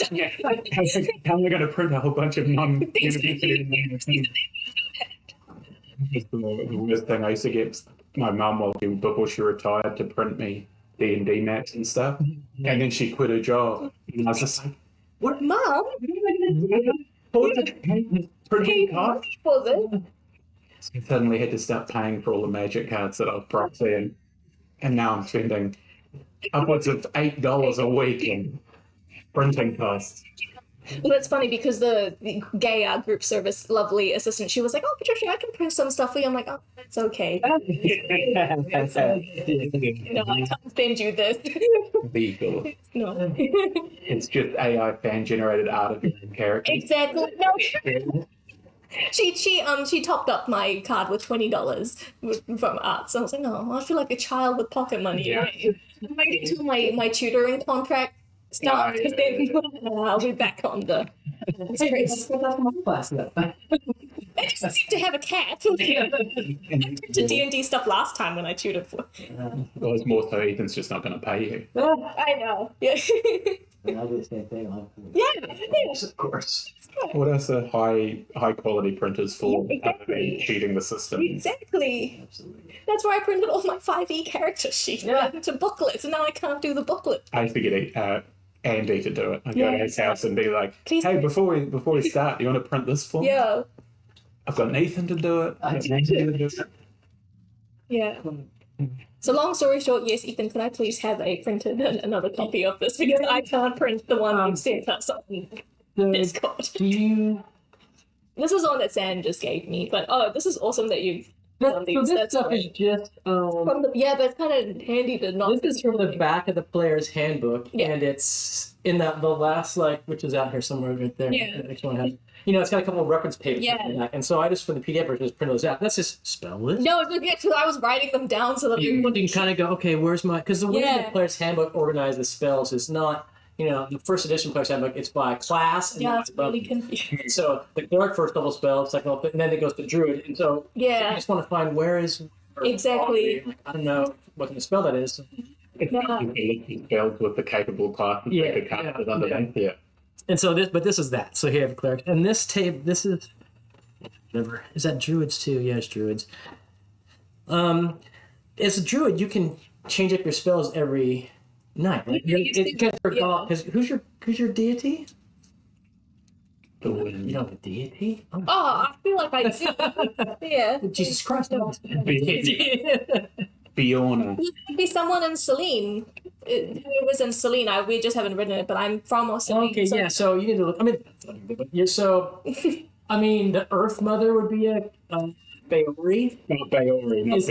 How am I going to print a whole bunch of non-university names? The worst thing I used to get my mum while before she retired to print me D&D maps and stuff, and then she quit her job, and I was just like, "What, Mom? Printing cards for this?" I suddenly had to start paying for all the magic cards that I was pricing, and now I'm spending upwards of $8 a week in printing costs. Well, that's funny because the gay group service lovely assistant, she was like, "Oh, Patricia, I can print some stuff for you." I'm like, "Oh, that's okay. I can't send you this." Legal. No. It's just AI fan generated art of your own character. Exactly. No. She topped up my card with $20 from art. So I was like, "Oh, I feel like a child with pocket money." Yeah. I'm waiting till my tutoring contract starts, because then I'll be back on the That's my class. I just seem to have a cat. I printed D&D stuff last time when I tutored for. Well, it's more so Ethan's just not going to pay you. I know. Yeah. I'll do the same thing. Yes, of course. What else are high quality printers for other than cheating the system? Exactly. Absolutely. That's where I printed all my 5e character sheets into booklets, and now I can't do the booklet. I used to get Andy to do it. I'd go to his house and be like, Please "Hey, print. before we start, you want to print this for me?" Yeah. I've got Nathan to do it. I've got Nathan to do it. Yeah. So long story short, yes, Ethan, can I please have another copy of this, because I can't print the one you sent us on Discord. Do you... This is one that Sam just gave me, but this is awesome that you've done these. So this That's stuff great. is just... From the, yeah, but it's kind of handy to not... This is from the back of the player's handbook, Yeah. and it's in the last, which is out here somewhere right there. Yeah. The next one has, it's got a couple of reference pages. Yeah. in that. And so I just, for the PDF version, just print those out. That's just spell list. No, I was writing them down so that You can kind of go, okay, where's my... Because the way the player's handbook organizes the spells is not... the first edition player's handbook, it's by class. And Yeah, it's it's really confusing. So the cleric first double spell, second level, and then it goes to druid. And so you just want to find where is... Exactly. I don't know what kind of spell that is. It's spells with the capable class and the card underneath. Yeah. And so this is that. So here I have a cleric. And this is whatever. Is that druids too? Yeah, it's druids. As a druid, you can change up your spells every night. Right? Because who's your deity? You don't have a deity? Oh, I feel like I do. Yeah. Jesus Christ. Fiona. It could be someone in Selene. It was in Selene. We just haven't written it, but I'm from Selene. Okay, yeah. So you need to look. The Earth Mother would be a Baori. Not Baori, not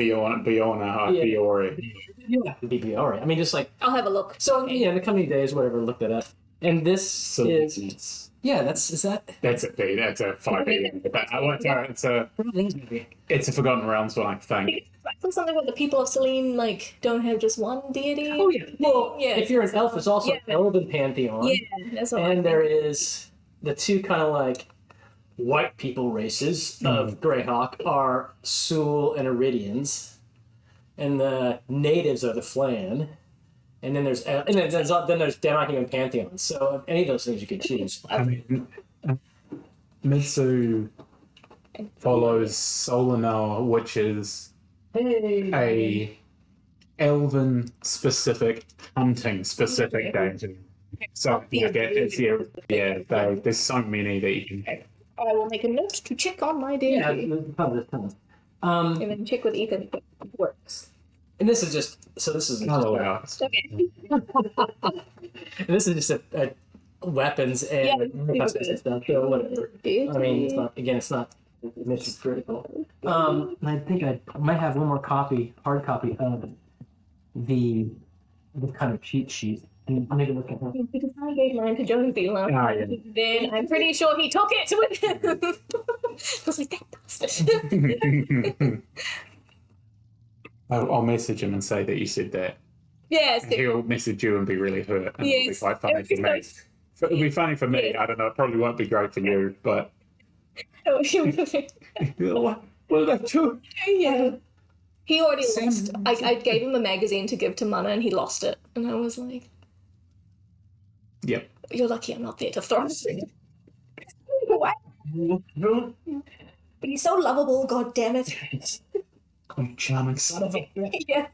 Fiona, Fiori. Yeah, it'd be Baori. Just like... I'll have a look. So, in the coming days, whatever, look that up. And this is... Yeah, is that... That's a 5e. It's a Forgotten Realms one, I think. It's something where the people of Selene, don't have just one deity. Oh, yeah. Well, if you're an elf, there's also an elven pantheon. Yeah, that's what And there is the two kind of white people races of Greyhawk are Sul and Iridians. And the natives are the Flan. And then there's Demakian and Pantheon. So any of those things you could choose. Mitsu follows Solanel, which is a elven specific, hunting specific danger. So there's so many that you can have. I will make a note to check on my deity. Yeah, there's tons. And then check with Ethan if it works. And this is just Okay. this is just a weapons and stuff. So whatever. It's not mission critical. I think I might have one more hard copy of the kind of cheat sheet. I need to look at that. Because I gave mine to Jonesy last time. Then I'm pretty sure he took it with him. I was like, that bastard. I'll message him and say that you said that. Yes. And he'll message you and be really hurt. And it'll be quite funny for me. It'll be funny for me. I don't know. It probably won't be great for you, but... What did I do? Yeah. He already lost. I gave him a magazine to give to Mana and he lost it. And I was like... Yep. You're lucky I'm not there to throw him. What? But he's so lovable, god damn it. Oh, charming son of a bitch. Yeah.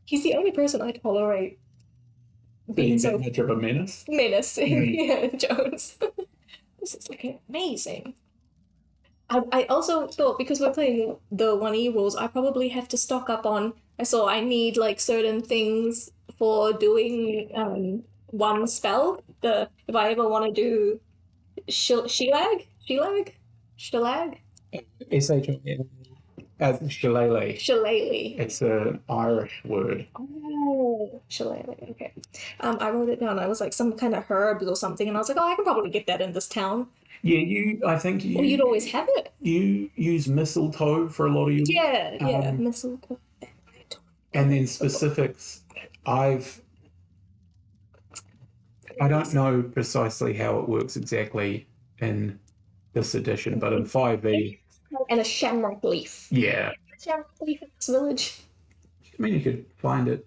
He's the only person I tolerate Being being that so much of a menace. menacing. Yeah, Jones. This is like amazing. I also thought because we're playing the 1E rules, I probably have to stock up on. So I need like certain things for doing one spell. If I ever want to do Shelag. S-H-O-N. As shillelagh. Shillelagh. It's an Irish word. Oh, shillelagh. Okay. I wrote it down. I was like some kind of herbs or something, and I was like, oh, I can probably get that in this town. Yeah, I think Well, you'd always have it. you use mistletoe for a lot of your Yeah, mistletoe. and then specifics. I don't know precisely how it works exactly in this edition, but in 5e, And a shamrock leaf. yeah. Shamrock leaf in this village. I mean, you could find it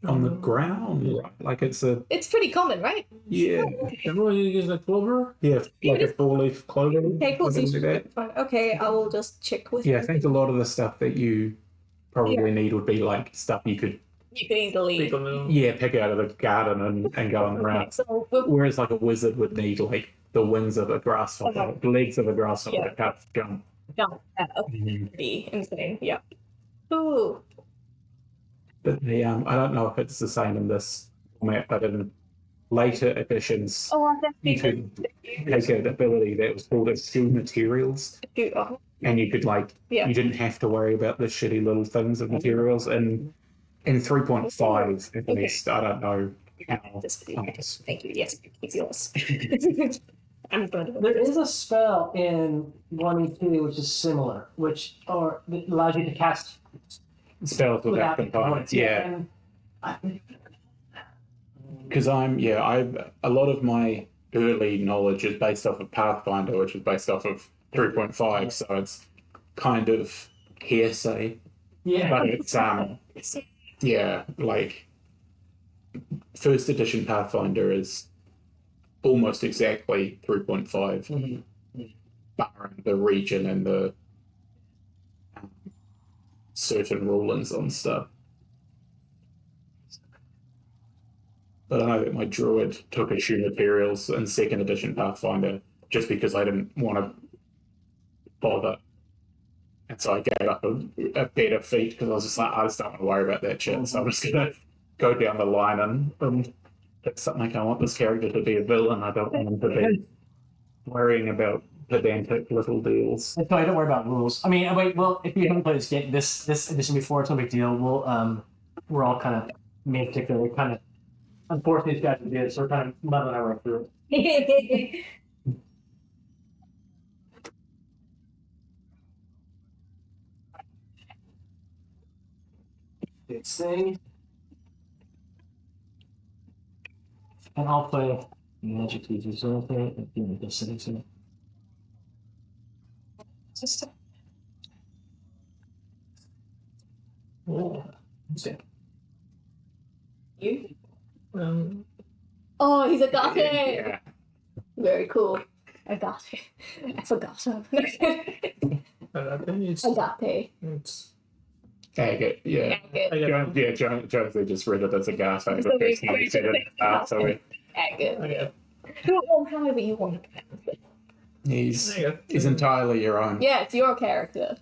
on the ground, right? Like it's a It's pretty common, right? yeah, Everyone uses a clover. yeah, like a four-leaf clover. Okay, cool. So something like that. fine. Okay, I will just check with Yeah, I you. think a lot of the stuff that you probably need would be like stuff you could You can easily. pick out of the garden and go on the Okay, ground. so Whereas like a wizard would need like the wings of a grasshopper, Okay. the legs of a grasshopper Yeah. to cut jump. jump that up would be insane. Yeah. Ooh. But the I don't know if it's the same in this format, but in later editions Oh, you could take an ability that was called eschew materials, and you could like Yeah. you didn't have to worry about the shitty little things of materials. And in 3.5 at Okay. least, I don't know how. Thank you. Yes, keep yours. I'm going to. There is a spell in 1E2 which is similar, which allows you to cast Spells without components, yeah. And Because a lot of my early knowledge is based off of Pathfinder, which is based off of 3.5, so it's kind of hearsay. yeah, But it's like first edition Pathfinder is almost exactly 3.5, barring the region and the certain rulings on stuff. But I know that my druid took issue materials in second edition Pathfinder just because I didn't want to bother. And so I gave up a better feat because I was just like, I just don't want to worry about that shit. So I'm just going to go down the line and pick something like I want this character to be a villain. I don't want him to be worrying about pedantic little deals. so I don't worry about rules. I mean, wait. Well, if you haven't played this edition before, it's no big deal. We're all kind of me in particular. We're kind of unfortunately these guys to do it, so we're kind of muddling our way through it. Big thing. And I'll play Magic Users. So I'll play this thing. Oh, You? Oh, he's a Gothic. Yeah. Very cool. Agate. I forgot him. Agate. Agate, yeah. Agate. Josie just read it as a gas over So we- first time he said it so Agate. Well, however you want to pronounce it. he's entirely your own. Yeah, it's your character.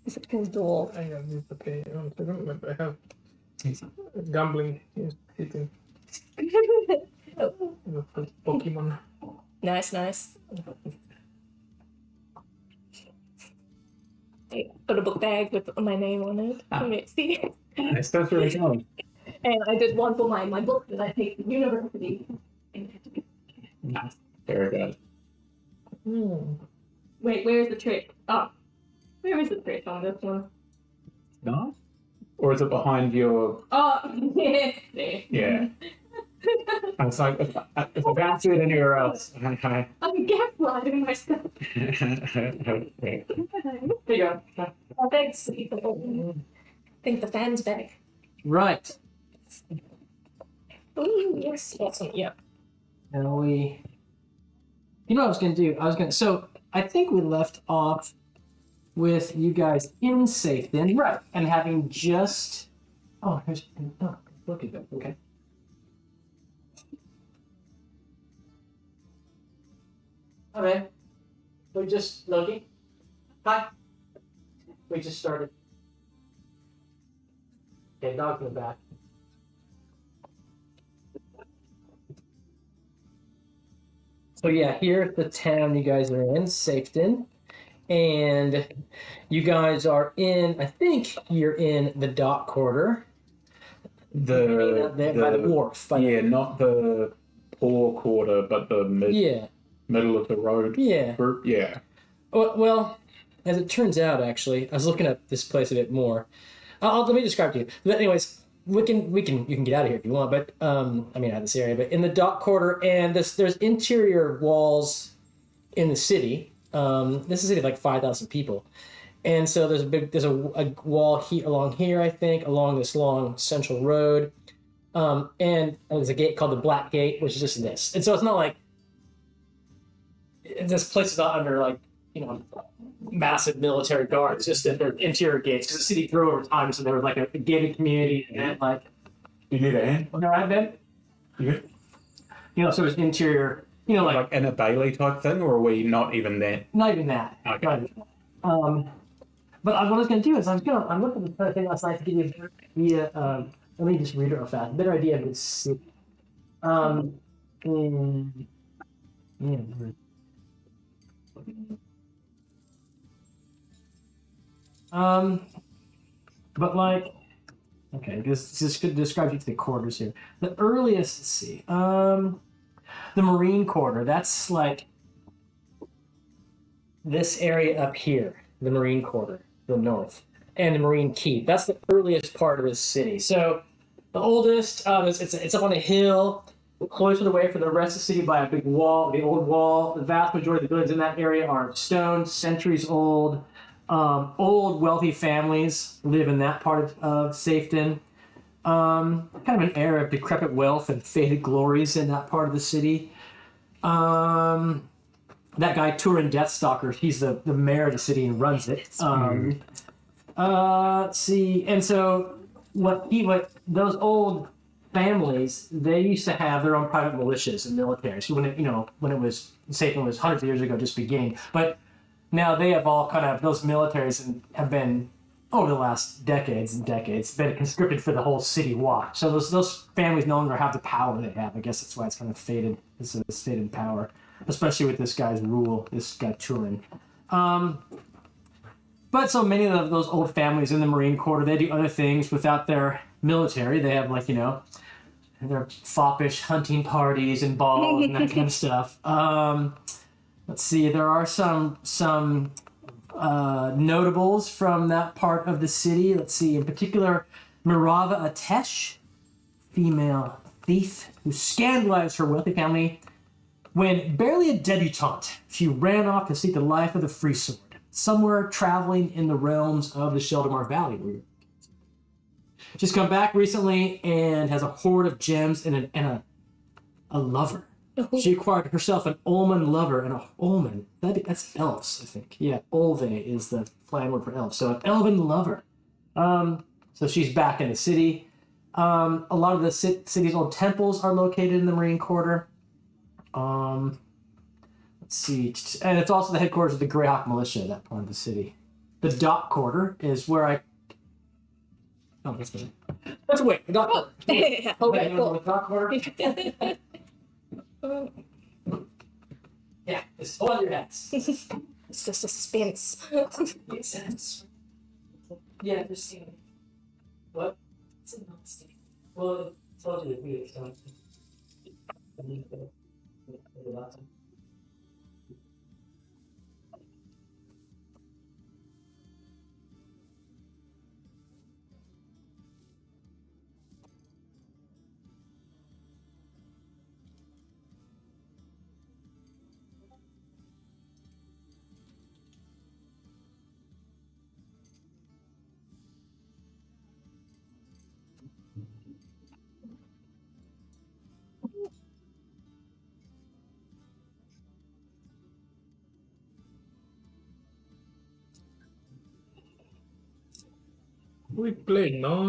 It's a cool dwarf. I have this, okay, 1 second, but I have He's- gambling hitting Oh, the Pokemon. nice. I got a book bag with my name on it. Let's see. That's really cool. And I did one for my book that I take to university. Very good. Wait, where's the trick? Oh, where is the trick on this one? No? Or is it behind your... Oh, there. Yeah. I was like, if I can't see it anywhere else. Okay. I'm gaslighting myself. There you go. Oh, thanks. I think the fan's back. Right. Oh, yes. Awesome, yeah. And we. You know what I was gonna do? So I think we left off with you guys in Safeton, right? And having just. Oh, look at that. Okay. Okay. We just Loki. Hi. We just started. Okay, dog in the back. So yeah, here at the town you guys are in, Safeton. And you guys are in, I think you're in the dock quarter. By the wharf. Not the poor quarter, but the middle of the road group. Yeah. Well, as it turns out, actually, I was looking at this place a bit more. Let me describe to you. But anyways, you can get out of here if you want. But I mean, out of this area. But in the dock quarter, and there's interior walls in the city. This is a city of like 5,000 people, and so there's a wall along here, I think, along this long central road, and there's a gate called the Black Gate, which is just this. And so it's not like this place is not under like massive military guards, just that they're interior gates because the city grew over time, so there was like a gated community and like. You need a hand? All right, Ben. You So it's interior. like in a Bailey type thing, or are we not even there? Not even that. Okay. Not even that. But what I was going to do is I'm looking at the thing last night to give you a better idea. Let me just read it real fast. A better idea of this city. But like, okay, this could describe you to the quarters here. The earliest, let's see, the Marine Quarter. That's like this area up here, the Marine Quarter, the north, and the Marine Keep. That's the earliest part of the city. So the oldest, it's up on a hill, closer away from the rest of the city by a big wall, the old wall. The vast majority of the buildings in that area are stone, centuries old. Old wealthy families live in that part of Safeton. Kind of an era of decrepit wealth and faded glories in that part of the city. That guy Turin Deathstalker, he's the mayor of the city and runs it. Let's see, and so what those old families, they used to have their own private militias and militaries. So when it was Safeton was hundreds of years ago, just beginning, but now they have all kind of those militaries and have been over the last decades and decades been conscripted for the whole city watch. So those families no longer have the power they have. I guess that's why it's kind of faded. It's a faded power, especially with this guy's rule, this guy Turin. But so many of those old families in the Marine Corps, they do other things without their military. They have their foppish hunting parties and balls and that kind of stuff. Let's see, there are some notables from that part of the city. Let's see, in particular, Mirava Atesh, female thief who scandalized her wealthy family when, barely a debutante, she ran off to seek the life of the free sword, somewhere traveling in the realms of the Sheldamar Valley. She's come back recently and has a hoard of gems and a lover. She acquired herself an Olman lover, and a Olman, that's elves, I think. Yeah, Olve is the slang word for elves. So an elven lover. So she's back in the city. A lot of the city's old temples are located in the Marine Quarter. Let's see. And it's also the headquarters of the Greyhawk militia, that part of the city. The dock quarter is where I... Oh, that's good. Let's wait. The dock quarter. Okay, cool. The dock quarter. Yeah, it's all your heads. It's the suspense. Makes sense. Yeah, just seeing. What? It's a non-stick. Well, it's all to do with it, so We played, no?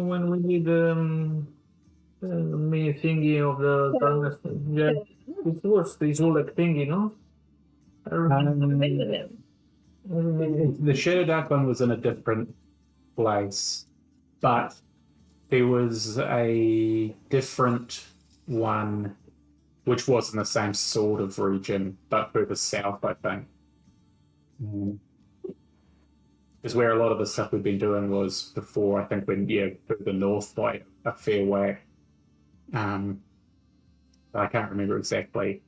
When we did mini thingy of the darkness. Yeah, it was the Zulek thingy, no? I remember. The Shadow Dark one was in a different place, but there was a different one which was in the same sort of region, but further south, I think. Because where a lot of the stuff we've been doing was before, I think, further north by a fair way. But I can't remember exactly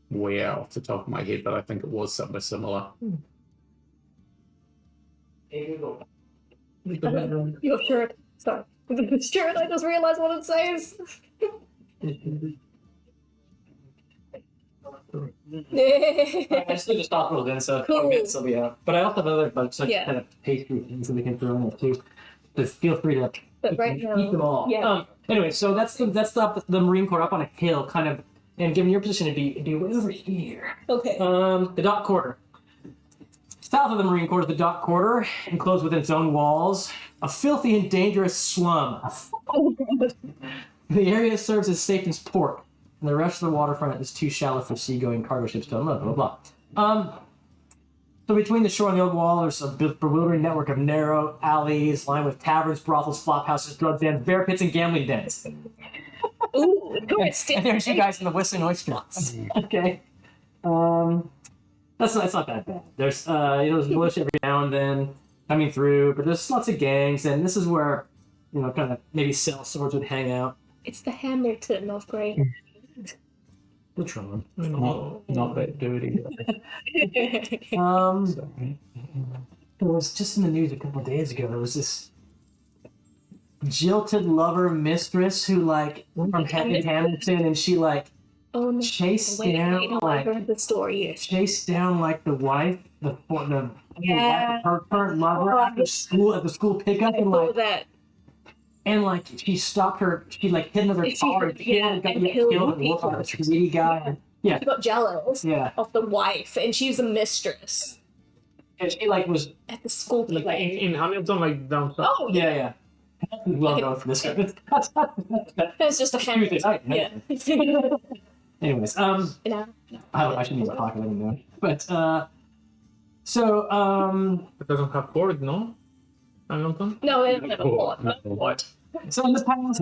where off the top of my head, but I think it was somewhere similar. Your shirt. Sorry. The shirt, I just realized what it says. I just need to stop roll in, so Cool. 20 minutes will be out. But I also have other bunch of Yeah. kind of pastry things that we can throw in there too. Just feel free to But right now, eat them all. yeah. Anyway, so that's the Marine Corps up on a hill, kind of, and given your position, it'd be over here. Okay. The dock quarter. South of the Marine Corps is the dock quarter, enclosed within its own walls, a filthy and dangerous slum. Oh, God. The area serves as Safeton's port, and the rest of the waterfront is too shallow for seagoing cargo ships to unload, blah, blah, blah. So between the shore and the old wall, there's a bewildering network of narrow alleys lined with taverns, brothels, flop houses, drug dens, bear pits, and gambling dens. Ooh, And there's you guys in the whistling oysters. Okay. That's not that bad. There's there's militia every now and then coming through, but there's lots of gangs, and this is where kind of maybe sell swords would hang out. It's the Hamilton of Greyhawk. We're trying. Not that dirty. It was just in the news a couple of days ago. There was this jilted lover mistress who from Hamilton, and she Oh no! chased Wait, down I heard the story. chased down the wife, the wife Yeah. of her current lover Oh, at the school pickup, I and saw that. she stopped her. She hid another She- car yeah, and and killed killed people. a greedy guy. Yeah, She got jealous yeah, of the wife, and she's the mistress and she was at the school Like play. in Hamilton, like down south. Oh, yeah. Well known for this. It's just a Tuesday Hamilton. night. Yeah. Anyways, Yeah. I shouldn't even talk about it anymore. But It doesn't have port, no? Hamilton? No, it doesn't have a port. No port. so in the past,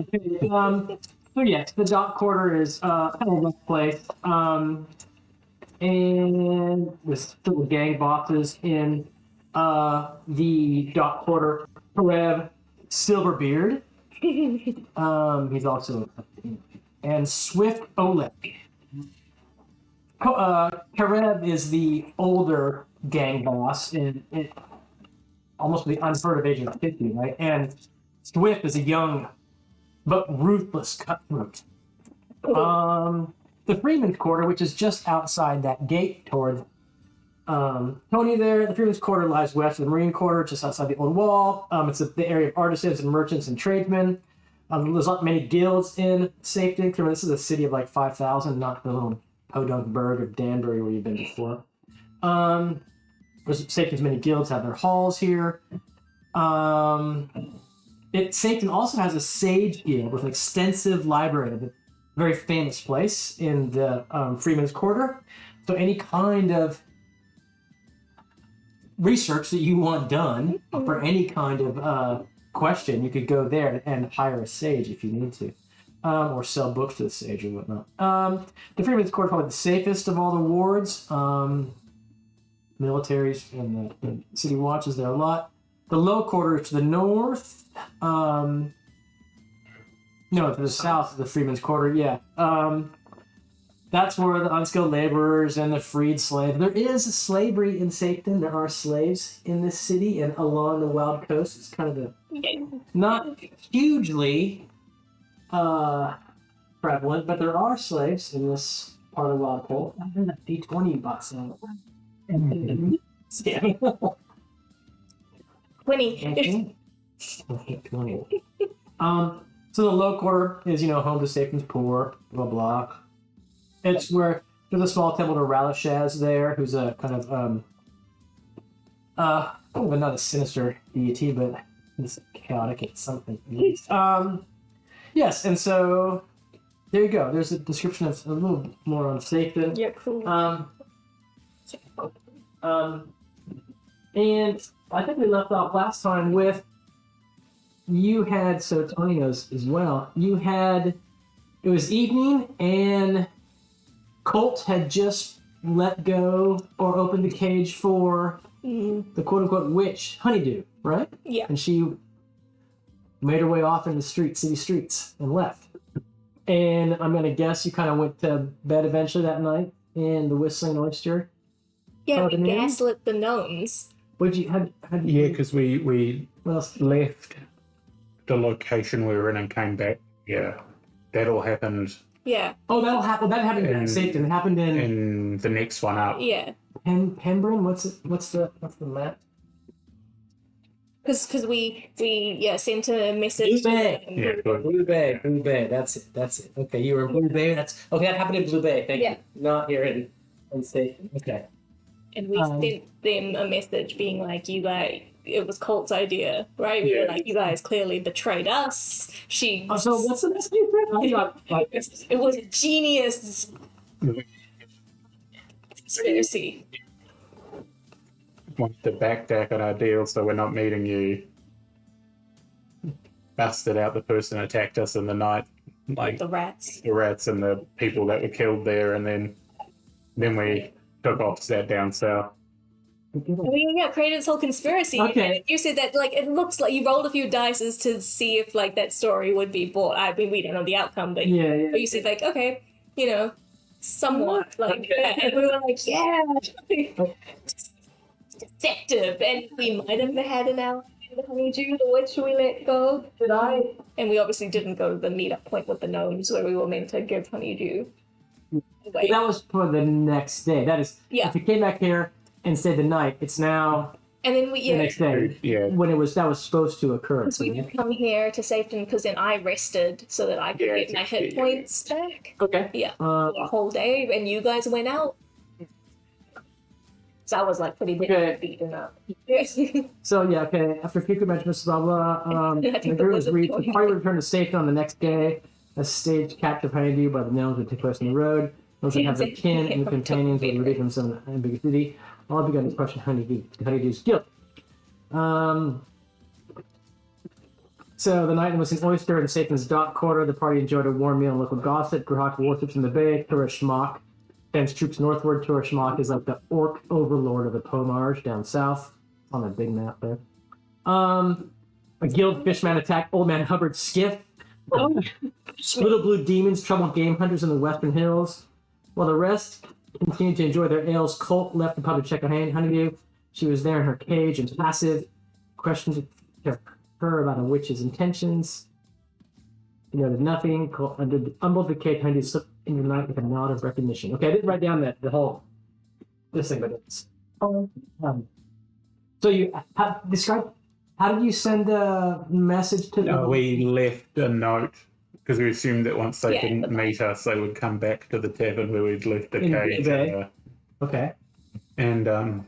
so yes, the dock quarter is kind of a rough place. And with still gang bosses in the dock quarter. Karev Silverbeard. He's also and Swift Oleg. Karev is the older gang boss in almost the unheard of age of 50, right? And Swift is a young but ruthless cutthroat. The Freeman's Quarter, which is just outside that gate toward Tony there. The Freeman's Quarter lies west of the Marine Quarter, just outside the old wall. It's the area of artisans and merchants and tradesmen. There's not many guilds in Safeton. Remember, this is a city of 5,000, not the little Podunk Burg or Danbury where you've been before. Safeton's many guilds have their halls here. Safeton also has a Sage Guild with an extensive library, a very famous place in the Freeman's Quarter. So any kind of research that you want done for any kind of question, you could go there and hire a sage if you need to, or sell books to the sage or whatnot. The Freeman's Quarter is probably the safest of all the wards. Militaries and the city watches there a lot. The Low Quarter is to the north. No, to the south of the Freeman's Quarter, yeah. That's where the unskilled laborers and the freed slave. There is slavery in Safeton. There are slaves in this city and along the Wild Coast. It's kind of not hugely prevalent, but there are slaves in this part of the Wild Coast. I heard that D20 bought some. Yeah. 20. 20. So the Low Quarter is, home to Safeton's poor, blah blah. It's where there's a small temple to Ralashaz there, who's a kind of but not a sinister deity, but it's chaotic at something. Yes, and so there you go. There's a description of a little more on Safeton. Yeah, cool. And I think we left off last time with you had, so Tony knows as well, you had, it was evening and Colt had just let go or opened the cage for the quote-unquote witch, Honeydew, right? Yeah. And she made her way off in the city streets and left. And I'm going to guess you kind of went to bed eventually that night in the Whistling Oyster. Yeah, the we name? gaslit the gnomes. Would you had Yeah, because we well, left the location we were in and came back. Yeah, that all happened Yeah. oh, that'll happen. That happened in Safeton. It happened in the next one up. Yeah. Pembroke. What's the map? Because we sent a message. Blue Bay. Yeah, good. Blue Bay. That's it. Okay, you were in Blue Bay. That's okay. That happened in Blue Bay. Thank you. Not here in Safeton. Okay. And we sent them a message being like, you guys, it was Colt's idea, right? We were like, you guys clearly betrayed us. She. So what's the message? It was a genius conspiracy. Want to backtrack on our deal, so we're not meeting you. Busted out the person who attacked us in the night, like The rats. the rats and the people that were killed there, and then we took off, sat down south. Created this whole conspiracy. Okay. And you said that, like, it looks like you rolled a few dices to see if, like, that story would be bought. I mean, we don't know the outcome, but Yeah. but you said, like, okay, somewhat, like, Okay. and we were like, yeah, deceptive, and we might have had an ally in the Honeydew, the witch we let go. Did I? And we obviously didn't go to the meetup point with the gnomes where we were meant to give Honeydew. Anyway, That was for the next day. That is. Yeah. If you came back here and stayed the night, it's now and then we the next day. Yeah. When that was supposed to occur. Because we did come here to Safeton because then I rested so that I could Yeah, get my hit yeah. points back. Okay. Yeah. For a whole day, and you guys went out. So I was like pretty beaten up. So yeah, okay. After a few conventions, blah blah. I think The the agreement was wizard reached. The joined. party would return to Safeton on the next day. A stage capture of Honeydew by the gnomes would take place on the road. Those would have their kin and companions would relieve themselves in a big city. All begun to question Honeydew's guilt. So the night was an oyster in Safeton's dock quarter. The party enjoyed a warm meal and local gossip. Greyhawk warships in the bay. Tourist Schmock sends troops northward. Tourist Schmock is like the orc overlord of the Pomarge down south. On a big map there. A guild fishman attacked Old Man Hubbard's skiff. Little blue demons troubled game hunters in the western hills. While the rest continued to enjoy their ales, Colt left the pub to check on Honeydew. She was there in her cage and passive. Questions to her about a witch's intentions. He noted nothing. Colt umbled the cage. Honeydew slipped in the night with a nod of recognition. Okay, I didn't write down the whole this thing, but it's. So you describe. How did you send a message to them? We left a note because we assumed that once they Yeah. didn't meet us, they would come back to the tavern where we'd left the In the cage. bay. Okay. And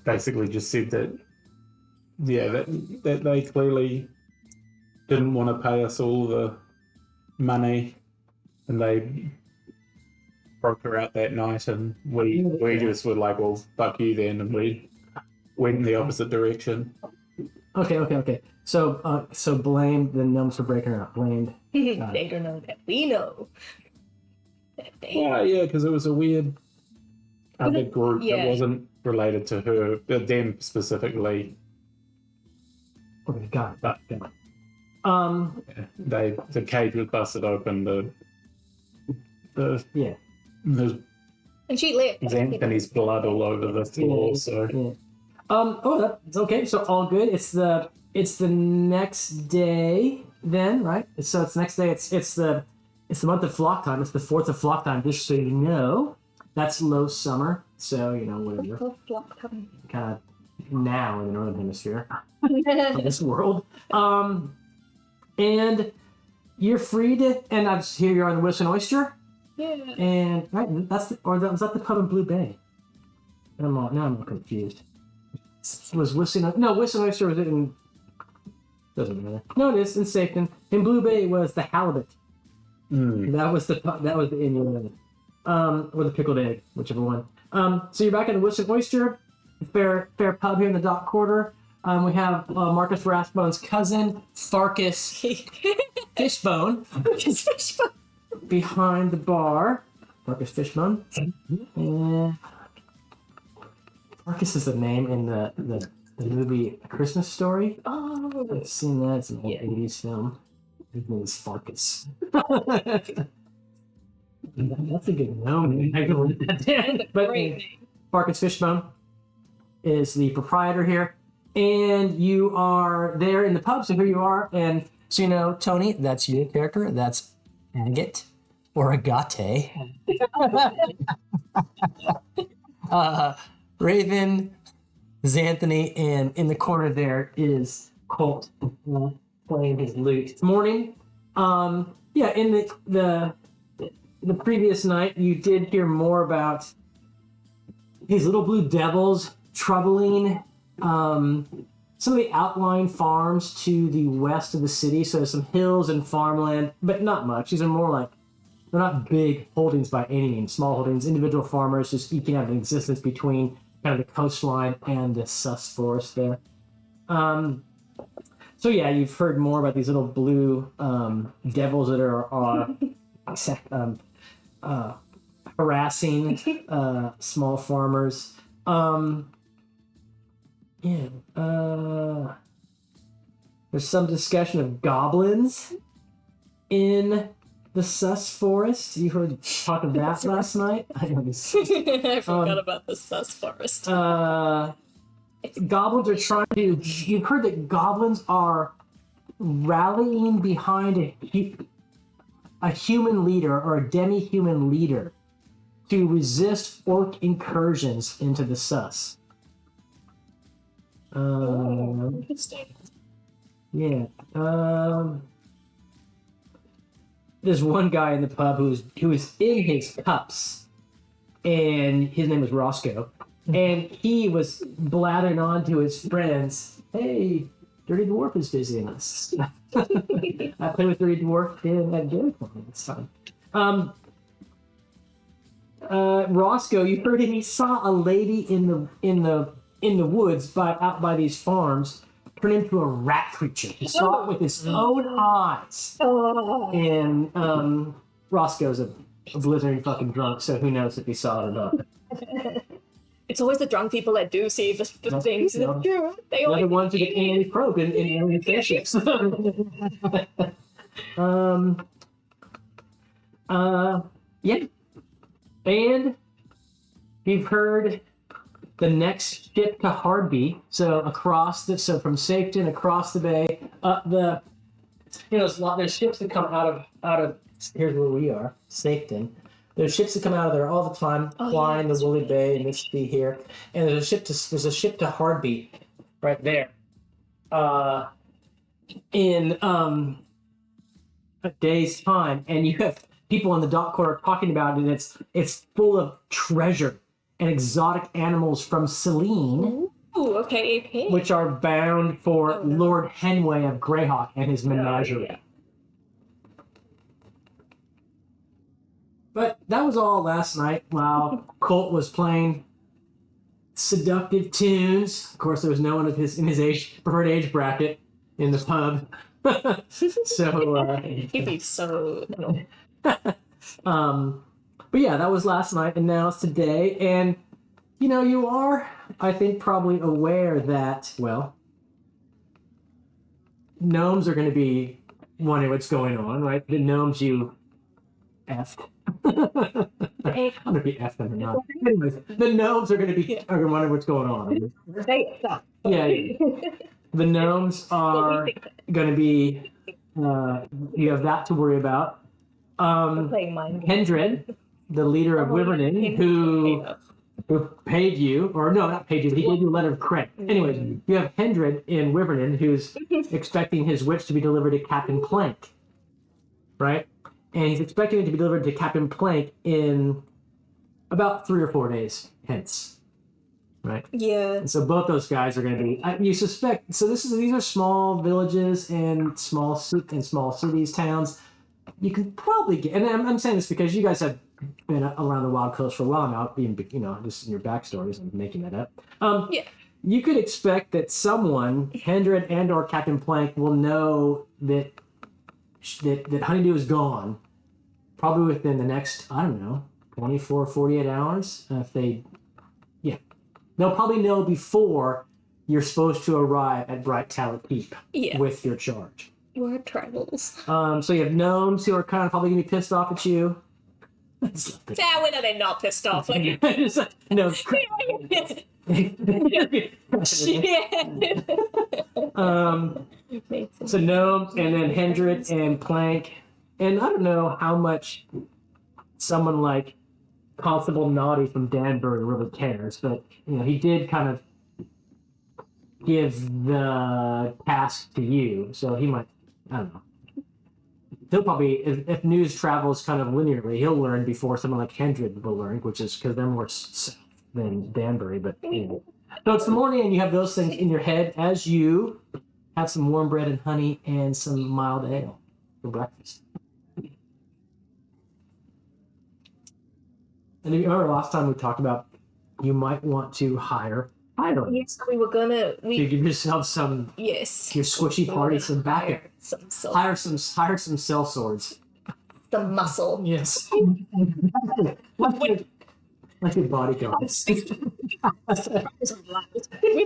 basically just said that, that they clearly didn't want to pay us all the money, and they broke her out that night, and we just were like, well, fuck you then, and we went in the opposite direction. Okay. So blamed the gnomes for breaking her out. Blamed. They don't know that we know. That they Yeah, because it was a weird other group that Yeah. wasn't related to her, them specifically. Okay, got it. But the cage was busted open. Yeah. There's And she left. Anthony's blood all over the floor. So Yeah. That's okay. So all good. It's the next day then, right? So it's next day. It's the month of flock time. It's the 4th of flock time. Just so you know, that's low summer. So whatever. Kind of now in the northern hemisphere of this world. And you're free to. And here you are in the Whistling Oyster. Yeah. And right, was that the pub in Blue Bay? Now I'm all confused. Was Whistling? No, Whistling Oyster was in. Doesn't matter. No, it is in Safeton. In Blue Bay, it was the halibut. That was the innuendo. Or the pickled egg, whichever one. So you're back at the Whistling Oyster, fair pub here in the dock quarter. We have Marcus Rathbone's cousin, Farkas Fishbone, behind the bar. Marcus Fishbone. Farkas is the name in the movie A Christmas Story. Oh, I've seen that. It's an old 80s film. His name is Farkas. That's a good gnome. I can write that down. But great name. Farkas Fishbone is the proprietor here. And you are there in the pub, so here you are. And so you know, Tony, that's your character. That's Agate or Agate. Raven, Xanthony, and in the corner there is Colt playing his lute. This morning, in the previous night, you did hear more about these little blue devils troubling some of the outlying farms to the west of the city. So there's some hills and farmland, but not much. These are more like, they're not big holdings by any means, small holdings, individual farmers just eking out an existence between kind of the coastline and the sus forest there. So yeah, you've heard more about these little blue devils that are harassing small farmers. There's some discussion of goblins in the sus forest. You heard talk of that last night? I forgot about the sus forest. Goblins are trying to. You've heard that goblins are rallying behind a human leader or a demi-human leader to resist orc incursions into the sus. Interesting. Yeah. There's one guy in the pub who was in his cups, and his name was Roscoe, and he was blathering on to his friends, "Hey, Dirty Dwarf is visiting us." I played with Dirty Dwarf at Greyhawk. It's fun. Roscoe, you heard him. He saw a lady in the woods out by these farms turn into a rat creature. He saw it with his own eyes. And Roscoe's a blizzarding fucking drunk, so who knows if he saw it or not. It's always the drunk people that do see the things. No. They They're the ones who get anally probed in alien spaceships. Yeah. And you've heard the next ship to Hardby, so from Safeton across the bay, up the, there's ships that come out of here's where we are, Safeton. There's ships that come out of there all the time, flying the Woolly Bay and Mississippi here, and there's a ship to Hardby, right there, in a day's time, and you have people in the dock quarter talking about it. And it's full of treasure and exotic animals from Selene, okay. which are bound for Lord Henway of Greyhawk and his menagerie. Yeah. But that was all last night while Colt was playing seductive tunes. Of course, there was no one in his preferred age bracket in the pub. So He'd be so. But yeah, that was last night, and now it's today. And you are, I think, probably aware that gnomes are going to be wondering what's going on, right? The gnomes you effed. I don't know if you effed them or not. Anyways, the gnomes are going to wonder what's going on. Yeah. The gnomes are going to be. You have that to worry about. Hendred, the leader of Wyvernon, who paid you, or no, not paid you, but he gave you a letter of credit. Anyways, you have Hendred in Wyvernon who's expecting his witch to be delivered to Captain Plank, right? And he's expecting it to be delivered to Captain Plank in about 3 or 4 days hence. right? Yeah. And so both those guys are going to be. You suspect. So these are small villages and small cities, towns. You can probably get, and I'm saying this because you guys have been around the Wild Coast for a while now, being just in your backstories. I'm making that up. Yeah. You could expect that someone, Hendred and or Captain Plank, will know that Honeydew is gone, probably within the next 24, 48 hours. They'll probably know before you're supposed to arrive at Bright Tower Keep with your charge. Word travels. So you have gnomes who are kind of probably gonna be pissed off at you. When are they not pissed off? Like, no. So gnomes and then Hendred and Plank, and I don't know how much someone like Constable Naughty from Danbury really cares, but he did kind of give the task to you, so he might. I don't know. He'll probably, if news travels kind of linearly, he'll learn before someone like Hendred will learn, which is because they're more south than Danbury. But so it's the morning, and you have those things in your head as you have some warm bread and honey and some mild ale for breakfast. And if you remember last time we talked about you might want to hire hirelings. Yes, we were gonna. To give yourself some. Yes. Your squishy party some backup. Hire some cell swords. Some muscle. Yes. like your bodyguards. We've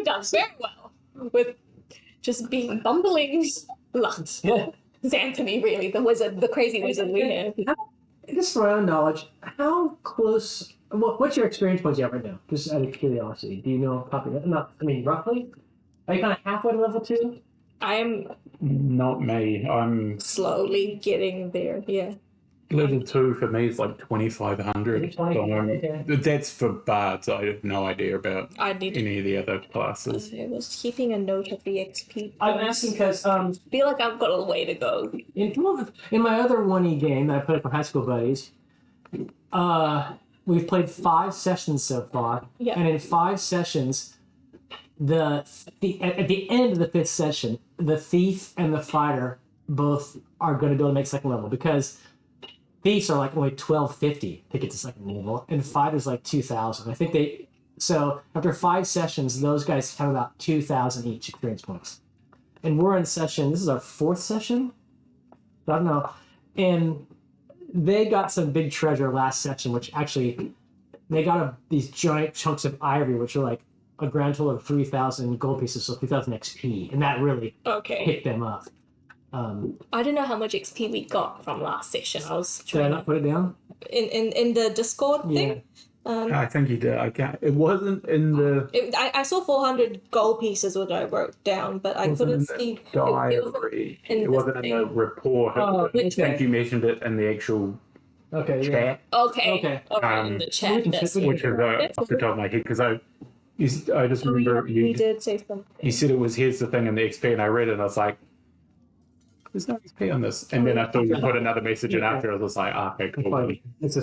done very well with just being bumbling lunts. Yeah. Xanthony, really, the wizard, the crazy wizard we have. Just for our knowledge, how close? What's your experience points you have right now? Just out of curiosity, do you know? Roughly. Are you kind of halfway to level 2? I am not me. I'm slowly getting there. Yeah. Level 2 for me is like 2,500. Okay. That's for bards. I have no idea about any of the other classes. I was keeping a note of the XP. I'm asking because I feel like I've got a way to go. In my other 1E game that I played for high school buddies, we've played 5 sessions so far, and in 5 sessions, at the end of the 5th session, the thief and the fighter both are going to be able to make second level because thieves are like only 1250 to get to second level, and fighters like 2,000. I think so after 5 sessions, those guys have about 2,000 each experience points, and we're in session. This is our 4th session. I don't know, and they got some big treasure last session, which actually they got these giant chunks of ivory, which are like a grand total of 3,000 gold pieces, so 3,000 XP, and that really picked them up. I don't know how much XP we got from last session. I was trying. Did I not put it down? In the Discord thing? I think you did. I can't. It wasn't in the. I saw 400 gold pieces, which I wrote down, but I couldn't see. Diary. It wasn't in the report. I think you mentioned it in the actual chat. Okay. In the chat. Which is off the top of my head because I just remember you did say something. You said it was here's the thing in the XP, and I read it, and I was like, "There's no XP on this." And then I thought you put another message in after. I was like, "Okay, cool." So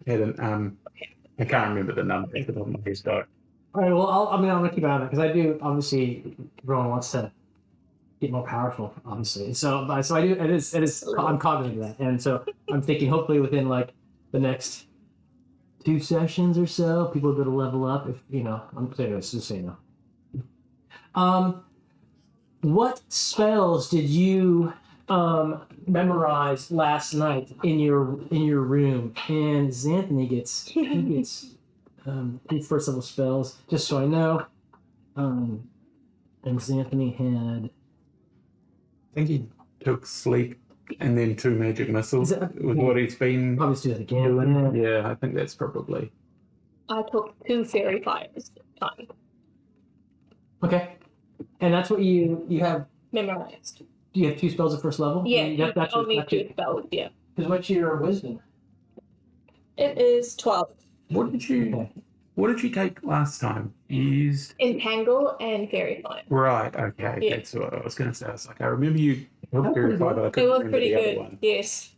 hadn't. I can't remember the number off the top of my head. So. All right. Well, I'm gonna keep an eye on that because I do obviously. Everyone wants to get more powerful, obviously. So I do. It is. I'm cognizant of that, and so I'm thinking hopefully within like the next 2 sessions or so, people will be able to level up. If I'm saying this, just so you know. What spells did you memorize last night in your room? And Xanthony gets first level spells, just so I know. And Xanthony had. I think he took sleep and then 2 magic missiles with what he's been. I'll just do that again. Doing. Yeah, I think that's probably. I took 2 fairy fires this time. Okay. And that's what you have memorized. Do you have 2 spells at first level? Yeah, that's only 2 spells, yeah. Because what's your wisdom? It is 12. What did you take last time? You used Entangle and Fairy Fire. Right, okay. Yeah. That's what I was going to say. I was like, I remember you Fairy Fire, but I couldn't remember the other one. Yes.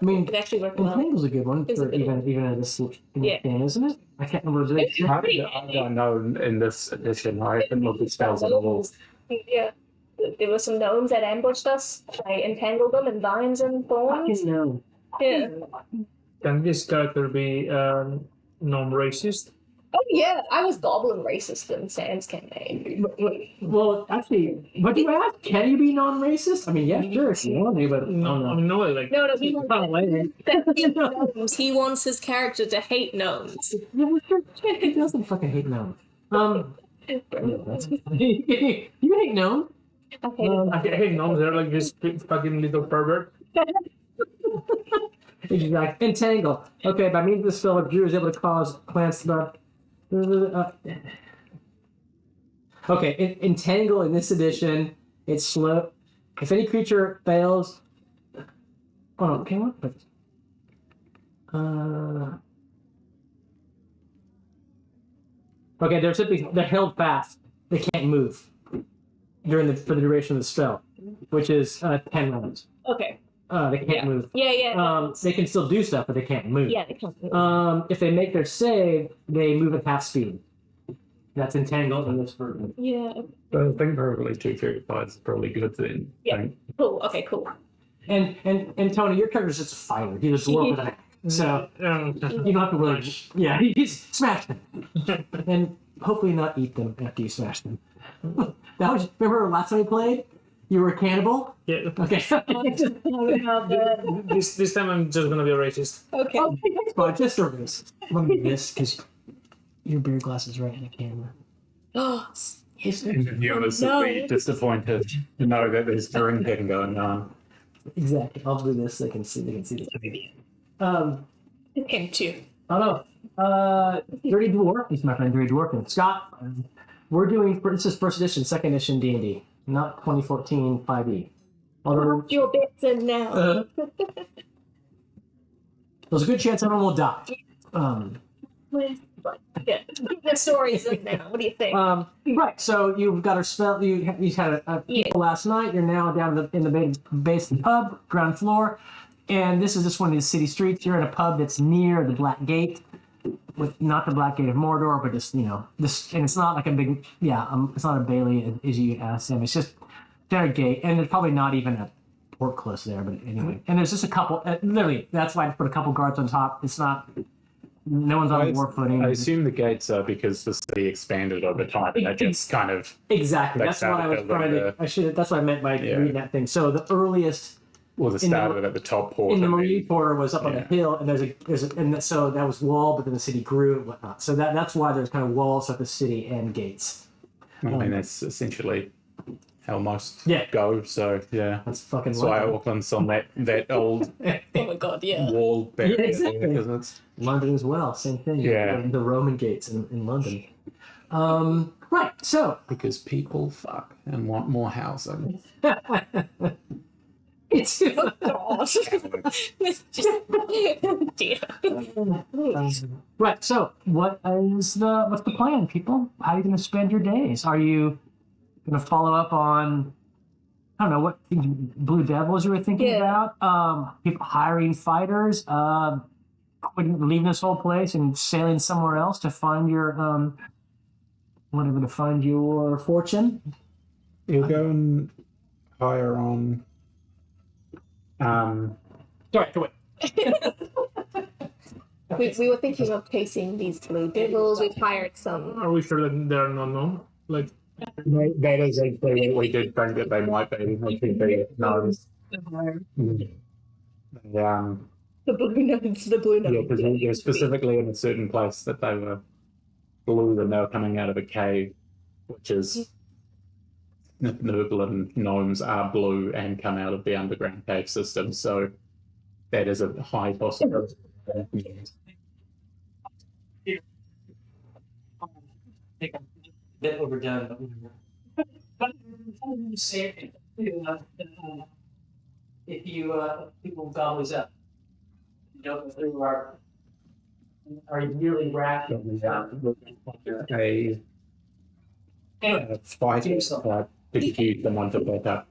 I mean, It actually worked well. Entangle's a good one It's a for good even as a Switch Yeah. game, isn't it? I can't remember. I don't know in this edition. I haven't looked at spells at all. Yeah. There were some gnomes that ambushed us. I entangled them in vines and thorns. No. Yeah. Can this character be non-racist? Oh yeah, I was goblin racist in Sans campaign. Well, actually, what do you ask? Can you be non-racist? I mean, yeah, sure, if you want to, but No, no, like No, he wants Oh, wait. gnomes. He wants his character to hate gnomes. He doesn't fucking hate gnomes. Yeah, that's you hate gnomes. I hate gnomes. They're like this fucking little pervert. Exactly. Entangle. Okay, by means of this spell, Drew is able to cause plants to. Okay, entangle in this edition, it's slow. If any creature fails. Oh no, okay, what? Okay, they're held fast. They can't move for the duration of the spell, which is 10 rounds. Okay. They can't move. Yeah. They can still do stuff, but they can't move. Yeah, they can't. If they make their save, they move at half speed. That's entangled in this version. Yeah. But I think probably 235 is probably good then. Yeah. Cool. Okay, cool. And Tony, your character's just a fighter. He's a dwarf with an axe. So you don't have to worry. Yeah, he's smash them. And hopefully not eat them after you smash them. Remember last time we played? You were a cannibal? Yeah. Okay. This time I'm just gonna be a racist. Okay. But just a race. Let me this because your beer glass is right in the camera. Oh, And the viewers will be disappointed to know that there's drinking going on. Exactly. I'll do this. They can see the him too. Oh no. Dirty Dwarf. He's my friend Dirty Dwarf and Scott. We're doing this is first edition, second edition D&D, not 2014 5e. Although Your bits in now. there's a good chance everyone will die. Yeah. The stories in now. What do you think? Right. So you've got a spell. You had a people last night. You're now down in the base of the pub, ground floor, and this is just one of the city streets. You're in a pub that's near the Black Gate, with not the Black Gate of Mordor, but just this, and it's not like a big it's not a bailey as you asked him. It's just their gate, and there's probably not even a port close there. But anyway, and there's just a couple. Literally, that's why I put a couple guards on top. It's not. No one's on war footing. I assume the gates are because the city expanded over time. They just kind of exactly. That's what I was trying to. That's what I meant by reading that thing. So the earliest. Well, the started at the top port. In the marine port was up on the hill, and so that was wall, but then the city grew and whatnot. So that's why there's kind of walls at the city and gates. I mean, that's essentially how most Yeah. go. So yeah, That's fucking. that's why Auckland's on that old Oh my god, yeah. wall barrier. Yeah, exactly. Because it's London as well, same thing. Yeah. The Roman gates in London. Right. So because people fuck and want more housing. it's Oh gosh. It's just dear. right. So what's the plan, people? How are you going to spend your days? Are you going to follow up on? I don't know what things, Blue Devils you were thinking about. People hiring fighters. Leaving this whole place and sailing somewhere else to find your fortune. You'll go and hire on. Sorry, go away. We were thinking of chasing these blue devils. We've hired some. Are we sure that they're not known? Like, That is actually what we did think that they might be. They could be gnomes. The blue gnomes. The blue Yeah, gnomes. because they're specifically in a certain place that they were blue and they were coming out of a cave, which is Nurglin gnomes are blue and come out of the underground cave system, so that is a high possibility. A bit overdone, but if you people gobbles up, you don't go through our yearly wrap. A fight to defuse the one to back up,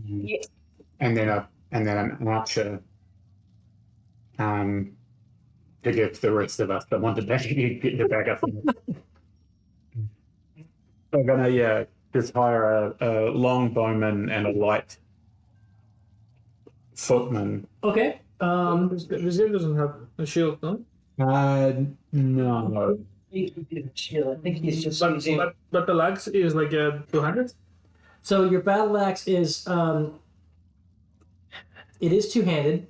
Yeah. and then an archer to give the rest of us that want to get the back up. We're gonna just hire a long bowman and a light footman. Okay. This guy doesn't have a shield, no? No. I think he's just But, using. but the legs is like 200. So your battle axe is it is two-handed.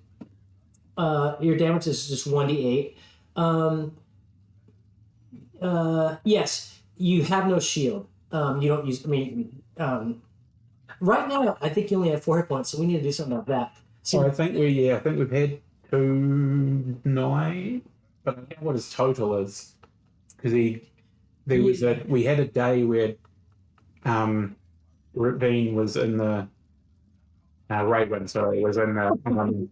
Your damage is just 1d8. Yes, you have no shield. You don't use. I mean, right now I think you only have 4 hit points, so we need to do something about that. So I think we've had 2-9, but I don't know what his total is because we had a day where Ravine was in the Raven, sorry, was in the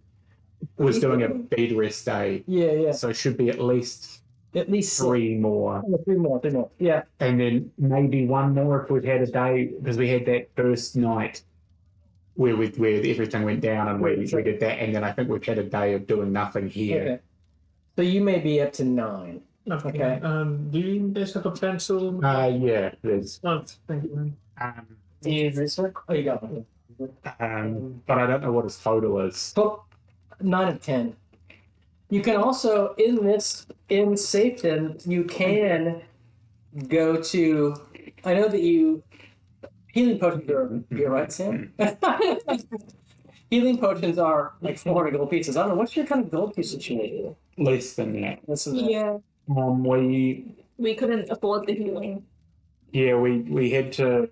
was doing a bead rest day. Yeah. So it should be at least 3 more. 3 more. Yeah. And then maybe 1 more if we'd had a day, because we had that first night where everything went down and we did that, and then I think we've had a day of doing nothing here. Okay. So you may be up to 9. Okay. Do you guys have a pencil? Yeah, there's. Oh, thank you. Oh, you got one. But I don't know what his total is. Well, 9 of 10. You can also in Safeton you can go to. I know that you healing potions are. You're right, Sam. Healing potions are like 400 gold pieces. I don't know what's your kind of gold piece situation. Less than that. Yeah, we couldn't afford the healing. Yeah, we had to.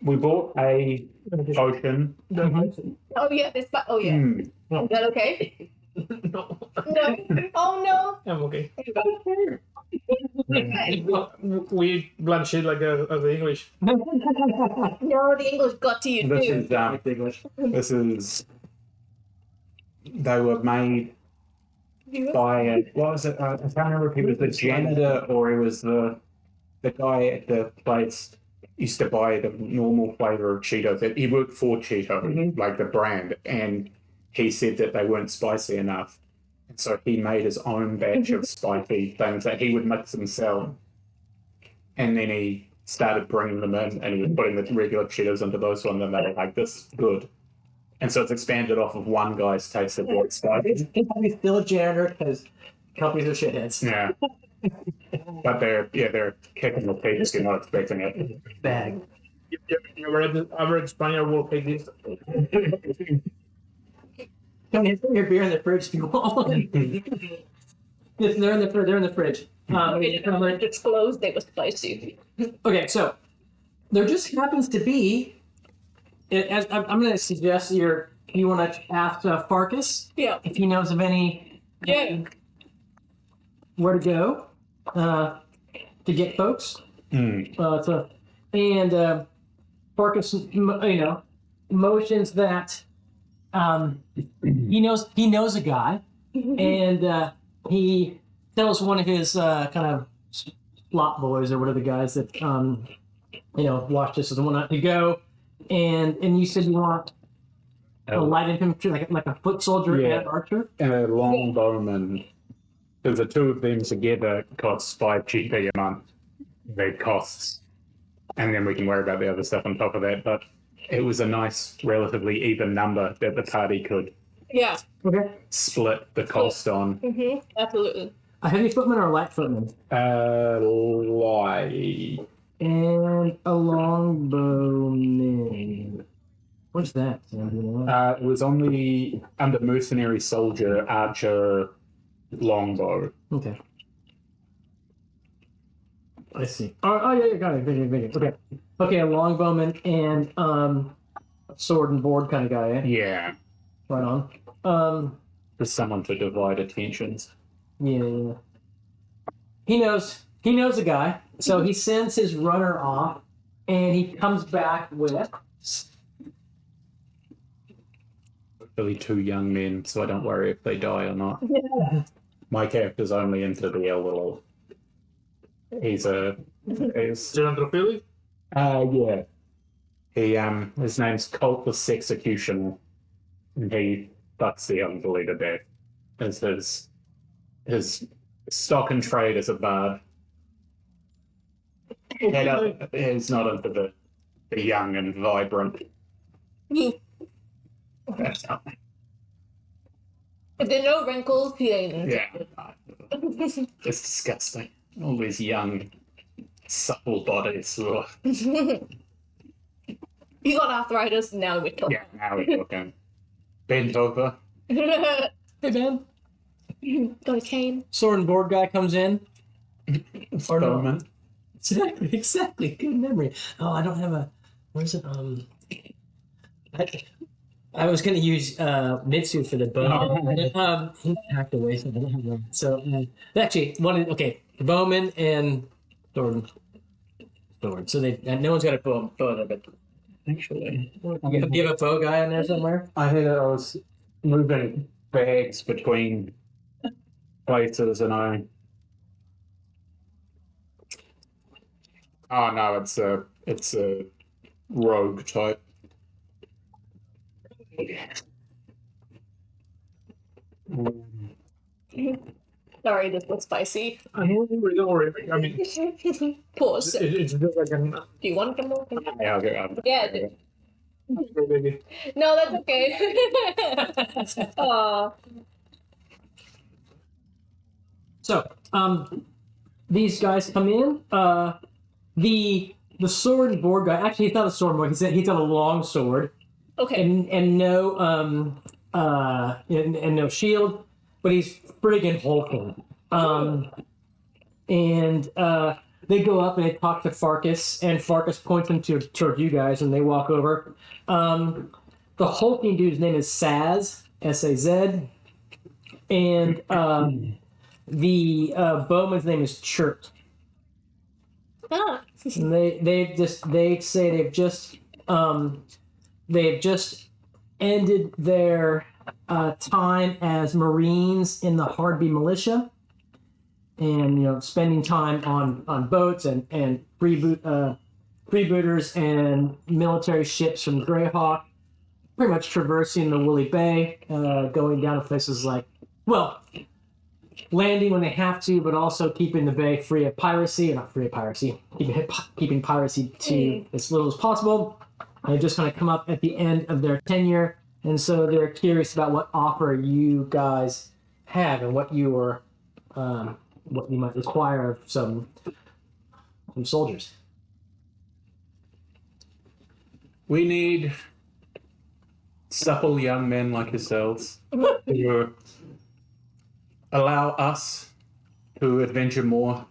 We bought a potion. Oh yeah, this. Oh yeah. Is that okay? No, No. Oh no. I'm okay. We blunt shit like the English. No, the English got to you too. This is. They were made by what was it? I can't remember if he was the janitor or he was the guy at the place. Used to buy the normal flavor of Cheetos. He worked for Cheeto, like the brand, and he said that they weren't spicy enough. And so he made his own batch of spicy things that he would mix and sell. And then he started bringing them in and he was putting the regular Cheetos into those ones and they were like, this is good. And so it's expanded off of one guy's taste of what's spicy. He's still a janitor because companies are shitheads. Yeah. But they're kicking the teeth if you're not expecting it. Bag. You read the average Spaniard will pay this. Don't you put your beer in the fridge if you want. Yes, they're in the fridge. It's closed. They were spicy. Okay, so there just happens to be. As I'm going to suggest you want to ask Farkas if he knows of any where to go to get folks. Farkas, motions that he knows a guy, and he tells one of his kind of slot boys or whatever the guys that watch this as the one to go, and you said you want a light infantry, like a foot soldier and an archer, and a long bowman. Because the two of them together costs 5 GP a month. They costs, and then we can worry about the other stuff on top of that. But it was a nice, relatively even number that the party could split the cost on. Absolutely. A heavy footman or a light footman? Light. And a longbowman. What's that? It was under mercenary soldier, archer, longbow. Okay. I see. Oh yeah, got it. Okay, a longbowman and sword and board kind of guy, eh? Yeah. Right on. For someone to divide attentions. Yeah. He knows a guy, so he sends his runner off, and he comes back with Really 2 young men, so I don't worry if they die or not. Yeah. My character's only into the little. He's Gerontophilic? Yeah. He his name's Cultless Executioner. And he that's the unbelievable bit. Is his stock and trade is a bad. He's not into the young and vibrant. If there are no wrinkles, he ain't. Yeah, it's disgusting. All these young, supple bodies. Ugh. You got arthritis, now we're talking. Yeah, now we're talking. Bent over. Hey, man. Got a cane. Sword and board guy comes in. Or no. Bowman. Exactly. Good memory. Oh, I don't have a. Where's it? I was gonna use Mitsu for the bow. He hacked away, so I don't have one. So actually, okay, Bowman and Sword. So no one's got a bow there, but Actually, you have a bow guy in there somewhere. I heard I was moving bags between places, and I. Oh no, it's a rogue type. Sorry, this was spicy. I don't worry. I mean, Pause. it's just like an. Do you want some more? Yeah, I'll go. Yeah. Baby. No, that's okay. Aw. So, these guys come in. The sword and board guy. Actually, he's not a sword boy. He's got a long sword Okay. and no and no shield, but he's friggin' hulking. And they go up and they talk to Farkas, and Farkas points them toward you guys, and they walk over. The hulking dude's name is Saz, S-A-Z, and the bowman's name is Chert. Ah. And they say they've just ended their time as Marines in the Hardby militia, and spending time on boats and freebooters and military ships from Greyhawk, pretty much traversing the Woolly Bay, going down to places like, landing when they have to, but also keeping the bay free of piracy, or not free of piracy, keeping piracy to as little as possible. They just kind of come up at the end of their tenure, and so they're curious about what offer you guys have and what you might require of some soldiers. We need supple young men like yourselves who allow us to adventure more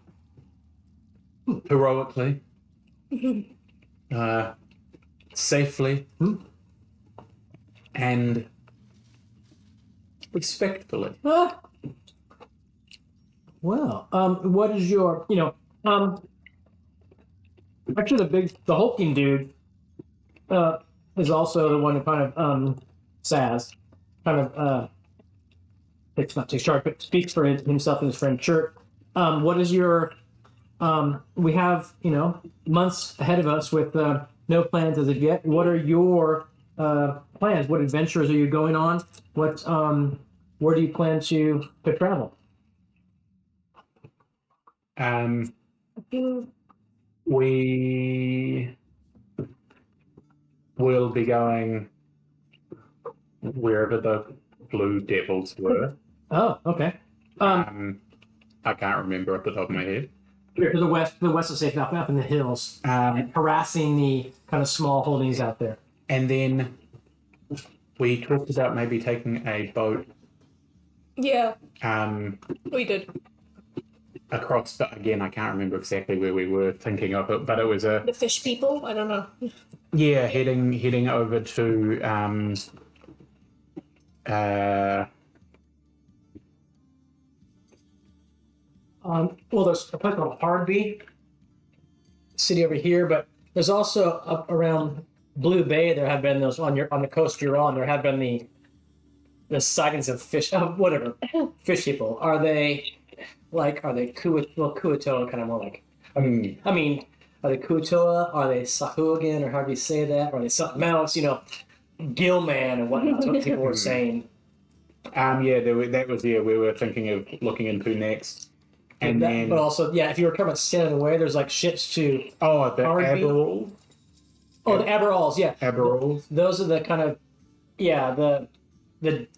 heroically, safely, and respectfully. Well, what is your, actually the hulking dude is also the one who kind of, Saz, kind of, it's not too sharp, but speaks for himself and his friend Chert. What is your, we have, months ahead of us with no plans as of yet. What are your plans? What adventures are you going on? What, where do you plan to travel? We will be going wherever the Blue Devils were. Oh, okay. I can't remember off the top of my head. To the west of Safeton, up in the hills, harassing the kind of small holdings out there. And then we talked about maybe taking a boat. Yeah, we did. Across, but again, I can't remember exactly where we were thinking of it, but it was The fish people? I don't know. yeah, heading over to Well, there's a place called Hardby, city over here, but there's also up around Blue Bay. There have been those on the coast you're on. There have been the sightings of fish, whatever, fish people. Are they Kuatoa, kind of more like? I mean, are they Kuatoa? Are they Sahuagin, or how do you say that? Or are they something else? Gillman and whatnot. That's what people were saying. Yeah, that was we were thinking of looking into next. And then but also, yeah, if you were talking about sailing away, there's like ships to the Hardby. Aberall. Oh, the Aberalls, yeah. Aberalls. Those are the kind of the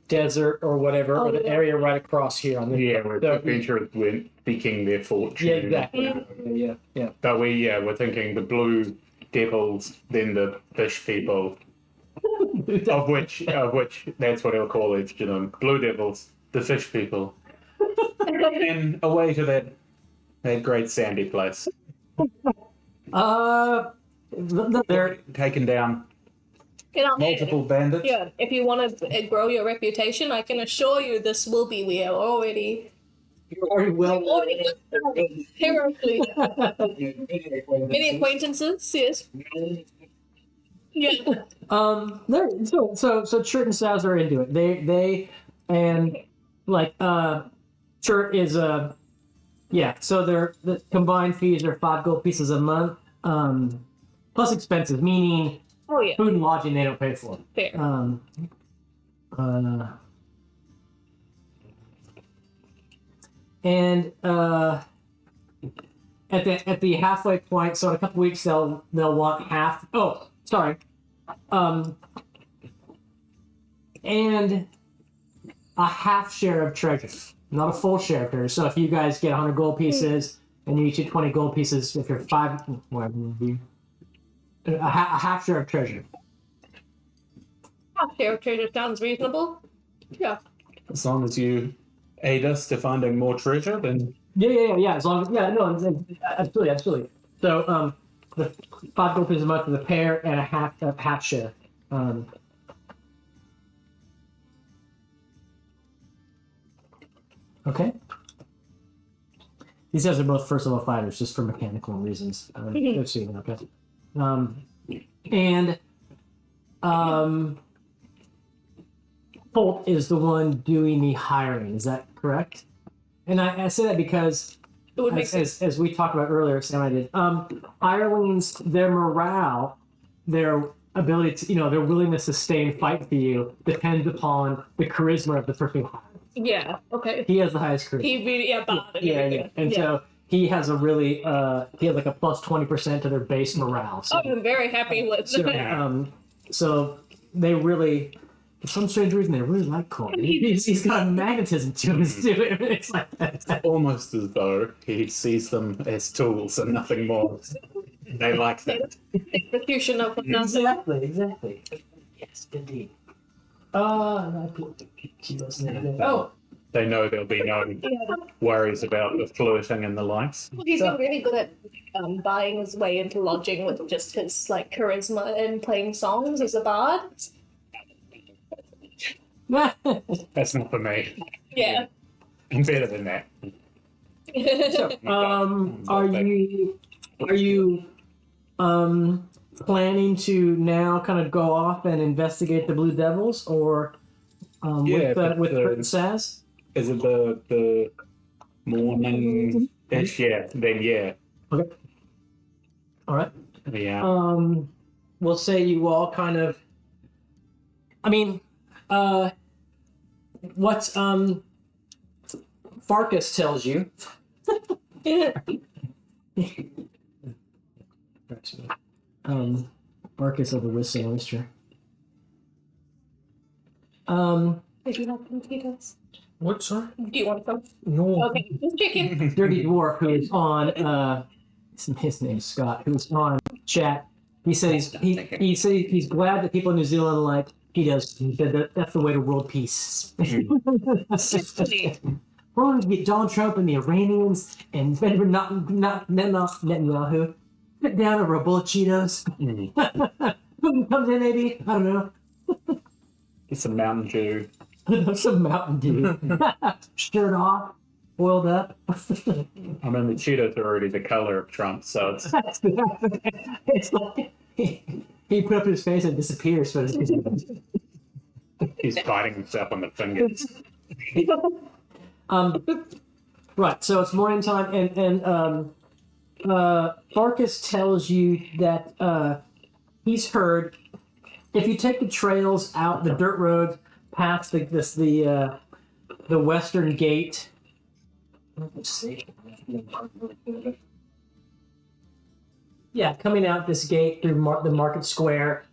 desert or whatever, or the area right across here on the Where adventurers went seeking their fortune. Yeah, exactly. Yeah. But we're thinking the blue devils, then the fish people, of which that's what I'll call each of them. Blue devils, the fish people, and away to that great sandy place. They're Taken down multiple bandits. Yeah, if you want to grow your reputation, I can assure you this will be. We are already you're already well. heroically many acquaintances. Yes. Yeah. They're so Chert and Saz are into it. They and like Chert is so the combined fees are 5 gold pieces a month, plus expenses, meaning food and lodging they don't pay for. Fair. And at the halfway point, so in a couple weeks they'll want half. Oh, sorry. And a half share of treasure, not a full share of treasure. So if you guys get 100 gold pieces and you each get 20 gold pieces, if you're 5, whatever it would be, a half share of treasure. Half share of treasure sounds reasonable. Yeah. As long as you aid us to finding more treasure, then Yeah. As long as absolutely. So the 5 gold pieces a month for the pair and a half share. Okay. These guys are both first level fighters, just for mechanical reasons. Just so you know, okay. Holt is the one doing the hiring. Is that correct? And I say that because, as we talked about earlier, Sam and I did, hirelings, their morale, their ability to, their willingness to stay and fight for you depends upon the charisma of the person who hires. Yeah. Okay. He has the highest charisma. He really Yeah. And so he has a really he has like a plus 20% to their base morale. So, I'm very happy with that. So they really, for some strange reason, they really like Cole. He's got a magnetism to him. It's like that. almost as though he sees them as tools and nothing more. They like that. Execution of Exactly. Yes, indeed. They know there'll be no worries about the flirting and the likes. He's been really good at buying his way into lodging with just his charisma and playing songs as a bard. That's not for me. Yeah. I'm better than that. Are you planning to now kind of go off and investigate the Blue Devils, or with Kurt and Saz? Is it the morning-ish? Yeah, then yeah. Okay. All right. Yeah. We'll say you all kind of. I mean, what Farkas tells you. Farkas of the Whistling Oyster. Would you like some potatoes? What, sir? Do you want some? No. Okay, just chicken. Dirty Dwarf, who is on his name's Scott, who's on chat. He said he's glad that people in New Zealand like he does. He said that's the way to world peace. We're going to get Donald Trump and the Iranians and Benjamin Netanyahu sit down over a bowl of Cheetos. Who comes in, maybe? I don't know. Get some Mountain Dew. Some Mountain Dew. Shirt off, oiled up. I mean, the Cheetos are already the color of Trump, so it's It's like he put up his face and disappears. So he's biting himself on the fingers. Right, so it's morning time, and Farkas tells you that he's heard if you take the trails out, the dirt roads past the western gate. Let's see. Yeah, coming out this gate through the market square.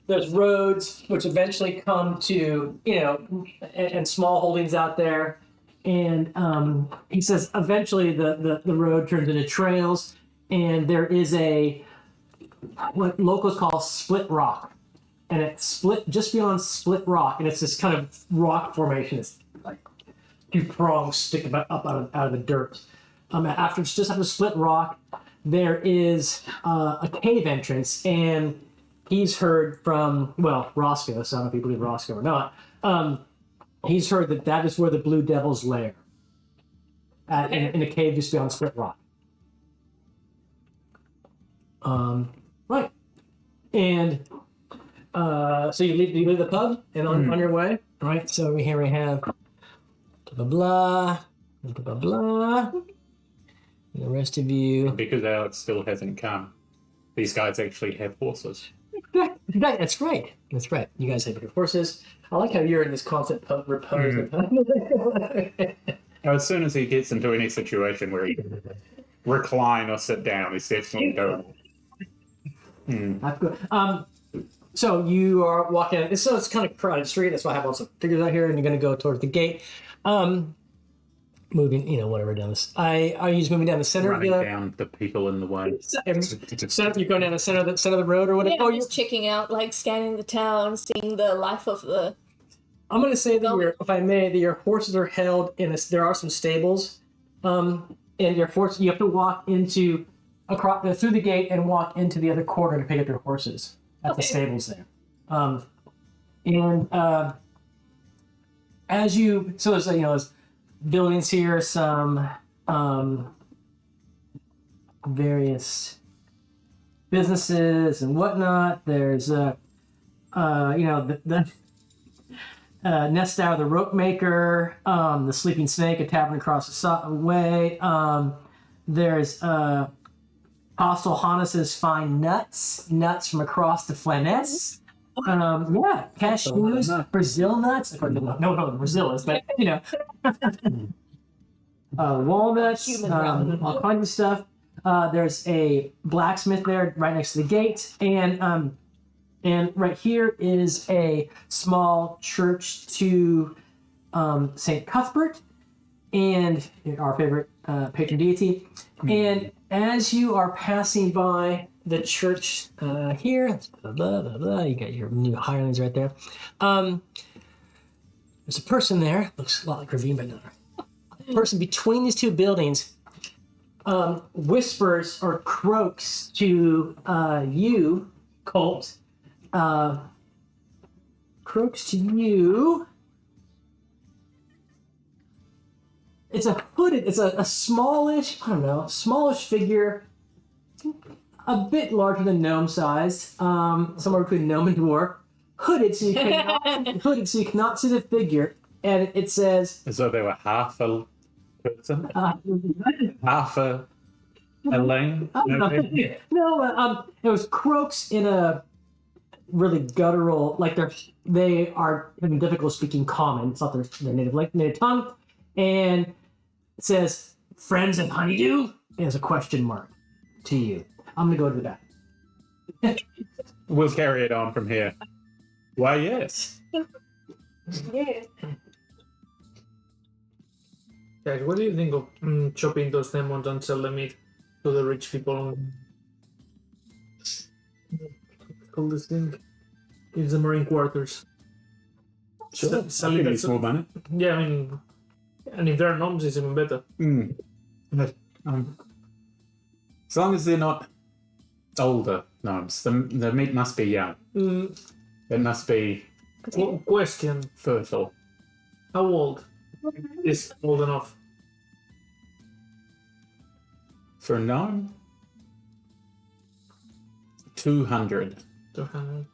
There's roads which eventually come to, and small holdings out there. And he says eventually the road turns into trails, and there is what locals call split rock. And it's split just beyond split rock, and it's this kind of rock formation. It's like two prongs sticking up out of the dirt. After split rock, there is a cave entrance, and he's heard from Roscoe. So I don't know if you believe Roscoe or not. He's heard that is where the Blue Devils lair, in a cave just beyond split rock. Right, and. So you leave the pub and on your way, right? So here we have blah blah blah blah. The rest of you, because Alex still hasn't come, these guys actually have horses. That's right. That's right. You guys have your horses. I like how you're in this constant repose. As soon as he gets into any situation where he can recline or sit down, he's definitely going. That's good. So you are walking. So it's kind of crowded street. That's why I have lots of figures out here, and you're going to go towards the gate. Moving, whatever down this. I use moving down the center. Running down the people in the way. You're going down the center of the road, or whatever. Yeah, just checking out, like scanning the town, seeing the life of the. I'm going to say that if I may, that your horses are held in there are some stables, and your horse you have to walk through the gate and walk into the other corner to pick up your horses at the stables there. As you there's buildings here, some various businesses and whatnot. There's the Nest Hour, the rope maker, the Sleeping Snake, a tavern across the way. There's Hostel Hannes's Fine Nuts from across the Flanness. Cashews, Brazil nuts. No, Brazil is, but walnuts, all kinds of stuff. There's a blacksmith there right next to the gate, and right here is a small church to Saint Cuthbert, and our favorite patron deity. And as you are passing by the church here, blah, blah, blah, blah, you got your new hirelings right there. There's a person there, looks a lot like Ravine, but not. A person between these two buildings whispers or croaks to you, Colt. Croaks to you. It's a hooded, it's a smallish figure, a bit larger than gnome sized, somewhere between gnome and dwarf, hooded so you cannot see the figure, and it says. As though they were half a person, half a lane. It was croaks in a really guttural, like they are having difficulty speaking common. It's not their native tongue, and it says, "Friends of Honeydew?" As a question mark to you. I'm going to go to the back. We'll carry it on from here. Why, yes. Yeah. Guys, what do you think of chopping those demons and sell the meat to the rich people? Call this thing? It's the Marine quarters. Sure. Selling Give me small money. Yeah, and if they're gnomes, it's even better. But, as long as they're not older gnomes, the meat must be young. It must be Question: fertile. how old is old enough? For a gnome? 200. 200.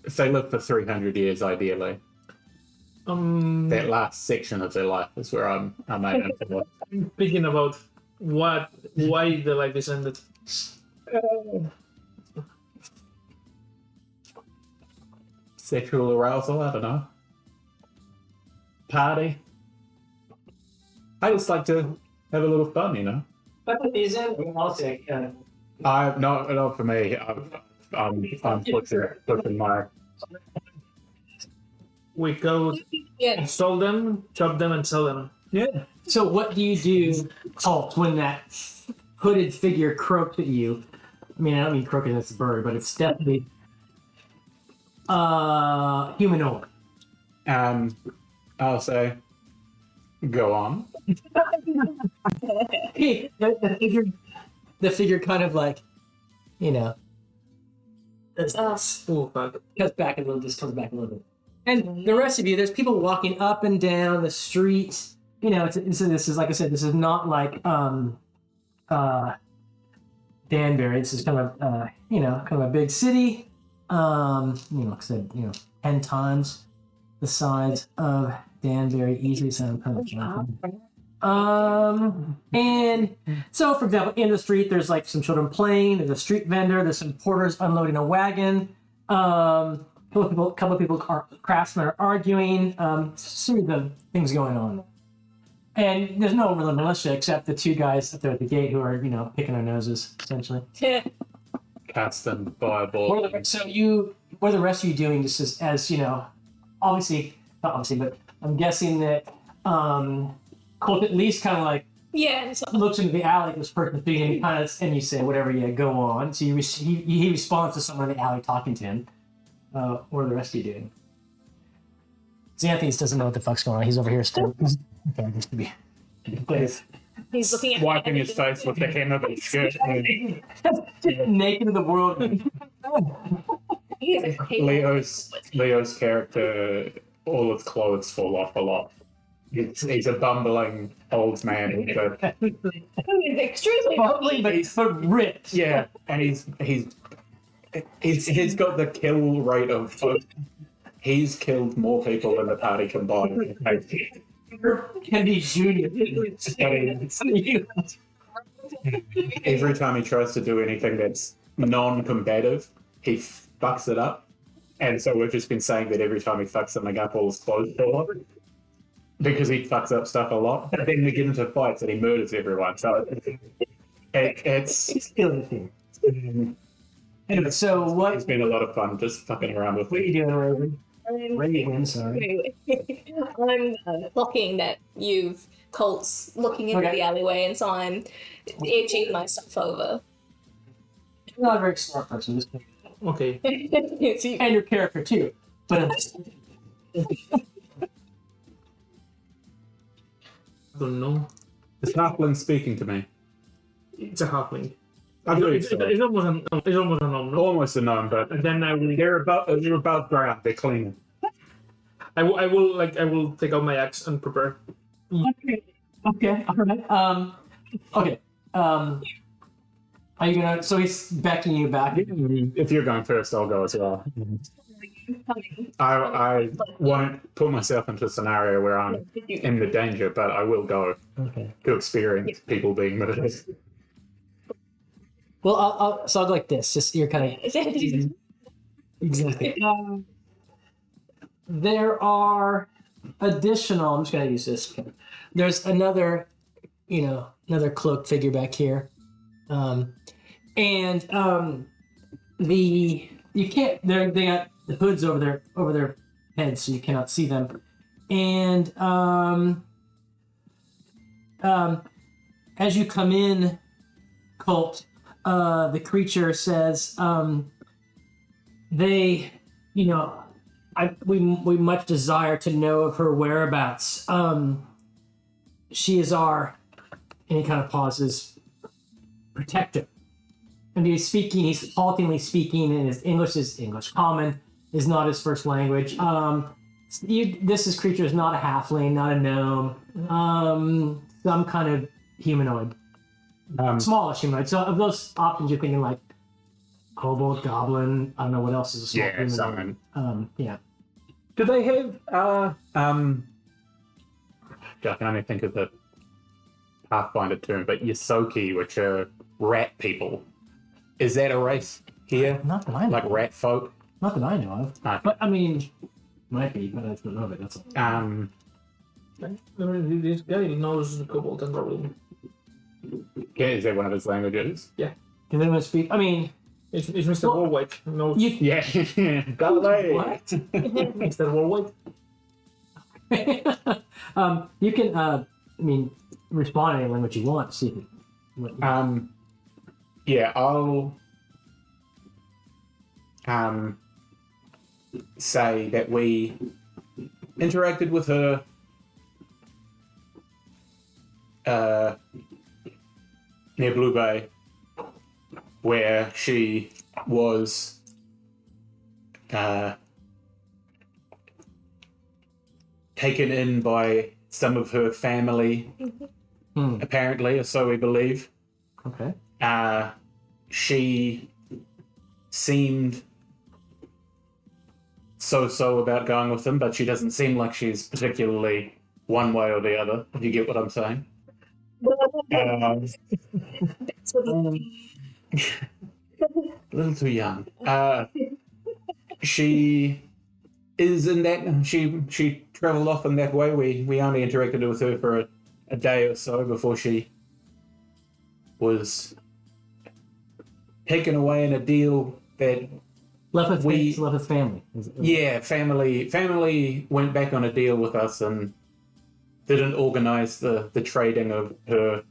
If they live for 300 years, ideally. That last section of their life is where I'm aiming for. I'm thinking about why the life is ended. Sexual arousal, I don't know. party. I just like to have a little fun, you know. But put these in, I'll say, Not for me. I'm pushing my. We go Yeah. install them, chop them, and sell them. yeah. So what do you do, Colt, when that hooded figure croaked at you? I mean, I don't mean croaked as a bird, but it's definitely humanoid. I'll say, go on. Hey, the figure kind of like, you know, Oh, fuck. cuts back a little, just comes back a little bit. And the rest of you, there's people walking up and down the street. You know, this is like I said, this is not like Danbury. This is kind of kind of a big city. Like I said, 10 times the size of Danbury, easily sound kind of and so, for example, in the street, there's like some children playing. There's a street vendor. There's some porters unloading a wagon. Couple of people, craftsmen are arguing. Series of things going on. And there's no real militia except the two guys up there at the gate who are, picking their noses, essentially. Cast them by a ball. What are the rest of you doing just as obviously, not obviously, but I'm guessing that Colt at least kind of like Yeah. So, looks into the alley, this person speaking, and you say whatever, go on. So he responds to someone in the alley talking to him. What are the rest of you doing? See, Anthony doesn't know what the fuck's going on. He's over here still. Okay, just to be please. he's looking at Wiping his face with the hem of his skirt. Naked in the world. He's Leo's character, all his clothes fall off a lot. He's a bumbling old man. He's extremely Probably, but ripped. Yeah, and he's got the kill rate of folk. He's killed more people than the party combined. Can be junior. Every time he tries to do anything that's non-combative, he fucks it up. And so we've just been saying that every time he fucks something up, all his clothes fall off. Because he fucks up stuff a lot. And then we get into fights and he murders everyone. So it's Anyway, so it's been a lot of fun just fucking around with what are it. you doing, Raven? Raven, sorry. I'm clocking that Colt's looking into Okay. the alleyway, and so I'm edging my stuff over. You're not a very smart person, just Okay. and your character too. But I don't know. Is Halfling speaking to me? It's a halfling. I believe so. It's almost a nom. Almost a gnome, but And then I will. they're above ground. They're clean. I will take out my axe and prepare. okay, all right. Okay. Are you gonna? So he's backing you back. If you're going first, I'll go as well. I won't put myself into a scenario where I'm in the danger, but I will go Okay. to experience people being murdered. Well, I'll go like this. Just you're kind of exactly. There are additional. I'm just gonna use this. There's another, another cloaked figure back here, and you can't. They got the hoods over their heads, so you cannot see them. And as you come in, Colt, the creature says, we much desire to know of her whereabouts. She is our, and he kind of pauses, protector. And he's haltingly speaking, and his English is English. Common is not his first language. This creature is not a halfling, not a gnome, some kind of humanoid. Smallish humanoid. So of those options, you're thinking like kobold, goblin. I don't know what else is a small humanoid. Something. Yeah. Do they have I can only think of the Pathfinder term, but Yosoki, which are rat people. Is that a race here? Not that I know. Like rat folk? Not that I know of. Okay. But I mean, might be, but I don't know of it. That's all. I mean, this guy knows Kobold and Goblin. Yeah, is that one of his languages? Can anyone speak? I mean, It's Mr. Well, Warwhite. Knows you Yeah. Galilei. what? Mr. Warwhite. You can, I mean, respond in any language you want. See. What, Yeah, I'll say that we interacted with her near Blue Bay, where she was taken in by some of her family, apparently, or so we believe. Okay. She seemed so about going with them, but she doesn't seem like she's particularly one way or the other, if you get what I'm saying. That's what A little too young. She is in that. She travelled off in that way. We only interacted with her for a day or so before she was taken away in a deal that Left with family. yeah, family went back on a deal with us and didn't organize the trading of her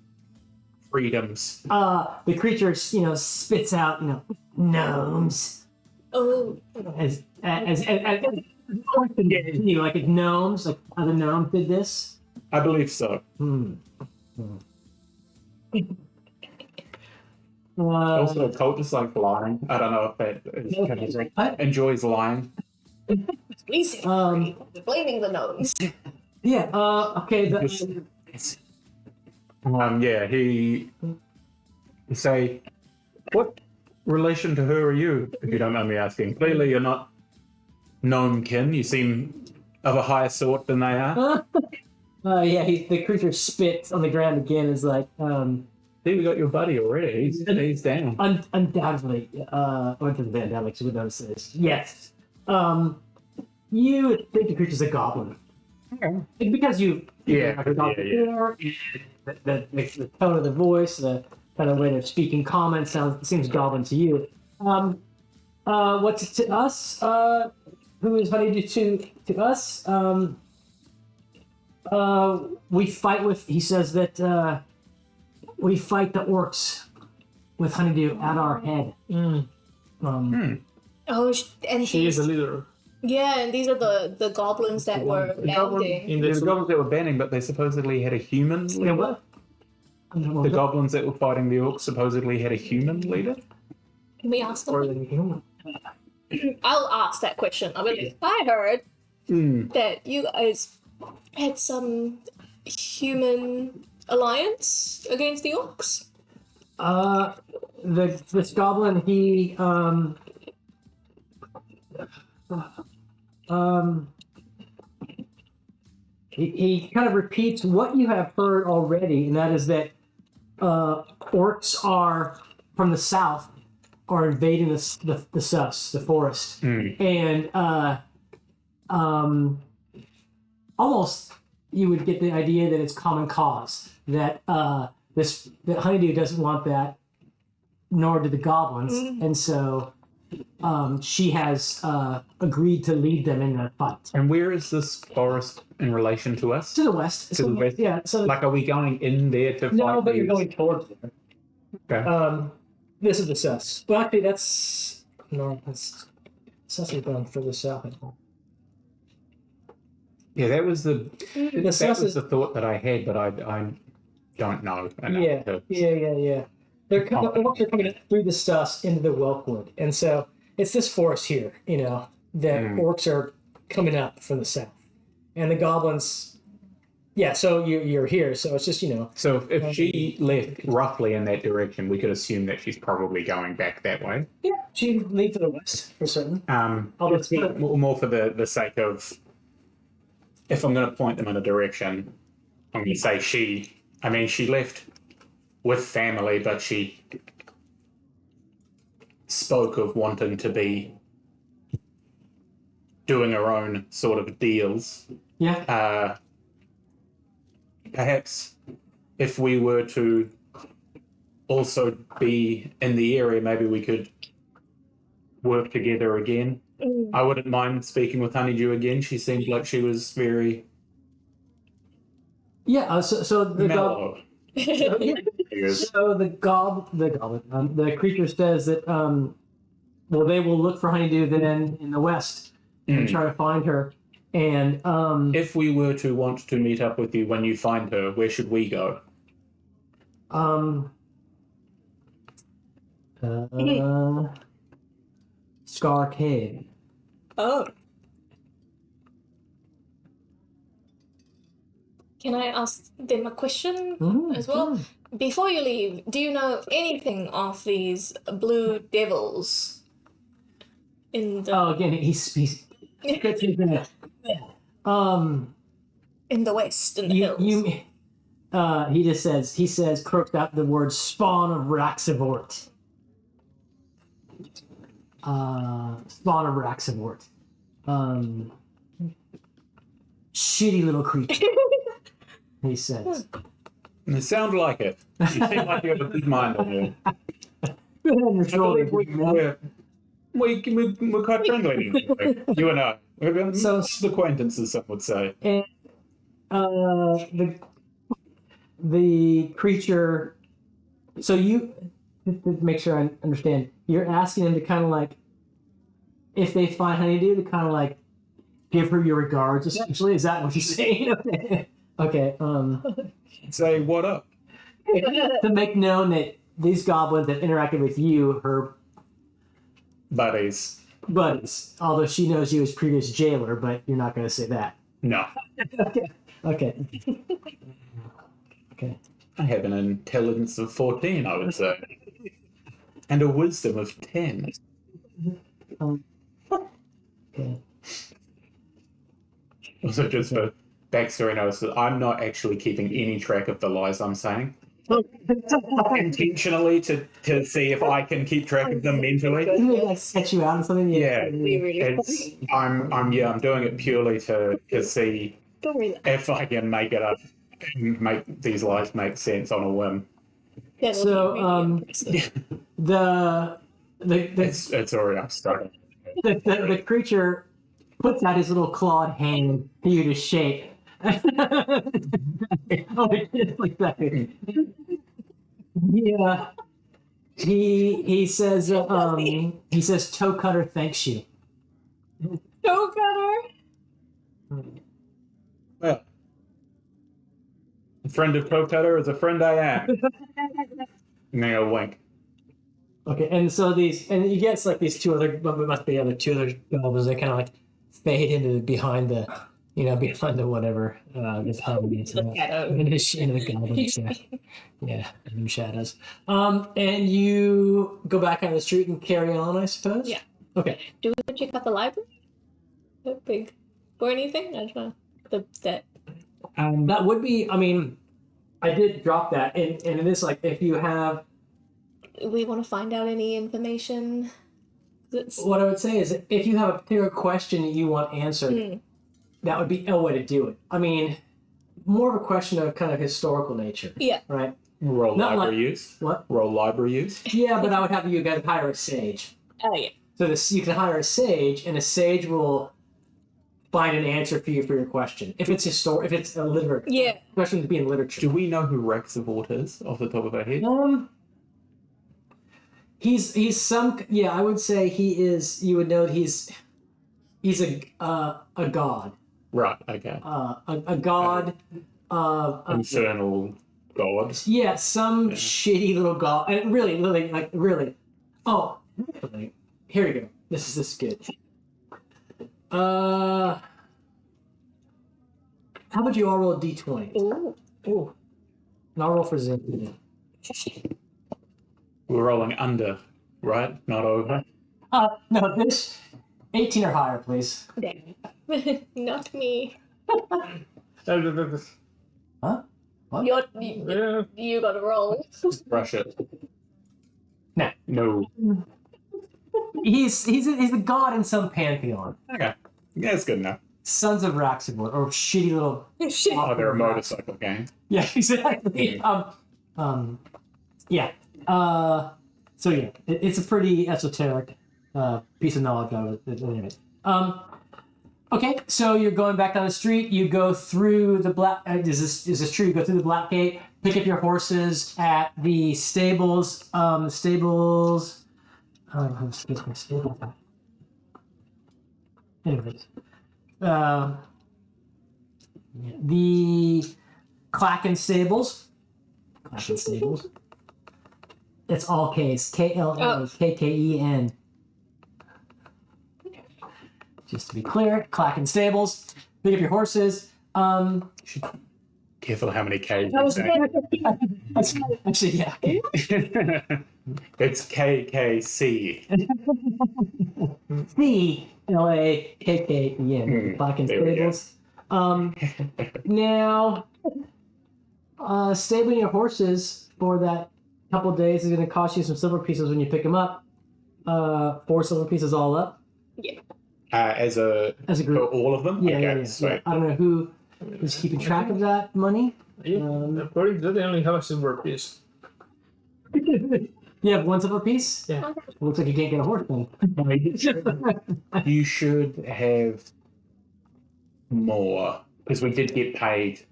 freedoms. The creature, spits out, gnomes. Oh, As like it's gnomes, like other gnomes did this. I believe so. Also, a cult just like lying. I don't know if that is, enjoys lying. we're blaming the gnomes. Yeah. Okay. Yeah, he say, what relation to her are you, if you don't mind me asking? Clearly you're not gnome kin. You seem of a higher sort than they are. Yeah. The creature spits on the ground again. Is like, See, we got your buddy already. He's down. undoubtedly. Or doesn't undoubtedly? So we notice this. Yes. You think the creature's a goblin. Okay. Because you Yeah, heard about yeah. before, the tone of the voice, the kind of way of speaking comments seems goblin to you. What's to us? Who is Honeydew to us? We fight with. He says that we fight the orcs with Honeydew at our head. Oh, and She is a leader. yeah, and these are the goblins that were banding. In There's the goblins that were banning, but they supposedly had a human leader. Yeah, what? The goblins that were fighting the orcs supposedly had a human leader. Can we ask Or them? the human. I'll ask that question. I heard that you guys had some human alliance against the orcs. This goblin, he he kind of repeats what you have heard already, and that is that orcs are from the south are invading the forest, and almost you would get the idea that it's common cause that that Honeydew doesn't want that, nor do the goblins, and so she has agreed to lead them in that fight. And where is this forest in relation to us? To the west. To the west? Yeah. So Like, are we going in there to fight? no, but you're these? going towards them. Okay. This is the sus. Well, actually, that's sus is going further south. I think. Yeah, that was the sus is the thought that I had, but I don't know enough to- yeah. The orcs are coming in through the sus into the Whelkwood, and so it's this forest here, that orcs are coming up from the south, and the goblins. Yeah, so you're here, so it's just So if she left roughly in that direction, we could assume that she's probably going back that way. Yeah, she leave to the west for certain. It's more for the sake of, if I'm going to point them in a direction, I'm going to say she. I mean, she left with family, but she spoke of wanting to be doing her own sort of deals. Yeah. perhaps if we were to also be in the area, maybe we could work together again. I wouldn't mind speaking with Honeydew again. She seemed like she was very Yeah. So the mellow. So the creature says that well, they will look for Honeydew then in the west and try to find her. And If we were to want to meet up with you when you find her, where should we go? Scar Cave. Oh. Can I ask them a question as well? Before you leave, do you know anything of these blue devils? In the Again, he's in the west, in the hills. he says croaked out the word spawn of Raxivort. Spawn of Raxivort. Shitty little creature. He says. It sounds like it. You seem like you have a good mind on you. Your shoulder, We're quite friendly. You and I. We're acquaintances, some would say. And the creature. So you, just to make sure I understand, you're asking him to kind of like, if they find Honeydew, to kind of like give her your regards. Essentially, is that what you're saying? Okay. Say what up? To make known that these goblins that interacted with you, her Buddies. buddies. Although she knows you as previous jailer, but you're not going to say that. No. Okay. I have an intelligence of 14, I would say. And a wisdom of 10. Okay. Also, just for backstory notice, I'm not actually keeping any track of the lies I'm saying. Intentionally to see if I can keep track of them mentally. Like sketch you out or something. Yeah, Really I'm doing it purely to see if I can make it up, make these lies make sense on a whim. So It's already I'm starting. the creature puts out his little clawed hand for you to shake. Like that. Yeah. He says Toe Cutter thanks you. Toe Cutter? Well, a friend of Toe Cutter is a friend I am. And then a wink. Okay, and so you get like these two other, but it must be two other goblins. They kind of like fade into behind the whatever this hub is. In the goblins, yeah, in shadows. And you go back on the street and carry on, I suppose. Yeah. Okay. Do we check out the library? That big or anything? I just want that. That would be. I mean, I did drop that, and it is like if you have. We want to find out any information. What I would say is, if you have a particular question that you want answered, that would be a way to do it. I mean, more of a question of kind of historical nature. Yeah. Right? Roll Not library like- use. What? Roll library use. Yeah, but I would have you guys hire a sage. Oh, yeah. So you can hire a sage, and a sage will find an answer for you for your question. If it's if it's a literature. Yeah. Question to be in literature. Do we know who Raxivort is off the top of our head? He's some. Yeah, I would say he is. You would know that he's a god. Right. Okay. A god. Infernal god. Yeah, some shitty little god. And really. Oh, here we go. This is good. How about you all roll a d20? Ooh. And I'll roll for Zim. We're rolling under, right? Not over. No, this 18 or higher, please. Dang. Not me. Huh? What? You gotta roll. Brush it. Nah. No. He's a god in some pantheon. Okay. Yeah, it's good enough. Sons of Raxibor, or shitty little. Shit. Oh, they're a motorcycle gang. Yeah, exactly. Yeah. So yeah, it's a pretty esoteric piece of knowledge out of it. Anyway. Okay, so you're going back down the street. You go through the black. Is this true? You go through the black gate. Pick up your horses at the stables. Stables. Excuse me, stables. Anyways, the Clacken stables. Clacken stables. It's all K's. KLAKKEN. Just to be clear, Clacken stables. Pick up your horses. Careful how many K's I you was say. Actually, yeah. It's KKC. CLAKKEN. Clacken there we go. stables. Now, stabling your horses for that couple days is going to cost you some silver pieces when you pick them up. 4 silver pieces all up. Yeah. As a As a for group. all of them? Yeah, Okay, yeah. sweet. I don't know who is keeping track of that money. According to that, I only have a silver piece. You have 1 silver piece? Yeah. Looks like you can't get a horse then. You should have more because we did get paid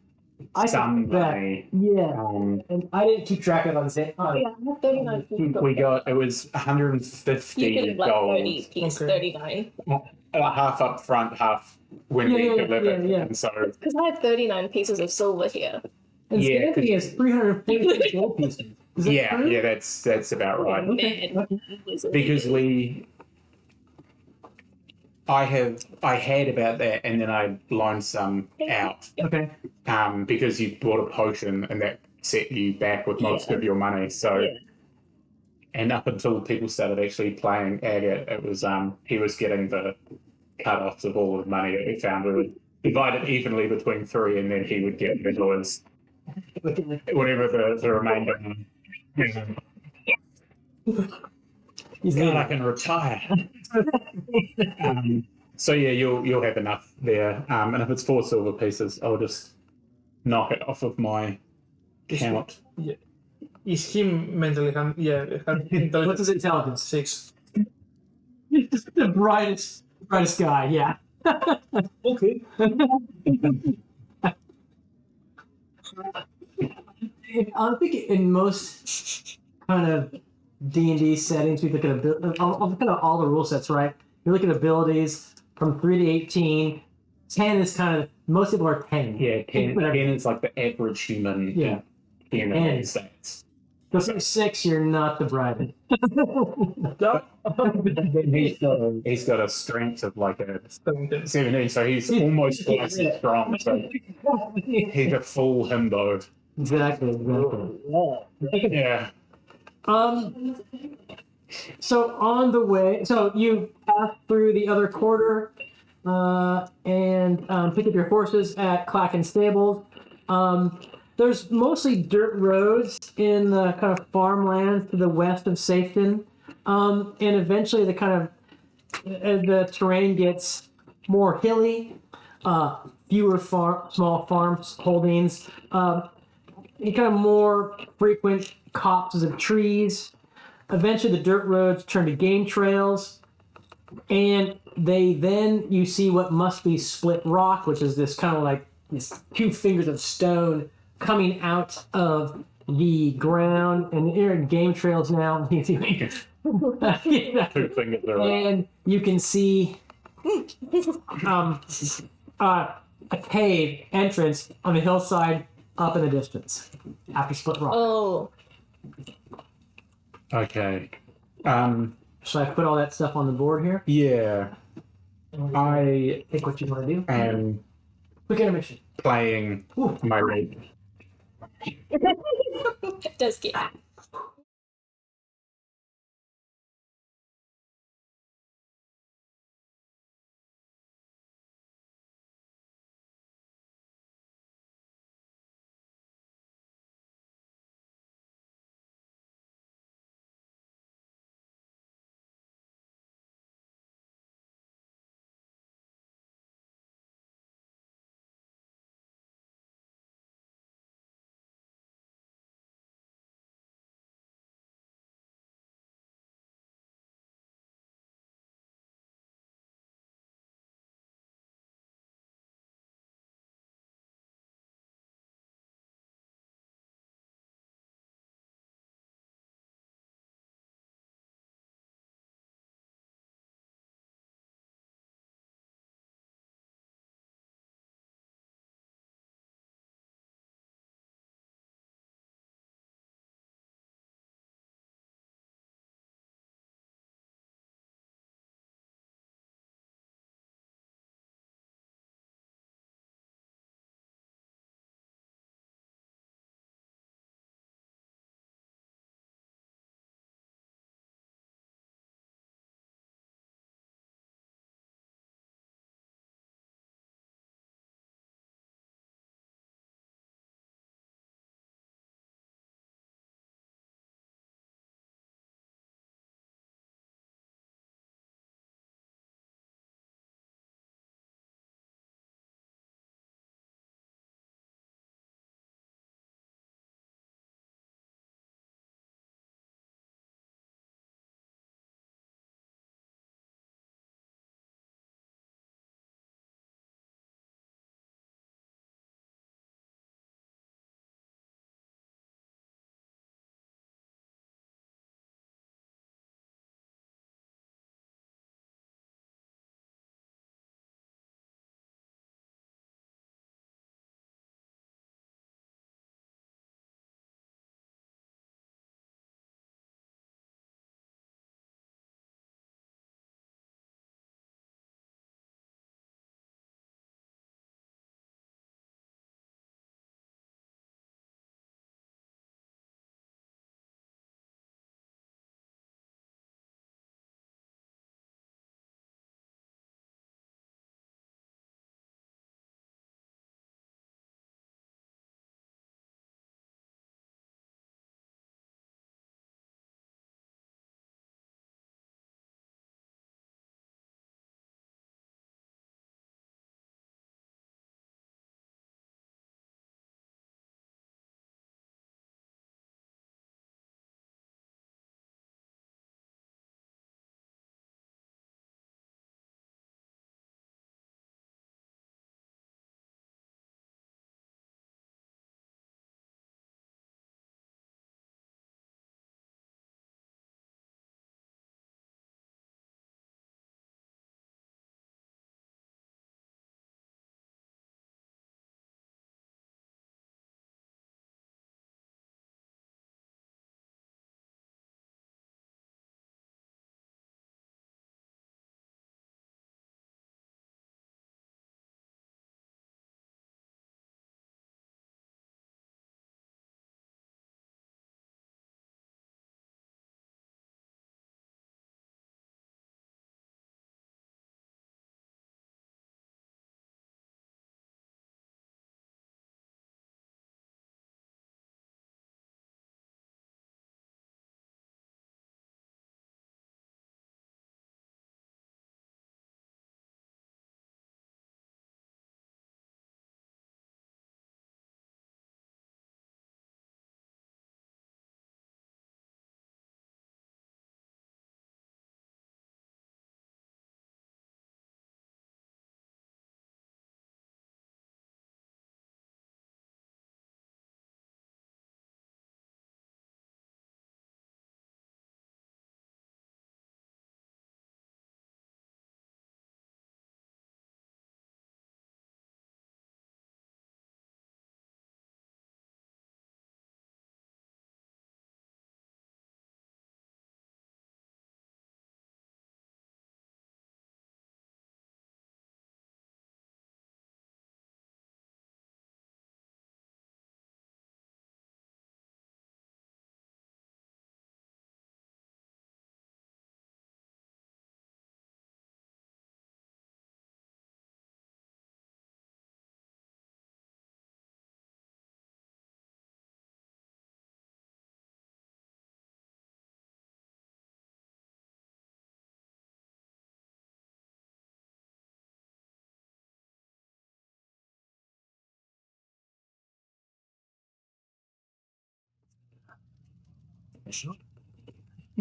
I some think that- money. Yeah. And I didn't keep track of it on the same. Yeah, I have 39 pieces. We got it was You could 150 have like 30 gold, piece, Okay. 39. half up front, half when we Yeah, delivered, yeah. and so Because I have 39 pieces of silver here. And Yeah, Anthony has 350 gold pieces. Is that yeah, true? yeah, that's about right. Okay. Wizard. Because I had about that, and then I loaned some out. Okay. Because you bought a potion and that set you back with most of your money. So, Yeah. and up until people started actually playing agate, it was he was getting the cut-offs of all the money that we found. We would divide it evenly between 3, and then he would get his whatever the remainder. He's God, I good. can retire. So yeah, you'll have enough there. And if it's 4 silver pieces, I'll just knock it off of my count. Is him mentally? What's his intelligence? 6. The brightest guy, yeah. Okay. I think in most kind of D&D settings, we look at I'll look at all the rule sets, right? You look at abilities from 3 to 18. 10 is kind of, most people are 10. Yeah, 10 Whatever. is like the average human. Yeah. Human And- stats. So for 6, you're not the brightest. He's got a strength of like a 17. 17, so he's almost twice as strong. So he's a full himbo. Exactly. Yeah. So on the way, so you pass through the other quarter and pick up your horses at Clacken Stables. There's mostly dirt roads in the kind of farmlands to the west of Safeton. And eventually the kind of, as the terrain gets more hilly, fewer small farms holdings, and kind of more frequent copses of trees. Eventually the dirt roads turn to game trails, and you see what must be split rock, which is this kind of like these 2 fingers of stone coming out of the ground, and you're in game trails now. Two fingers are And you can see a cave entrance on the hillside up in the distance after split rock. Oh. okay. Should I put all that stuff on the board here? Yeah. I Think what you want to do. am Quick intermission. playing Ooh. my red. Does get.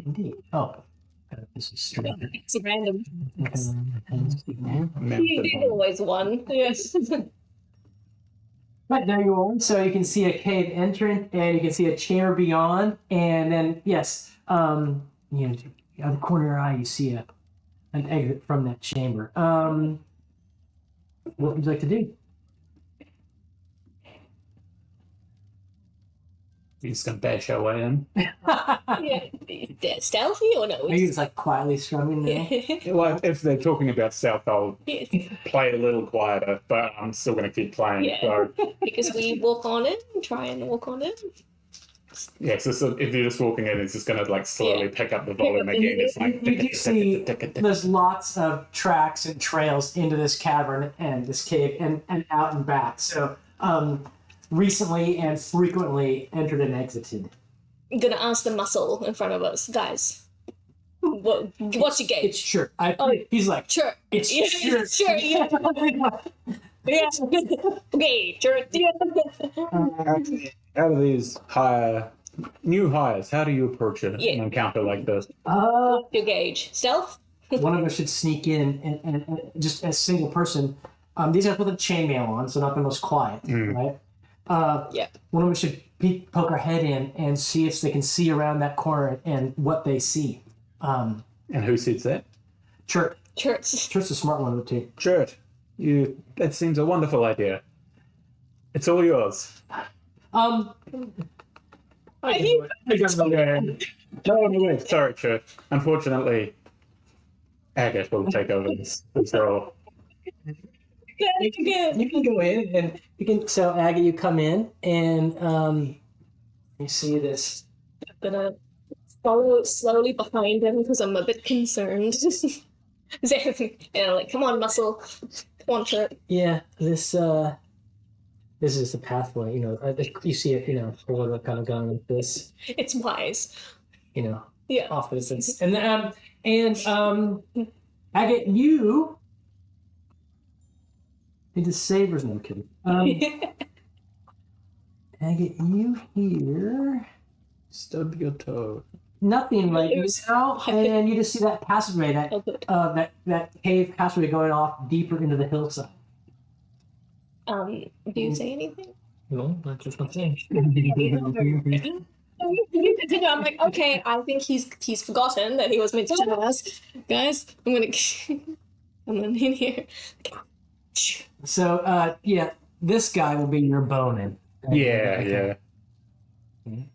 Indeed. Oh, this is straight. It's random. Memphis. You always won. Yes. Right, there you are. So you can see a cave entrance, and you can see a chamber beyond, and then yes, out of the corner of your eye, you see an exit from that chamber. What would you like to do? You just gonna bash our way in? Yeah. Stealthy or no? Are you just like quietly strumming now? Well, if they're talking about stealth, I'll Yeah. play a little quieter, but I'm still gonna keep playing. Yeah. So Because we walk on it, try and walk on it. yeah, so if you're just walking in, it's just gonna like slowly pick up the volume again. It's like You do see there's lots of tracks and trails into this cavern and this cave and out and back. So recently and frequently entered and exited. I'm gonna ask the muscle in front of us, guys. What's your It's gauge? sure. Oh. He's like, Sure. it's Yeah, sure. sure. Yeah. Yeah. Okay. Sure. Yeah. Out of these new hires, how do you approach an encounter like this? What's your gauge? Stealth. One of us should sneak in and just as a single person. These guys with a chainmail on, so not the most quiet, right? Yeah. One of us should poke our head in and see if they can see around that corner and what they see. And who says that? Chert. Shirts. Chert's a smart one of the two. Chert, that seems a wonderful idea. It's all yours. Um, No, wait. Sorry, Chert. Unfortunately, Agate will take over this role. you can go in and you can. So Agate, you come in and you see this. I'm gonna follow slowly behind him because I'm a bit concerned. And I'm like, come on, muscle. Come on, shirt. Yeah, this is the pathway. You see it. Order kind of going like this. It's wise. Yeah. Off the distance, and Agate, you. Need to savers. No, I'm kidding. Agate, you hear Stub your toe. nothing right now, and you just see that passageway, Oh, good. that cave passageway going off deeper into the hillside. Do you say anything? No, that's just my thing. You continue. I'm like, okay, I think he's forgotten that he was meant to tell us. Guys, I'm gonna come on in here. So, this guy will be your bonin. Yeah. And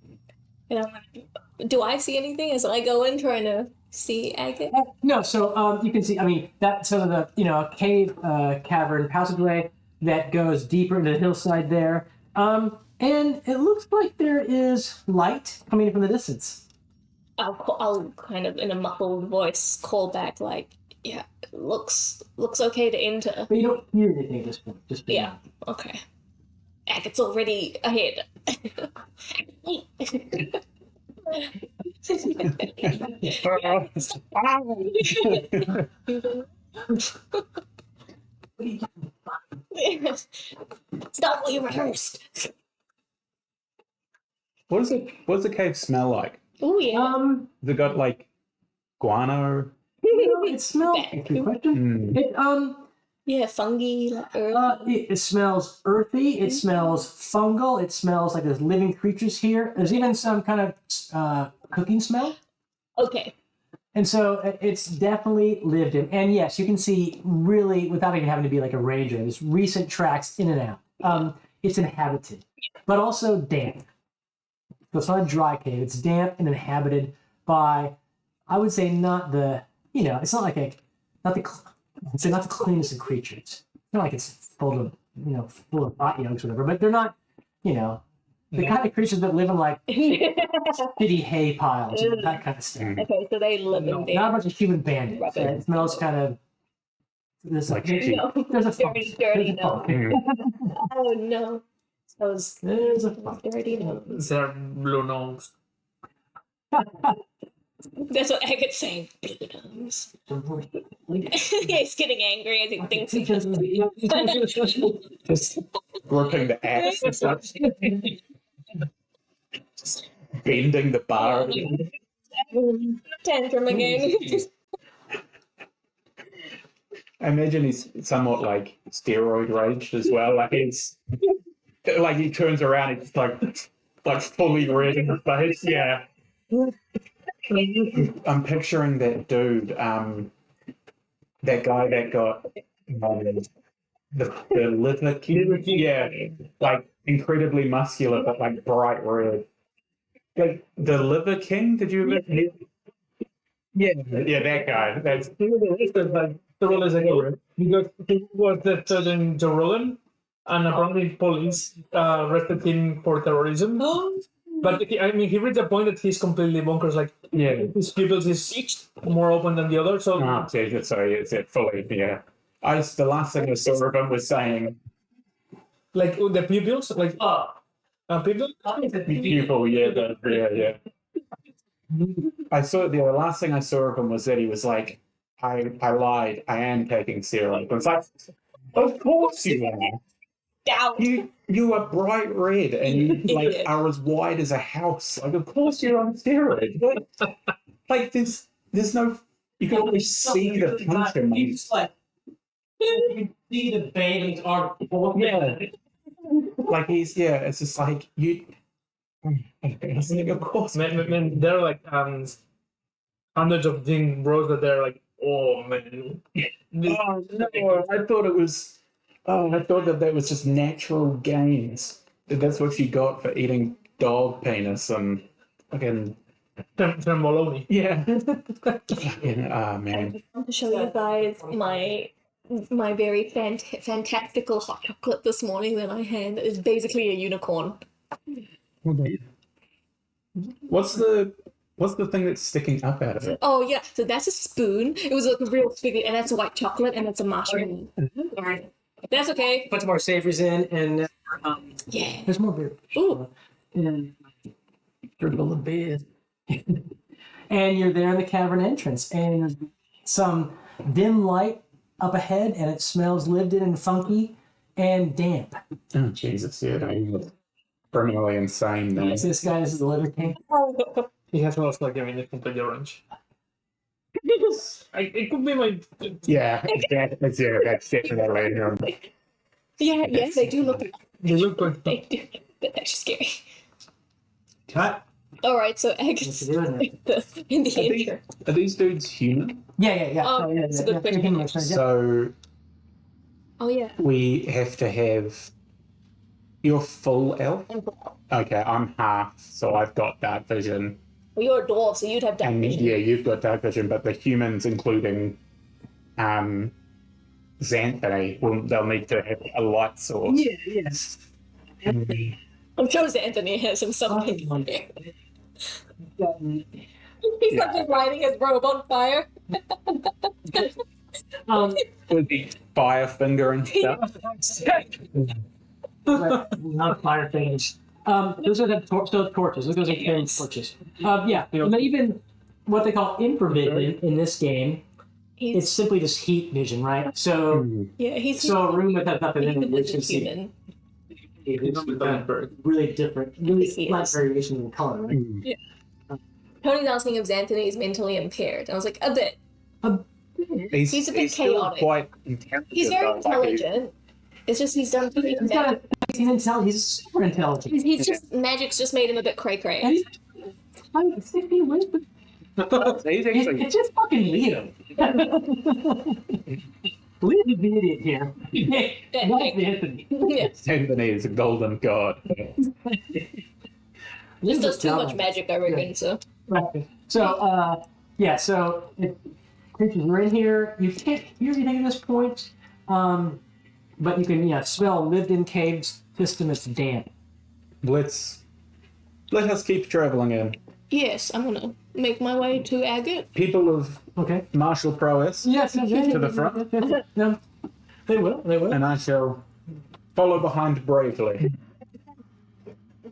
I'm like, do I see anything as I go in trying to see Agate? No, so you can see. I mean, that's sort of the a cave, cavern passageway that goes deeper into the hillside there. And it looks like there is light coming in from the distance. I'll kind of in a muffled voice call back like, yeah, it looks okay to enter. But you don't hear anything at this point. Just Yeah, okay. Agate's already ahead. It's not what you rehearsed. What does the cave smell like? Oh yeah. Has it got like guano? It smells. Good question. It Yeah, fungi, like earth. it smells earthy. It smells fungal. It smells like there's living creatures here. There's even some kind of cooking smell. Okay. And so it's definitely lived in. And yes, you can see really, without even having to be like a ranger, there's recent tracks in and out. It's inhabited, but also damp. So it's not a dry cave. It's damp and inhabited by, I would say, not the, it's not like not the cleanest of creatures. It's not like it's full of hot yolks or whatever, but they're not, the kind of creatures that live in like shitty hay piles and that kind of stuff. Okay, so they live in there. Not a bunch of human bandits. Rubbish. It smells kind of. There's Like a, sheep. there's a Dirty, funk. dirty There's a funk. Oh no. Those There's a funk. dirty nose. They're blue nose. That's what Agate's saying. Blue nose. He's getting angry as he thinks he Just gripping the axe and stuff. bending the bar. Tantrum again. I imagine he's somewhat like steroid raged as well. Like he's like he turns around, it's like fully red in the face. Yeah. I'm picturing that dude, that guy that got the liver king. Yeah, like incredibly muscular but like bright red. Like the liver king. Did you ever? Yeah, that guy. That's He was the Sergeant Roland, and apparently police arrested him for terrorism. But he reached a point that he's completely bonkers. Like, yeah. his pupils is more open than the other. So, Oh, sorry, it's it fully. Yeah. The last thing I saw of him was saying like the pupils, like pupil. pupil. Yeah. I saw the last thing I saw of him was that he was like, I lied. I am taking steroids. It's like, of course you are. Doubt. You are bright red and you like are as wide as a house. Like, of course you're on steroids. Like there's no. You can always see the puncher. He's like, you can see the veins are. Yeah. Like it's just like you. It's like, of course. Man, they're like hundreds of Jing bros that they're like, oh man. Oh no! I thought it was. Oh, I thought that was just natural gains. That's what you got for eating dog penis and fucking. Tremboloni. Yeah. Oh man. I want to show you guys my very fantastical hot chocolate this morning that I had. It's basically a unicorn. What's the thing that's sticking up out of it? Oh yeah, so that's a spoon. It was like a real spaghetti, and that's white chocolate, and that's a marshmallow. Sorry. That's okay. Put some more savories in, and Yeah. there's more beer. Ooh. And dribble the beer. And you're there in the cavern entrance, and there's some dim light up ahead, and it smells lived in and funky and damp. Oh Jesus! Yeah, no, criminally insane. Though. So this is the Liver King. He has most like it's completely orange. It could be my. Yeah, that's definitely. Yeah, they do look. They look like. They do. That's actually scary. Cut. All right, so eggs What's he doing there? in the intro. Are these dudes human? Yeah. Oh, yeah, that's a good question. Yeah. So Oh yeah. we have to have. You're full elf. Okay, I'm half, so I've got dark vision. Well, you're a dwarf, so you'd have dark And vision. yeah, you've got dark vision, but the humans, including Xanthony, they'll need to have a light source. Yeah, yes. I'm sure Anthony has him something. He's not just lighting his robe on fire. With the fire finger and stuff. Not fire things. Those are the torches. Those are carrying torches. Yeah, and even what they call infravision in this game, it's simply just heat vision, right? So, Yeah, he's so a room that has nothing in it, which is human. really different, really slight variation in color, right? Yeah. Tony's asking if Xanthony is mentally impaired. I was like, a bit. He's a bit still chaotic. quite intelligent. He's very though, like intelligent. It's just he's done. He's super intelligent. He's just magic's just made him a bit cray cray. And he's like 50 wins, but He's actually it's just fucking Leo. Leo's the idiot here. Not Anthony. Yeah. Anthony is a golden god. Just does too much magic, I reckon. So. Right. So, yeah. So if creatures are in here, you can't hear anything at this point, but you can, smell lived-in caves system. It's damp. Let us keep traveling in. Yes, I'm gonna make my way to Agate. People of Okay. martial prowess, Yes. to the front, Yeah. They will. They will. and I shall follow behind bravely.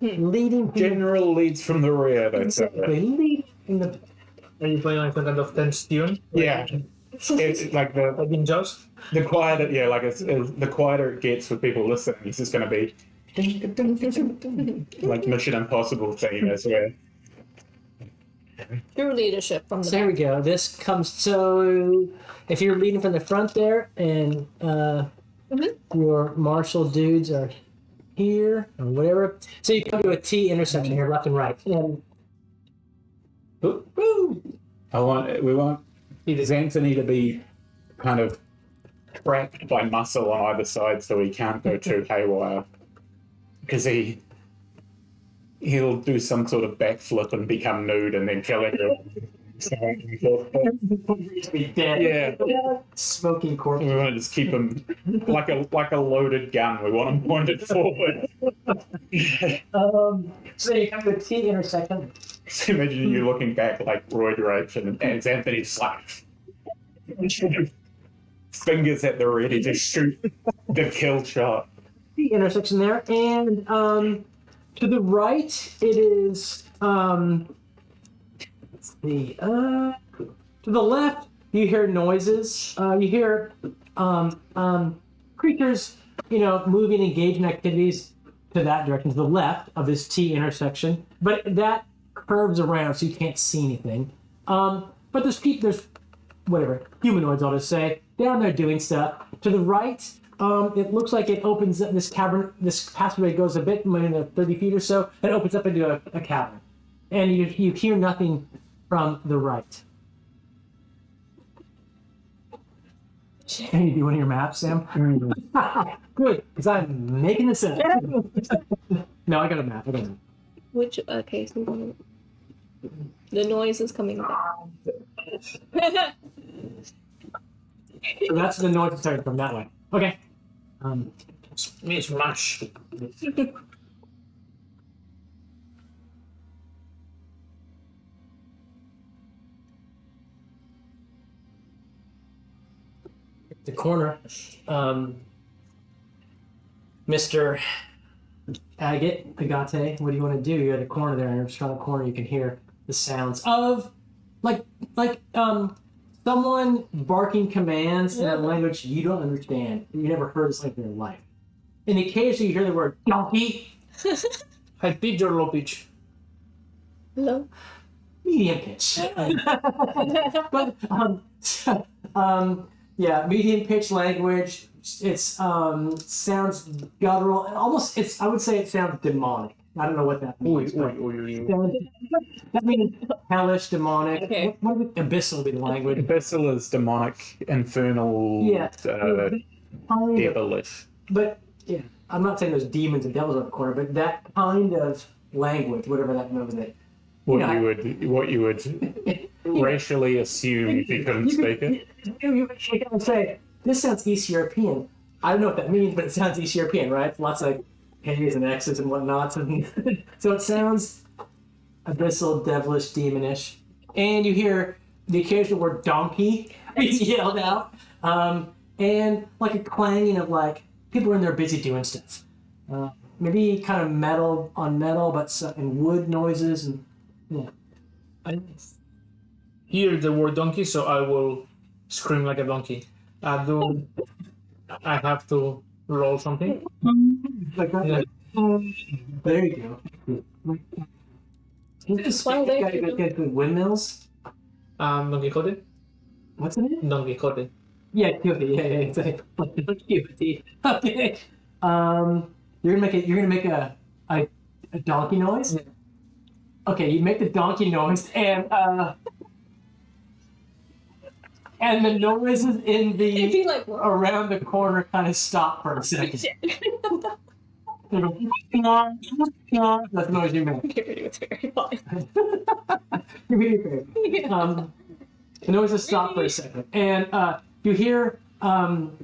Leading. General leads from the rear. That's Exactly. Leading in the. Are you playing like some kind of tense tune? Yeah. It's like Like in Jaws? the quieter, the quieter it gets for people listening, it's just going to be like Mission Impossible theme, as where True leadership from the So here we go. This comes. So if you're leading from the front there, and your martial dudes are here or whatever, so you come to a T intersection here, left and right. And, woo! We want Anthony to be kind of trapped by muscle on either side, so he can't go too haywire. Because he'll do some sort of backflip and become nude and then kill everyone. Be dead. Yeah. Smoking corpse. We want to just keep him like a loaded gun. We want him pointed forward. So you come to a T intersection. So imagine you looking back like Roy Rage and it's Anthony Slack. Fingers at the ready to shoot the kill shot. The intersection there, and to the right it is let's see, to the left you hear noises, you hear creatures, moving, engaging activities to that direction, to the left of this T intersection, but that curves around so you can't see anything, but there's whatever, humanoids, I'll just say, down there doing stuff. To the right, it looks like it opens up, this cavern, this passageway goes a bit, maybe 30 feet or so, and opens up into a cavern. And you hear nothing from the right. Can you do one of your maps, Sam? Good, because I'm making this up. No, I got a map. Which, okay, so the noise is coming back. So that's the noise that's starting from that way. Okay. It's mush. The corner, Mr. Agate, what do you want to do? You're at the corner there, and just around the corner you can hear the sounds of like someone barking commands in a language you don't understand. You never heard this language in your life. And occasionally you hear the word donkey. High pitch or low pitch? Hello? Medium pitch. But yeah, medium pitch language. It's sounds guttural. Almost, I would say it sounds demonic. I don't know what that means. That means hellish, demonic. Okay. What would abyssal be the language? Abyssal is demonic, infernal, devilish. But yeah, I'm not saying there's demons and devils on the corner, but that kind of language, whatever that means, What you would racially assume if you couldn't speak it. You can say, this sounds East European. I don't know what that means, but it sounds East European, right? Lots of K's and X's and whatnot. So it sounds abyssal, devilish, demonish. And you hear the occasional word donkey being yelled out. And like a clanging of people in there busy doing stuff. Maybe kind of metal on metal, but and wood noises. And I hear the word donkey, so I will scream like a donkey. Do I have to roll something? like that. Yeah. There you go. Well, there You you gotta get good windmills. Don Quixote? What's the name? Don Quixote. Yeah, Quixote. Yeah. It's like Quixote. Okay. You're gonna make a donkey noise. Yeah. Okay, you make the donkey noise, and the noises in It'd be the like, what? around the corner kind of stop for a second. That's the noise you make. It's very fun. The noises stop for a second, and you hear one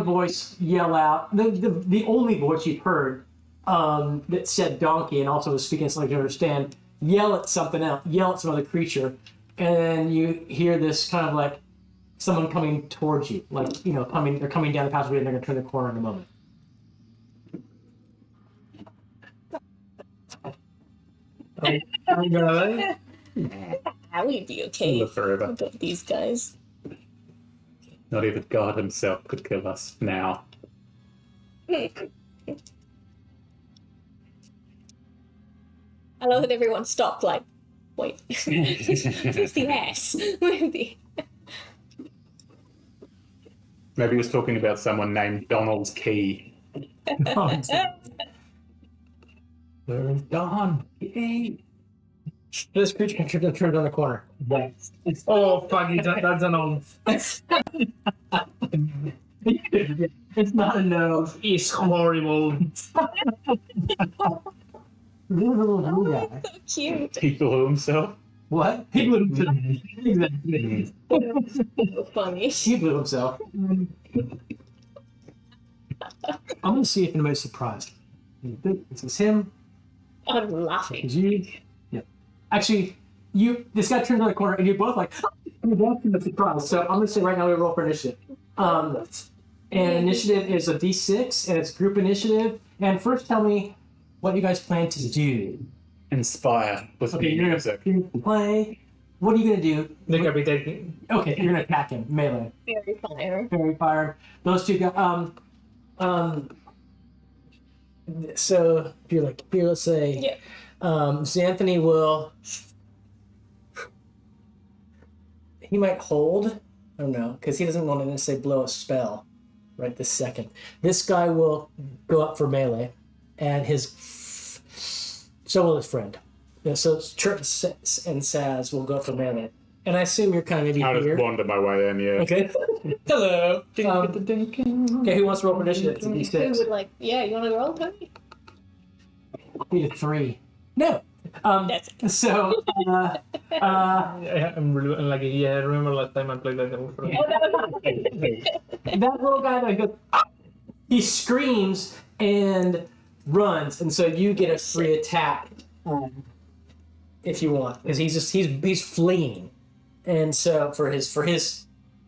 voice yell out, the only voice you've heard that said donkey and also was speaking something you understand, yell at something else, yell at some other creature, and you hear this kind of like someone coming towards you, they're coming down the passageway and they're going to turn the corner in a moment. I'm gonna lie. I would be okay Live forever. with these guys. Not even God himself could kill us now. I love that everyone stopped, Wait. Where's the S? Where's the... Maybe he was talking about someone named Donald's Key. Where is Don? Yay! This creature can turn on the corner. Oh, fuck it. That's a no. It's not a no. It's horrible. Little blue guy. So cute. He blew himself. What? He blew himself. Exactly. So funny. He blew himself. I'm gonna see if anybody's surprised. Is this him? I'm laughing. Is you? Yeah. Actually, this guy turns on the corner and you're both like, you're both surprised. So I'm gonna say right now we roll for initiative. And initiative is a D6 and it's group initiative. And first tell me what you guys plan to do. Inspire with Okay, you're music. gonna play. What are you gonna do? Decapitating. Okay, you're gonna attack him, melee. Very fire. Fairy fire. Those two guys. So if you're like here, let's say, Yeah. Xanthony will. He might hold. I don't know, because he doesn't want to necessarily blow a spell right this second. This guy will go up for melee, and so will his friend. Yeah, so Chert and Saz will go up for melee. And I assume you're kind of maybe I just here. wandered my way in, yeah. Okay. Hello. Okay, who wants to roll for initiative? It's a Who D6. would like, yeah, you want to roll, Tony? Need a 3. No. That's So, I'm really unlucky. Yeah, I remember last time I played that game. that little guy that goes, "Ah!" He screams and runs, and so you get a free attack if you want, because he's fleeing, and so for his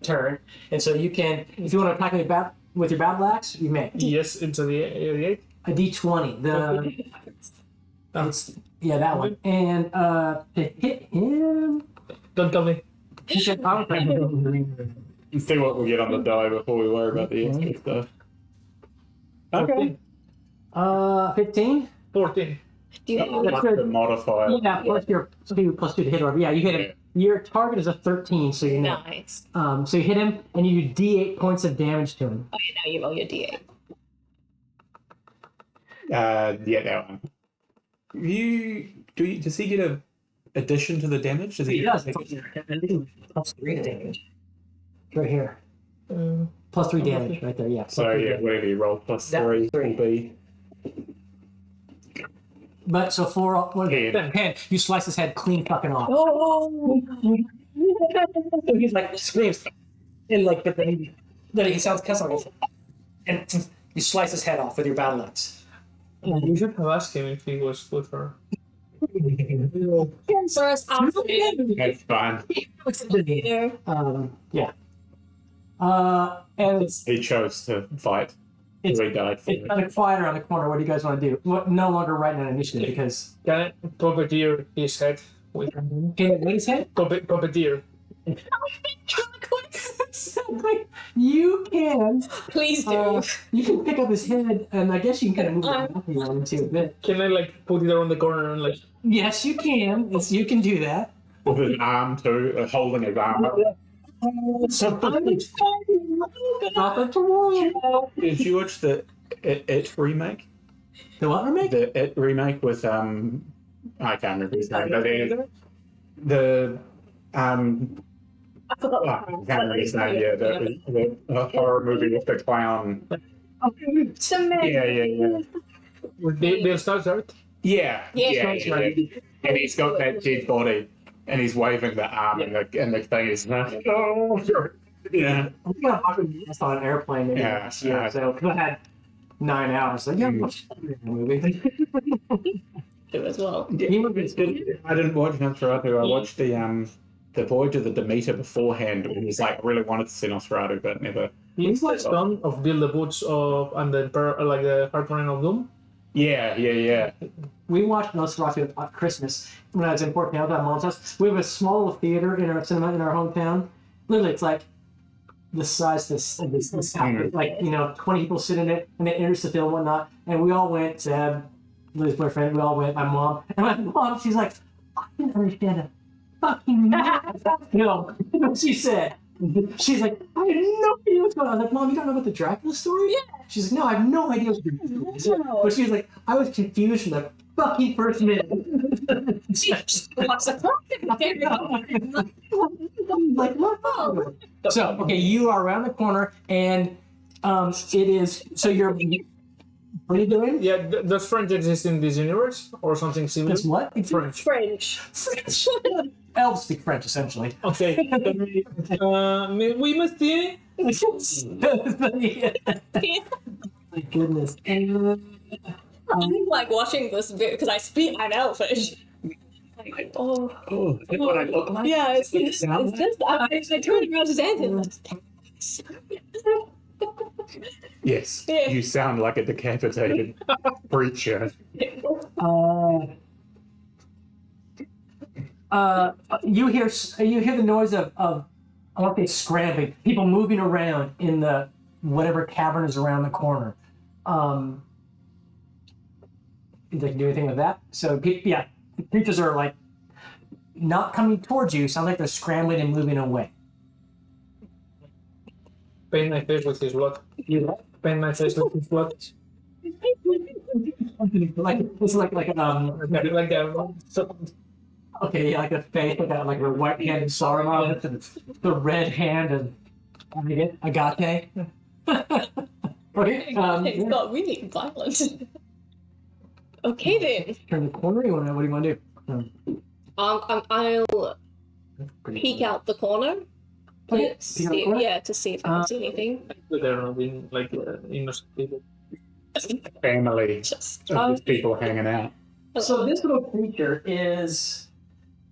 turn, and so you can, if you want to attack with your battle axe, you may. Yes, it's a D8. A D20. Yeah, that one. And to hit him. Don't tell me. Let's see what we get on the die before we worry about the extra stuff. Okay. 15. 14. Do you That's the modifier. Yeah, plus your 2 to hit or yeah, you hit him. Your target is a 13, so you know. Nice. So you hit him and you do D8 points of damage to him. Okay, now you roll your D8. Yeah, that one. Does he get a addition to the damage? Does He does. Plus 3 damage. Right here. Plus 3 damage right there, yeah. So yeah, whatever you roll, plus That 3 3. will be. But so for what is it? 10. 10, you slice his head clean fucking off. Oh! So he's like screams, and like but then he sounds cuss on it, and you slice his head off with your battle axe. You should have asked him if he was with her. First outfit. That's fine. Leader. Yeah. And it's He chose to fight. It's- So he died for it. kind of quiet around the corner. What do you guys want to do? No longer writing an initiative because Can I puppeteer his head? With can you what is it? puppeteer. You can. Please do. You can pick up his head, and I guess you can kind of move it around if you want to. But Can I like put it around the corner and like? yes, you can. Yes, you can do that. With his arm too, holding his arm up. So, Did you watch the It remake? the what remake? The It remake with I can't remember his name. But the I forgot. I can't remember his name. Yeah, the horror movie with the clown. Yeah. Bill Skarsgård. Yeah. Yeah. And he's got that dead body, and he's waving the arm, and the thing is, oh, yeah. I think I saw an airplane maybe Yeah, last year, yeah. so because I had 9 hours. So yeah, I'm watching the movie. Do as well. He movie's good. I didn't watch Nosferatu. I watched the Voyage of the Demeter beforehand. It was like I really wanted to see Nosferatu, but never. He's like son of Bill the Butch of and the like the Heartbreak of Doom. Yeah. We watched Nosferatu at Christmas when I was in Port Pale at Mom's house. We have a small little theater in our cinema in our hometown. Literally, it's like the size of this house. Like 20 people sit in it, and they introduce the film and whatnot. And we all went. Lily's boyfriend. We all went. My mom and my mom. She's like, I didn't understand a fucking film. She said. She's like, I had no idea what's going on. I was like, Mom, you don't know about the Dracula story? Yeah. She's like, no, I have no idea what the Dracula story is. But she was like, I was confused from the fucking first minute. What's the Like, what? So, okay, you are around the corner, and it is. So you're. What are you doing? Yeah, does French exist in this universe or something similar? It's what? It's French. French. French. Elves speak French, essentially. Okay. Oui, monsieur. My goodness. I'm like watching this bit because I'm elfish. Like, oh. Oh, is that what I look like? Yeah, it's this. I turned around to Xanthon. Yes. Yeah. You sound like a decapitated preacher. You hear the noise of I want to say scrambling, people moving around in the whatever cavern is around the corner. They can do anything with that. So the creatures are like not coming towards you. Sounds like they're scrambling and moving away. Paint my face with his blood. Paint my face with his blood. Like it's like okay, like a face like a white hand of Saruman and the red hand of Agate. Okay. It's got really violent. Okay then. Turn the corner. What do you want to do? I'll peek out the corner. Okay, To peek out the see, corner? yeah, to see if I can see anything. They're not being like innocent people. Family Just of these people hanging out. So this little creature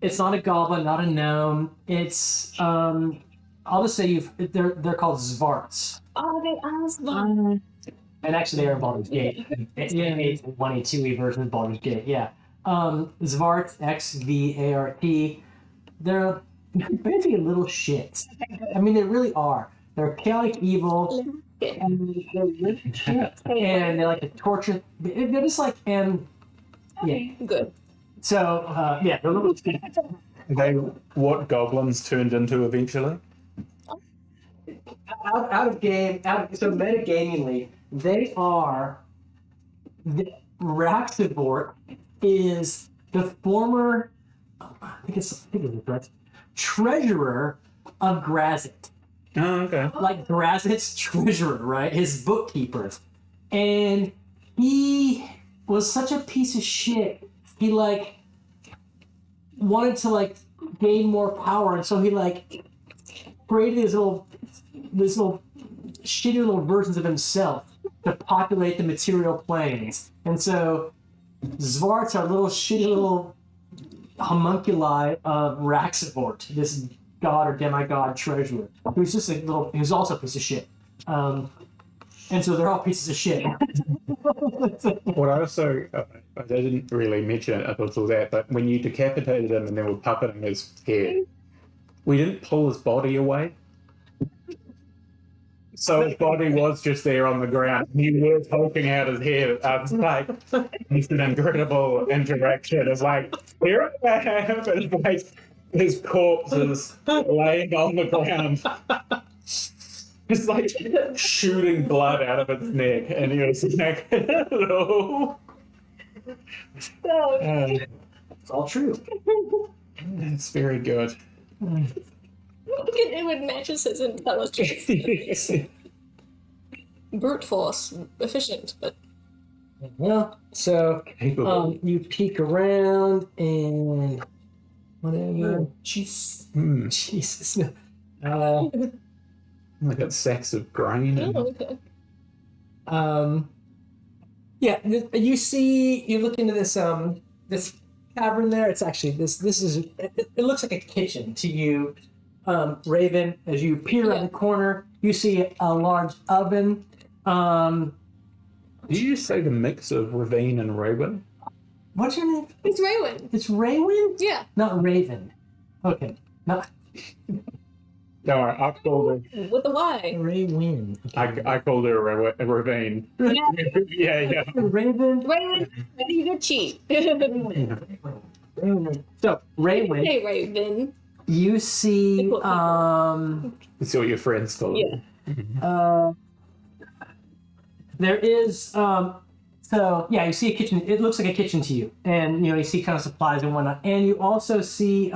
it's not a goblin, not a gnome. It's I'll just say they're called Zvarts. oh, they asked them. And actually they are in Baldur's Gate. It's the 182E version of Baldur's Gate, yeah. Zvart, Xvart. They're basically little shits. I mean, they really are. They're chaotic evil, and they're little shit. And they like to torture. They're just like, and yeah. Good. So, yeah, they're little shits. Are they what goblins turned into eventually? Out of game, so metagamingly, they are. Raxivort is the former, I think it's correct, treasurer of Grazit. Oh, okay. Like Grazit's treasurer, right? His bookkeeper. And he was such a piece of shit. He like wanted to like gain more power, and so he like created these little shitty little versions of himself to populate the material planes. And so Zvarts are little shitty little homunculi of Raxivort, this god or demigod treasurer, who's just who's also a piece of shit. And so they're all pieces of shit. What I also, I didn't really mention it up until that, but when you decapitated him and then were puppeting his head, we didn't pull his body away. So his body was just there on the ground. He was poking out his head. I was like, it's an incredible interaction. It's like, here I am. And like, his corpse is laying on the ground. It's like shooting blood out of its neck. And he was like, hello. It's all true. It's very good. It would match his intelligence. Brute force, efficient, but Well, so Capable. you peek around and whatever. Jesus. Like a sacks of grain. And, okay. Yeah, you see, you look into this this cavern there. It's actually this is it looks like a kitchen to you, Raven. As you peer around the corner, you see a large oven. Did you say the mix of Ravine and Raven? What's your name? It's Raywin. It's Raywin? Yeah. Not Raven. Okay. Not No, I called her. With the Y. Raywin. I called her a Ravine. Yeah. Yeah. Raven. Raywin, ready to cheat. So, Raywin, Hey, Raven. you see, People. It's what your friends call it. Yeah. there is, so yeah, you see a kitchen. It looks like a kitchen to you, and you see kind of supplies and whatnot. And you also see,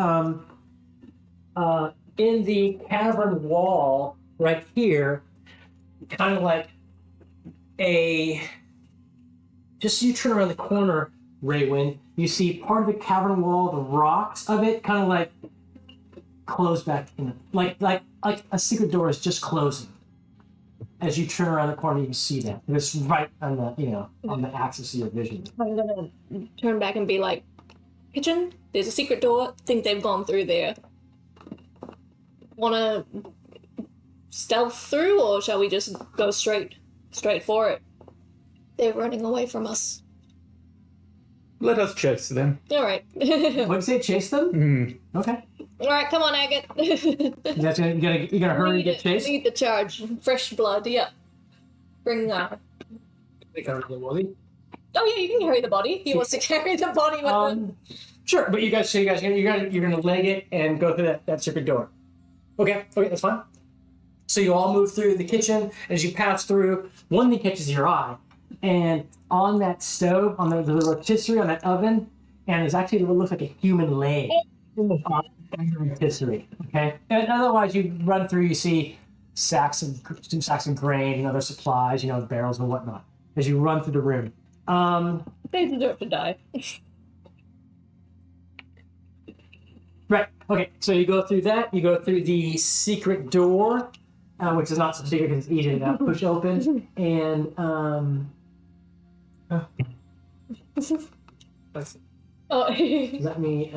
in the cavern wall right here, kind of like just you turn around the corner, Raywin, you see part of the cavern wall, the rocks of it, kind of like close back in, like a secret door is just closing. As you turn around the corner, you can see that. It's right on the on the axis of your vision. I'm gonna turn back and be like, kitchen, there's a secret door. Think they've gone through there. Wanna stealth through, or shall we just go straight for it? They're running away from us. Let us chase them. All right. What'd you say? Chase them? Okay. All right, come on, Agate. You gonna hurry to get chased? Lead the charge. Fresh blood. Yep. Bring. They gotta get Wooly. Oh yeah, you can carry the body. He wants to carry the body with him. Sure, but you're gonna leg it and go through that secret door. Okay, that's fine. So you all move through the kitchen. As you pass through, one thing catches your eye, and on that stove, on the rotisserie, on that oven, and it's actually what looks like a human leg. Rotisserie. Okay, and otherwise you run through, you see sacks of grain and other supplies, barrels and whatnot. As you run through the room, They deserve to die. right. Okay, so you go through that. You go through the secret door, which is not so secret because it's easy to push open, and Oh. let me.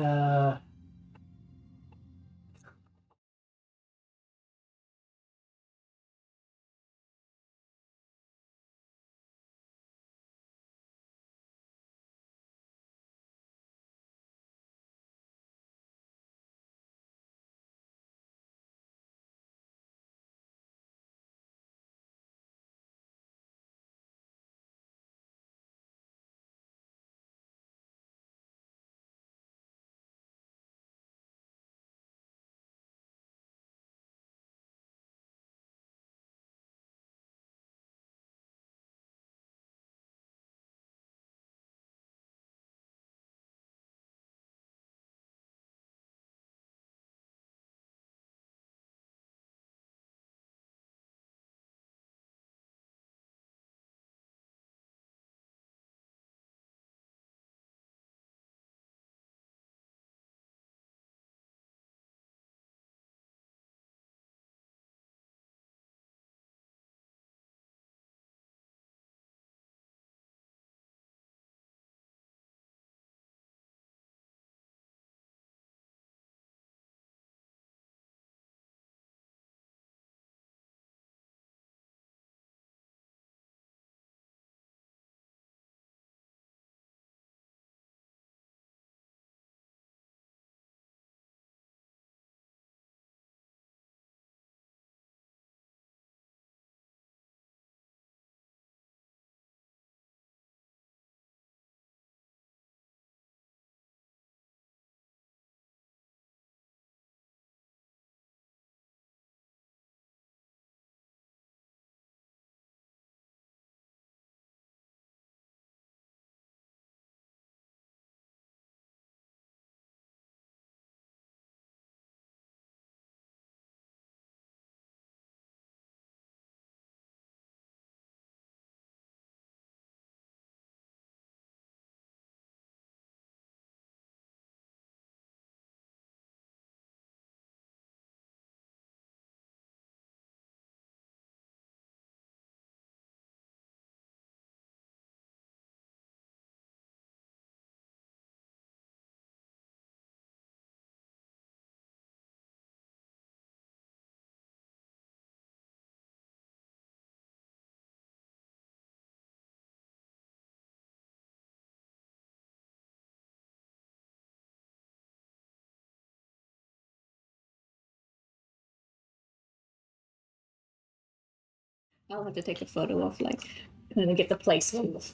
I'll have to take a photo of kind of get the placement of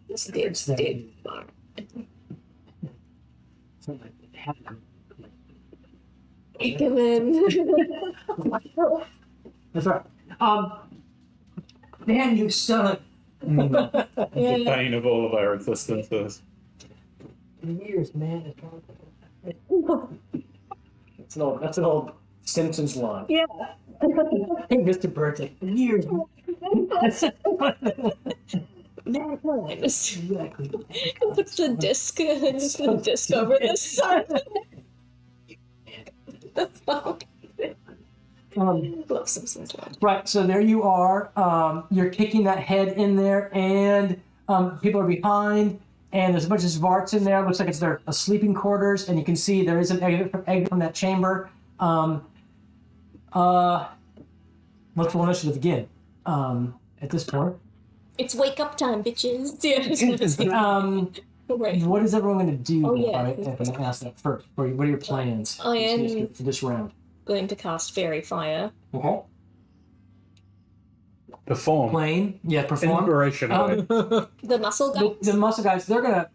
this dead barn. Come in. That's right. Man, you son. The Yeah. bane of all of our existences. Years, man. That's an old Simpsons line. Yeah. Hey, Mr. Burns, like, years. Mankind. Exactly. Puts the disc over the sun. That's all. Love Simpsons love. Right, so there you are. You're kicking that head in there, and people are behind, and there's a bunch of Svarts in there. Looks like it's their sleeping quarters, and you can see there is an exit from that chamber. Let's roll initiative again. At this point. It's wake up time, bitches. Yeah. Right. What is everyone going to do? Oh, yeah. Right, I'm going to ask that first. What are your plans I am for this round? going to cast Fairy Fire. Okay. Perform. Plane. Yeah, perform. Inspirationally. The muscle guys. The muscle guys, they're going to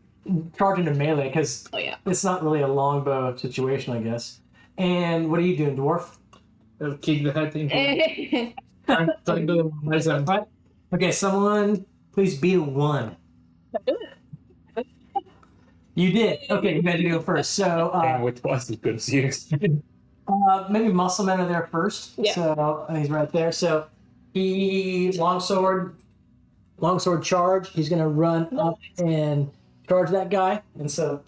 charge into melee because Oh yeah. it's not really a longbow situation, I guess. And what are you doing, dwarf? I'll kick the head into time to myself. Right. Okay, someone please beat a 1. You did. Okay, you got to go first. So Damn, we're twice as good as you. maybe Muscleman are there first. Yeah. So he's right there. So he longsword charge. He's gonna run up and charge that guy, and so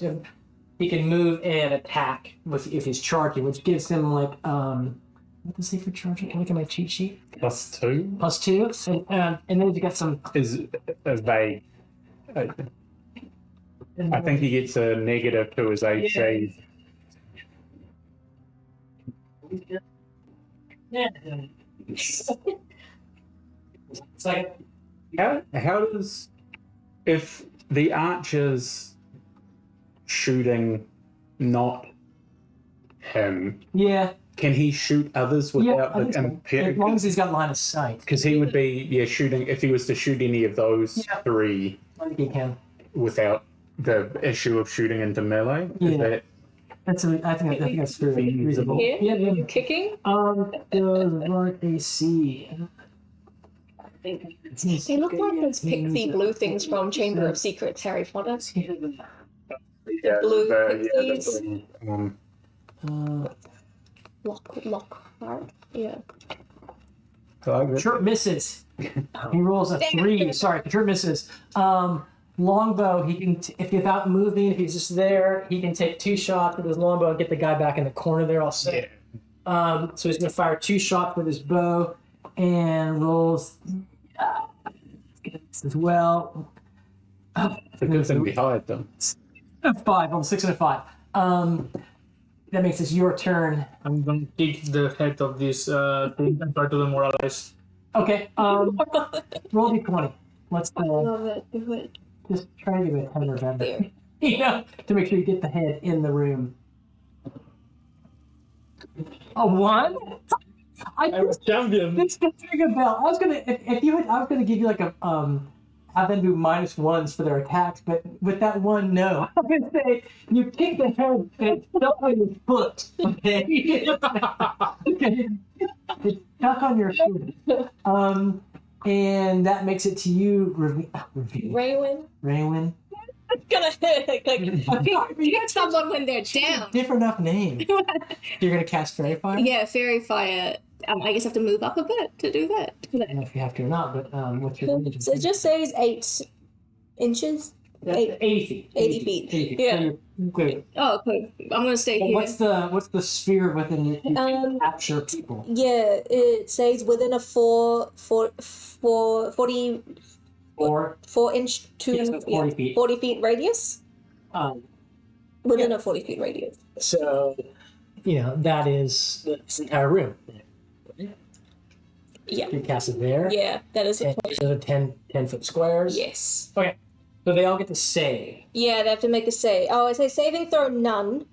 he can move and attack if he's charging, which gives him like what does he for charging? Can I look at my cheat sheet? +2 +2, and then you got some. is a vague. I think he gets a negative to his AC. Yeah. Second. How does, if the archer's shooting not him, Yeah. can he shoot others Yeah. without I think so. As long as he's got line of sight. because he would be shooting if he was to shoot any of those Yeah. three I think he can. without the issue of shooting into melee. Is Yeah. that I think that's very reasonable. Here? Yeah. You kicking? Does run AC. They look like those pixie blue things from Chamber of Secrets, Harry Potter. Blue pixies. Lockhart. Yeah. Sure misses. He rolls a 3. Sorry, sure misses. Longbow, he can, if without moving, if he's just there, he can take 2 shots with his longbow and get the guy back in the corner there all set. So he's going to fire 2 shots with his bow and rolls as well. the good thing behind them? 5, on 6 and a 5. That makes this your turn. I'm gonna kick the head of this thing and try to demoralize. Okay, roll d20. Let's Love it. Do it. just try to give it a 10 or better. Here. You know, to make sure you get the head in the room. A 1? I was champion. This could ring a bell. I was gonna, if you had, I was gonna give you like a have them do -1s for their attacks, but with that 1, no. I was gonna say you kick the head and it's stuck on your foot. Okay. Okay. It's stuck on your foot. And that makes it to you, Raywin. Raywin. It's gonna hit someone when they're down. Different enough name. You're gonna cast Fairy Fire? Yeah, Fairy Fire. I guess I have to move up a bit to do that. I don't know if you have to or not, but what's your range? So it just says 8 inches. That's 80 feet. 80 feet. 80 feet. Yeah. So you're clear. Oh, cool. I'm gonna stay here. What's the sphere within you to capture people? Yeah, it says within a 40 inch to Yeah, so 40 feet. 40 feet radius. Within a 40 feet radius. So, that is this entire room. Yeah. You cast it there. Yeah, that is a And point. those are 10-foot squares. Yes. Okay. So they all get to save. Yeah, they have to make a save. Oh, it says saving throw none.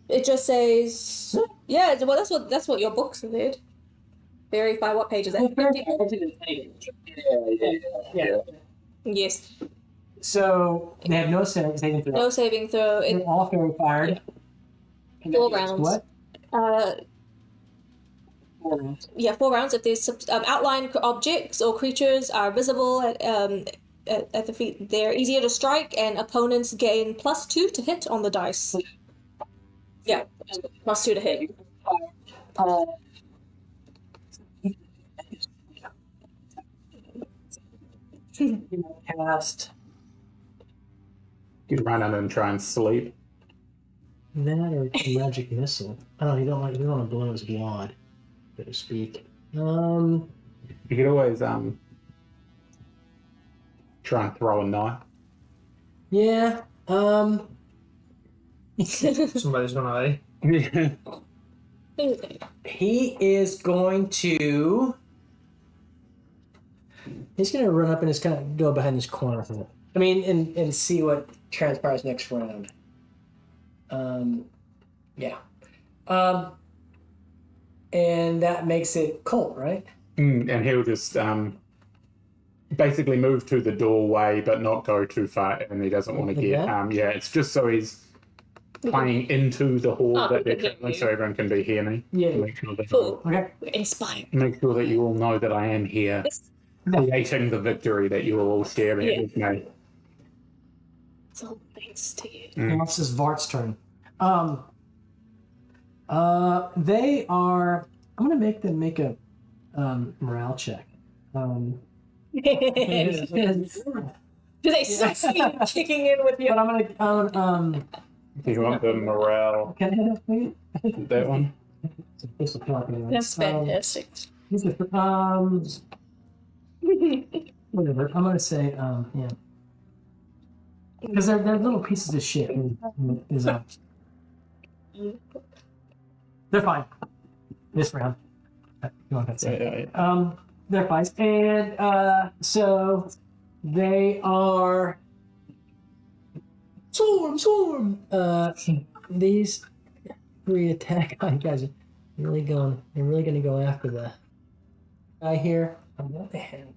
It just says well that's what your books did. Verify what page is that? 54? Yes. So they have no saving throw. No saving throw. They're all fairy fired. Yeah. 4 rounds. What? 4 rounds. Yeah, 4 rounds. If these outline objects or creatures are visible at the feet, they're easier to strike, and opponents gain +2 to hit on the dice. Yeah, +2 to hit. Cast You run in and try and sleep. that or magic missile. Oh, you don't want to blow his wad, so to speak. You could always try and throw a knife. Yeah. Somebody's gonna die. He is going to. He's going to run up and just kind of go behind this corner for it. I mean, and see what transpires next round. Yeah. And that makes it Colt, right? And he'll just basically move to the doorway, but not go too far, and he doesn't want to Like get. that? Yeah, it's just so he's playing into the hall Oh, that they're okay. traveling, so everyone can be hearing me. Yeah. Make sure that Cool. Okay. Inspired. make sure that you all know that I am here, creating the victory that you are all sharing Yeah. with me. It's all thanks to you. Now it's just Vart's turn. They are. I'm gonna make them make a morale check. Do they succeed kicking in with you? But I'm gonna. Do you want the morale? Can I have that, please? That one? It's a clock anyway. That's fantastic. Whatever. I'm gonna say, yeah. Because they're little pieces of shit. They're fine. This round. You want that to say. Yeah. They're fine. And so they are swarm. These 3 attack guys are really going. They're really going to go after the guy here. On the other hand,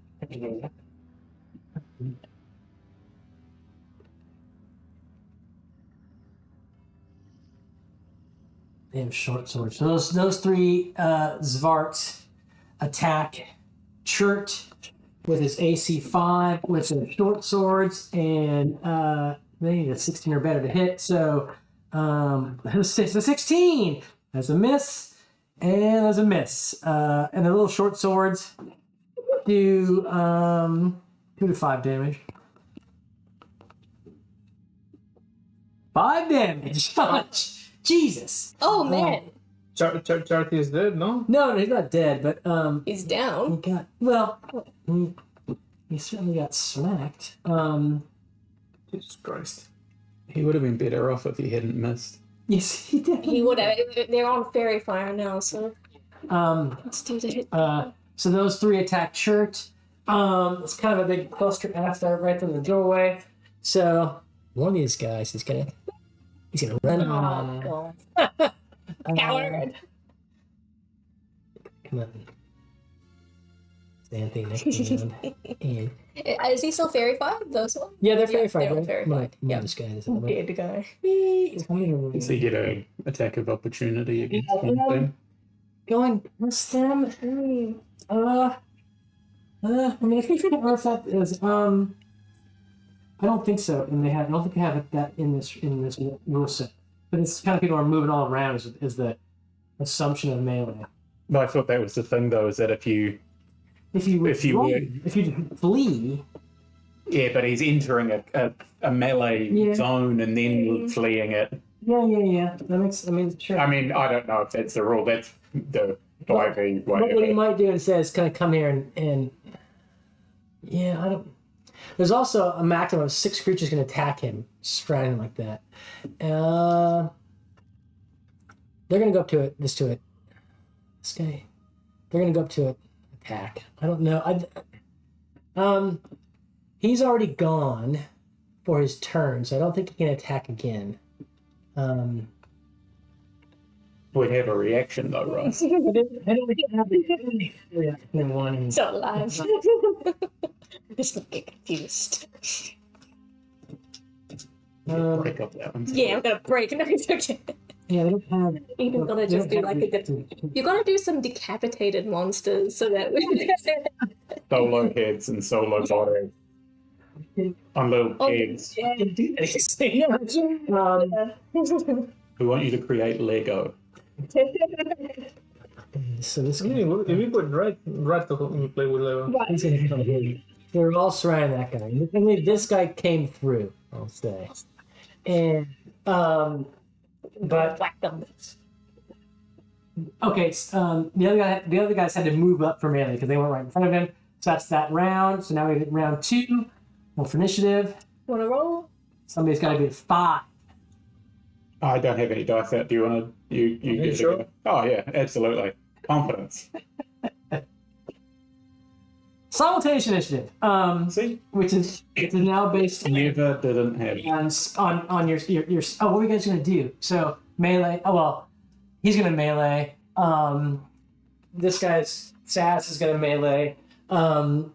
they have short swords. So those 3 Zvarts attack Chert with his AC 5 with the short swords, and they need a 16 or better to hit. So it's a 16. That's a miss, and there's a miss. And the little short swords do 2 to 5 damage. 5 damage. Jesus. Oh man, Charity is dead, no? No, he's not dead, but he's he down. got he certainly got smacked. Jesus Christ. He would have been better off if he hadn't missed. Yes, he did. He would have. They're on fairy fire now, so let's do the hit. So those 3 attack Chert. It's kind of a big cluster after right from the doorway. So one of these guys is gonna run. Oh god, coward! Come on. Stand thing next to him. And Is he still fairy fire? Those ones? yeah, they're Yeah, fairy fight. they're Right? fairy Come on, fight. come on, Yeah. this guy is. Dead guy. Does he get an attack of opportunity against him? Going past them. I mean, if you can't know if that is, I don't think so. And I don't think they have that in this rule set. But it's kind of people are moving all around is the assumption of melee. But I thought that was the thing, though, is that if you flee, yeah, but he's entering a melee zone and then fleeing it. yeah. That makes. I mean, sure. I mean, I don't know if that's the rule. That's the 5e way. What he might do instead is kind of come here and yeah, I don't. There's also a maximum of 6 creatures can attack him, striding like that. They're gonna go up to it. This guy. They're gonna go up to it. Attack. I don't know. He's already gone for his turn, so I don't think he can attack again. Would have a reaction, though, right? I don't think have the reaction one. So alive. Just looking confused. Break up that one. Yeah, I'm gonna break. No, it's okay. Yeah, they don't have. You're gonna just do like a. You gotta do some decapitated monsters so that we. Solo heads and solo bodies on little pigs. yeah. can do that. We want you to create Lego. So this I mean, if you put Red to play with Lego. he's gonna come here. We're all surrounding that guy. I mean, this guy came through, I'll say. And but Whack them. okay, the other guys had to move up for melee because they weren't right in front of him. So that's that round. So now we get round 2. Well, for initiative, Wanna roll? somebody's got to be at 5. I don't have any dice out. Do you want to? You you get sure? it. Oh yeah, absolutely. Confidence. Simultaneous initiative, See, which is now based never didn't have. on your oh, what are you guys gonna do? So melee. Oh well, he's gonna melee. This guy's Sass is gonna melee. Xanthe's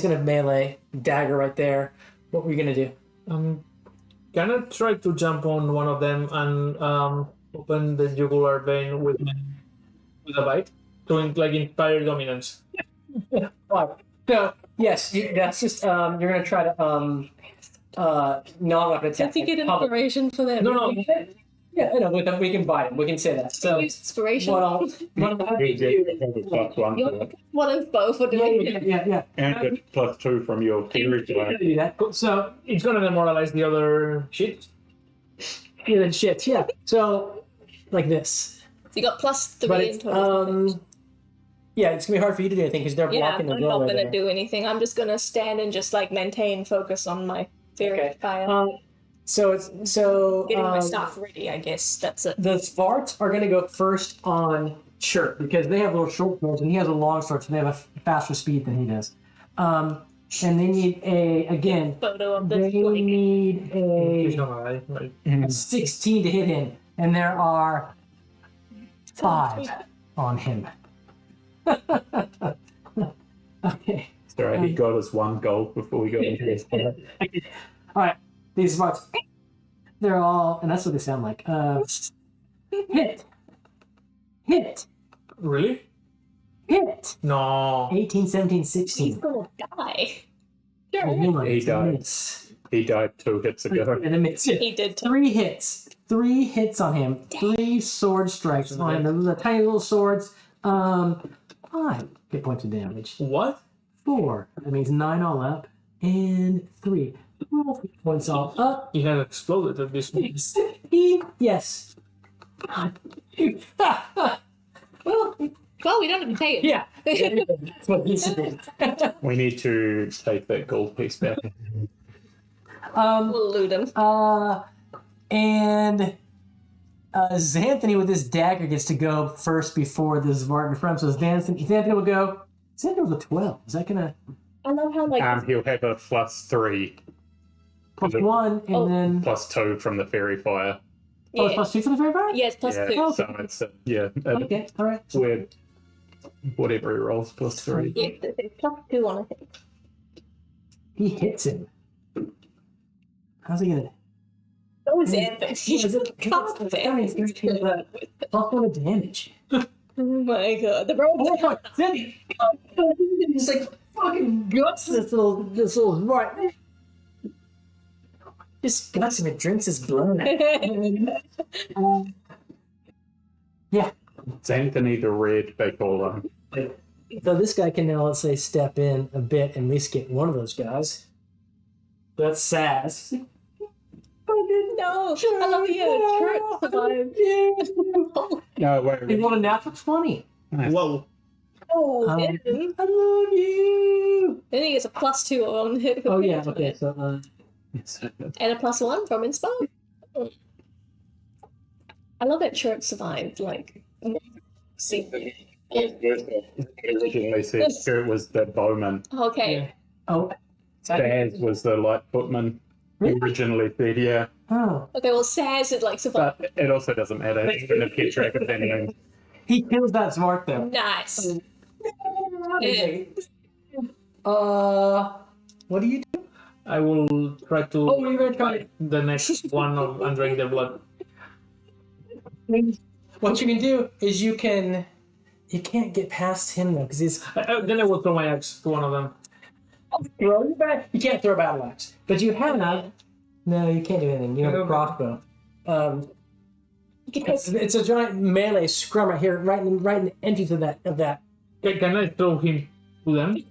gonna melee. Dagger right there. What were you gonna do? Can I try to jump on one of them and open the jugular vein with a bite to inspire dominance? Right. So yes, that's just you're gonna try to no, I'm not gonna Does he get inspiration for that? No. Yeah, I know. We can buy it. We can say that. So Use inspiration. what I'll have He to do. did plus one You to want it. one of both for doing Yeah. And it's plus 2 from your territory. Do that. So It's gonna demoralize the other shit. yeah, shit. Yeah. So like this. You got +3 But in it's total. yeah, it's gonna be hard for you to do anything because they're Yeah, blocking the I'm not doorway gonna there. do anything. I'm just gonna stand and just like maintain focus on my fairy Okay. fire. So it's so Getting my stuff ready, I guess. That's it. the Svarts are gonna go first on Chirp because they have little short swords and he has a long sword, so they have a faster speed than he does. And they need again. Photo of They this like need He's a not alive. 16 to hit him, and there are 5 on him. Okay. Sorry, he got us 1 gold before we got into this part. All right. These spots, they're all, and that's what they sound like. Hit. Really? Hit. No. 18, 17, he's 16. gonna die. He died. He died 2 hits ago. And a miss. Yeah. He did too. 3 hits. 3 hits on him. 3 sword strikes on him. The tiny little swords. 5 hit points of damage. What? 4. That means 9 all up. And 3. 12 hit points all up. He had exploded at this point. Yes. God. Well, we don't have to pay it. Yeah. That's what he said. We need to take that gold piece back. We'll loot him. And Xanthony with his dagger gets to go first before the Zvart in front. So Xanthony will go. Xanthony was a 12. Is that gonna I love how like He'll have a +3, plus 1 and then +2 from the fairy fire. oh, it's plus 2 for the very fire? yes, +2. Yeah, so it's Okay, all right. weird. Whatever he rolls, +3. Yeah, it's +2 on it. He hits him. How's he gonna? So is Anthony. Is it- Plus plus 1 of damage. Oh my god, the roll. Oh my! Xanthony! He's like fucking guts this little Zvart. Just guts him and drinks his blood. Yeah. It's Anthony the Red, they call him. So this guy can now, let's say, step in a bit and at least get one of those guys. That's Sass. No, I love you. Trip survived. No, He wait. rolled a natural 20. Whoa. Oh, Um, then I love you. he gets a +2 on it. Oh yeah, okay. So And a +1 from Inspire. I love that Church survived. Like, see. Originally said Spirit was the bowman. Okay. oh, Baz was the light footman. Really? Originally said, yeah. oh, Okay, well, Saz had like survived. But it also doesn't matter. Even if you track of anything. he kills that Zvart though. Nice. Yeah. What do you do? I will try to. Oh, you're gonna try. The next one of Undrain their blood. What you can do is you can't get past him though because he's Then I will throw my axe to one of them. throw you back. You can't throw a battle axe, but you have no. You can't do anything. You have a crossbow. It's a giant melee scrum right here, right in the entrance of that. Can I throw him to them?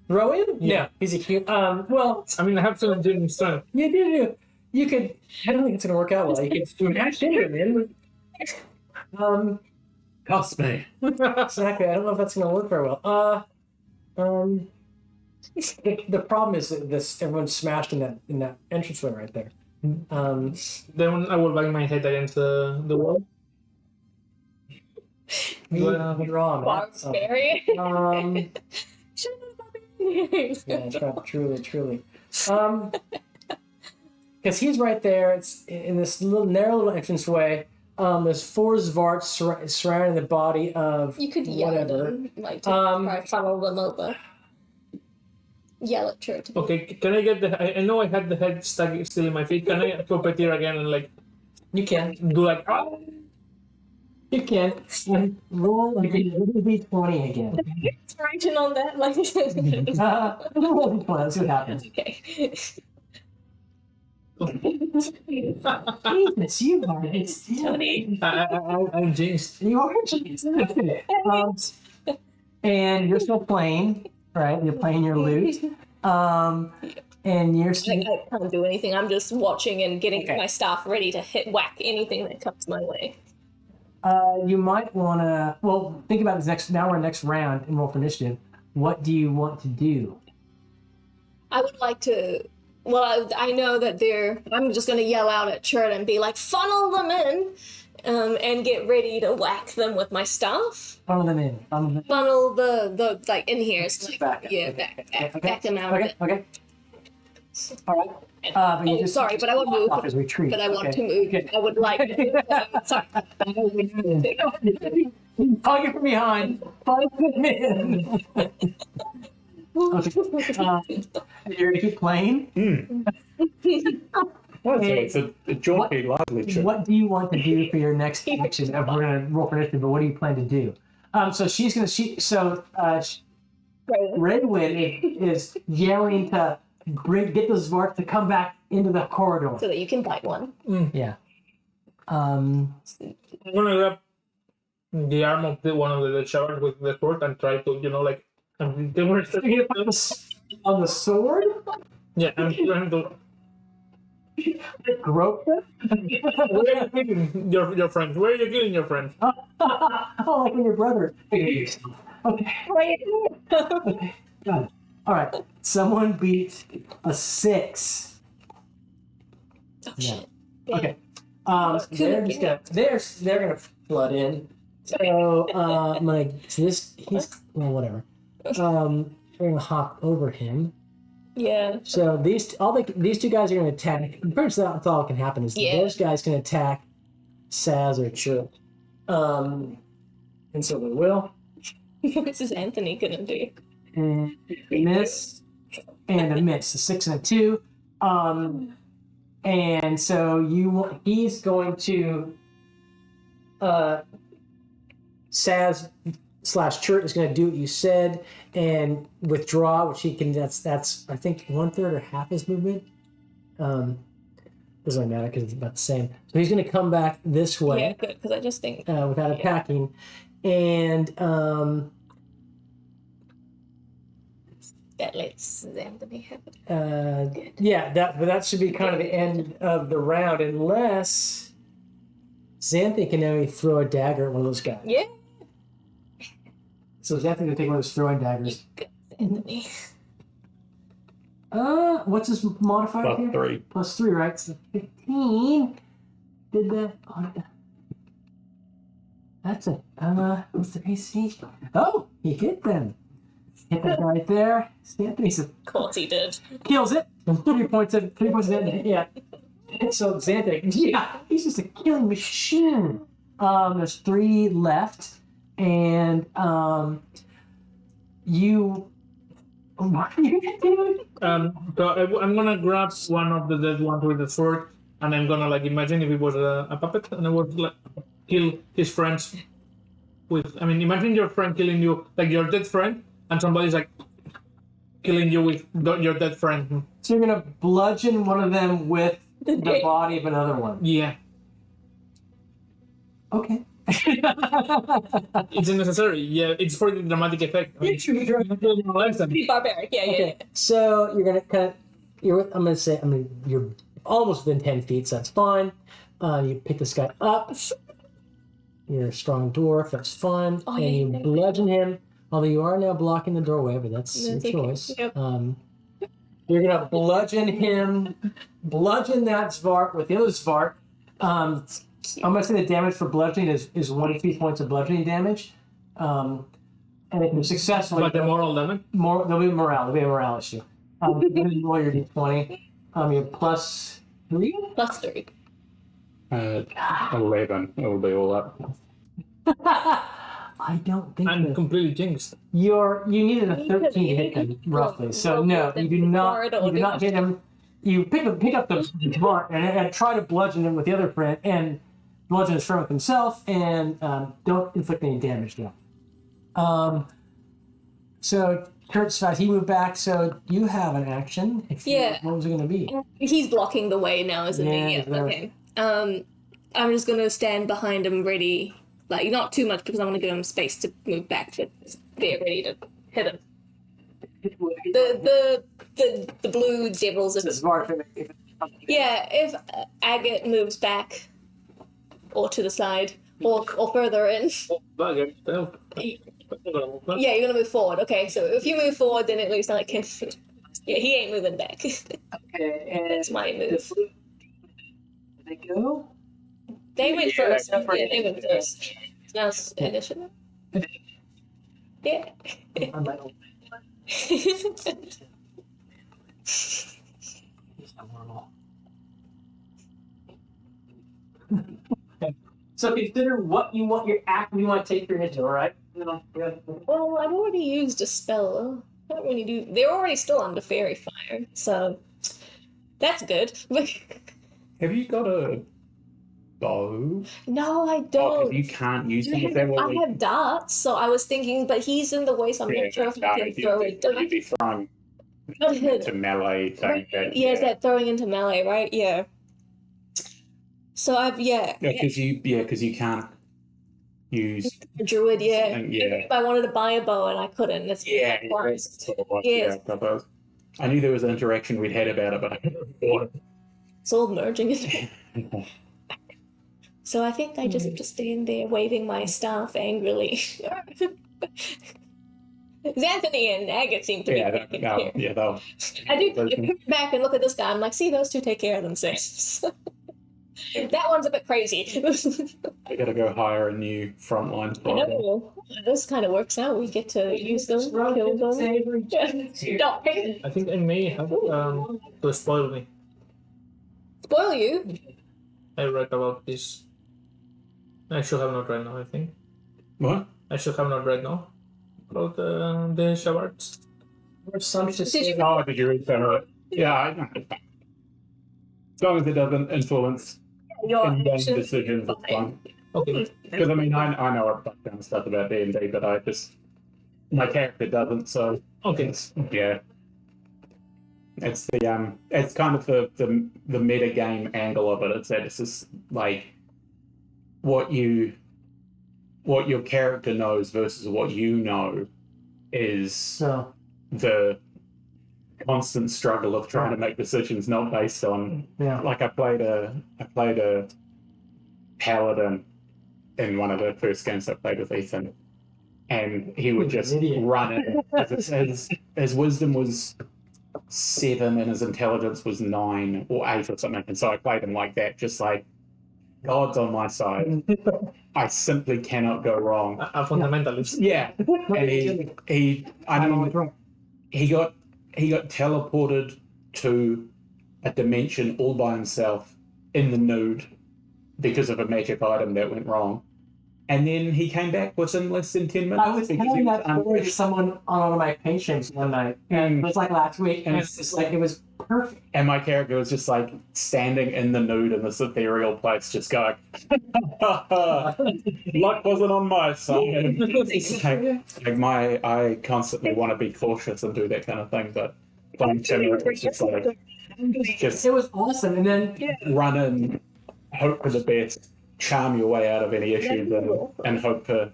Throw him? Yeah. No, he's a cute. Well, I mean, I have 17 strength. you do. You could. I don't think it's gonna work out well. You could smash into him. Cost me. Exactly. I don't know if that's gonna work very well. The problem is that everyone's smashed in that entranceway right there. Then I will bang my head against the wall. Draw, man. Barbarian. Yeah, truly. Because he's right there. It's in this narrow little entranceway. There's 4 Zvarts surrounding the body of You could yell at whatever. them, like to try to funnel them over. Yell at Chert. Okay, can I get the? I know I had the head stuck still in my feet. Can I puppeteer again and like You can. do like? Ah! You can. Roll like a D20 again. It's writing on that, like. Roll a D20. Let's see what happens. Okay. Jesus, you are ecstatic. I'm jinxed. You are jinxed. And you're still playing, right? You're playing your loot. And you're still... I can't do anything. I'm just watching and getting my staff ready to whack anything that comes my way. You might want to... Well, think about this now we're next round in roll for initiative. What do you want to do? I would like to... Well, I know that I'm just going to yell out at Chert and be like, funnel them in, and get ready to whack them with my staff. Funnel them in. Funnel the like in here. So like, Back. back them out. Okay. All right. But you just, sorry, but I want to move. off his retreat. But I want to move. Okay. I would like to. Sorry. I'll get from behind. Fight them in. Okay. You're going to keep playing? Well, it's a jaunty, lively trip. What do you want to do for your next action? We're going to roll for initiative, but what do you plan to do? So she's going to... Redwin is yelling to get those Zvarts to come back into the corridor. So that you can bite one. Yeah. I'm gonna grab the arm of one of the shepherds with the sword and try to, like, they were On the sword? yeah, I'm trying to. Grope them? Where are you killing your friends? Where are you killing your friends? Oh, like your brother. Okay. Okay. Got it. All right. Someone beat a 6. Oh shit. Okay. They're gonna flood in. So whatever. We're gonna hop over him. Yeah. So these two guys are gonna attack. Pretty much that's all that can happen is those guys can attack Saz or Chirp. And so we will. What is Anthony gonna do? And miss and a miss. A 6 and a 2. And so he's going to Saz / Chert is going to do what you said and withdraw, which he can. That's I think 1/3 or half his movement. Doesn't really matter because it's about the same. So he's going to come back this way. Yeah, good. Because I just think without attacking, and that lets Anthony have it. that should be kind of the end of the round, unless Xanthe can now throw a dagger at one of those guys. Yeah. So Xanthe's gonna take one of those throwing daggers. Good, Anthony. What's his modifier here? +3. +3, right? So 15. Did that? That's a what's the AC? Oh, he hit them. Hit that right there. Xanthe Of course he did. kills it. 3 points of yeah. So Xanthe, he's just a killing machine. There's 3 left, and What are you doing? So I'm gonna grab one of the dead ones with the sword, and I'm gonna like imagine if it was a puppet, and I would like kill his friends with. I mean, imagine your friend killing you, like your dead friend, and somebody's like killing you with your dead friend. So you're gonna bludgeon one of them with the body of another one. Yeah, Okay. it's unnecessary. Yeah, it's for the dramatic effect. I mean, Pretty barbaric. Yeah, yeah, Okay. So you're gonna kind of. You're almost within 10 feet, so that's fine. You pick this guy up. You're a strong dwarf. That's fun. Oh, and you yeah. bludgeon him. Although you are now blocking the doorway, but that's your okay. choice. Yep. You're gonna bludgeon him. Bludgeon that Svart with the other Svart. I'm gonna say the damage for bludgeoning is 1 to 3 points of bludgeoning damage. And if you're successful, But the moral damage? there'll be a morale issue. You roll your d20. You're plus 3? Plus 3. 11. It'll be all up. I don't think I'm that completely jinxed. you needed a 13 to hit them roughly. So no, you do not hit him. You pick up the mark and try to bludgeon him with the other friend and bludgeon his friend with himself and don't inflict any damage to him. So Kurt's fast. He moved back. So you have an action. What was it going to be? He's blocking the way now, isn't he? Yeah. Okay. I'm just gonna stand behind him, ready. Like not too much because I want to give him space to move back, but they're ready to hit him. The blue devils. Yeah, if Agate moves back, or to the side, or further in. Yeah, you're gonna move forward. Okay, so if you move forward, then it looks like him. Yeah, he ain't moving back. Okay, and that's my move. Did they go? They went first. Yeah, they went first. Now it's initiative. Yeah. So consider what you want your act you want to take your initiative, all right? Well, I've already used a spell. I don't really do. They're already still under fairy fire, so that's good. Have you got a bow? No, I Oh, don't. 'cause you can't use them. I have darts, so I was thinking, but he's in the way, so I'm not sure if I can throw it. You'd be throwing to melee thing. It's that throwing into melee, right? Yeah. So because you can't use druid. Yeah. And, yeah. If I wanted to buy a bow and I couldn't, that's Yes. I knew there was an interaction we'd had about it, but I couldn't afford it. It's all merging into it. So I think I just have to stand there waving my staff angrily. Anthony and Agate seem to be they'll I do come back and look at this guy. I'm like, see, those two take care of themselves. That one's a bit crazy. I gotta go hire a new frontline. I know. This kind of works out. We get to use them, kill them. I think I may have to spoil me. Spoil you? I read about this. I should have not read now, I think. What? I should have not read now. About the Shavards. Did you read that? Yeah, I know. As long as it doesn't influence Your in-game actions. decisions, it's fine. Okay. Because I mean, I know a bunch of stuff about D&D, but my character doesn't. So Okay. it's it's kind of the meta game angle of it. It's that it's just like what your character knows versus what you know is the constant struggle of trying to make decisions, not based on like I played a paladin in one of the first games I played with Ethan, and he would just run it. His wisdom was 7 and his intelligence was 9 or 8 or something, and so I played him like that, just like God's on my side. I simply cannot go wrong. A fundamentalist. Yeah, and he got teleported to a dimension all by himself in the nude because of a magic item that went wrong. And then he came back within less than 10 minutes. I was because telling he was that story to unleashed. someone on one of my patients one night, and it was like last week, and it's just like it was perfect. And my character was just like standing in the nude in this ethereal place, just going, luck wasn't on my side. I constantly want to be cautious and do that kind of thing, but playing Timur, it's just like, just It was awesome, and then run in, hope for the best, charm your way out of any issues, and hope for.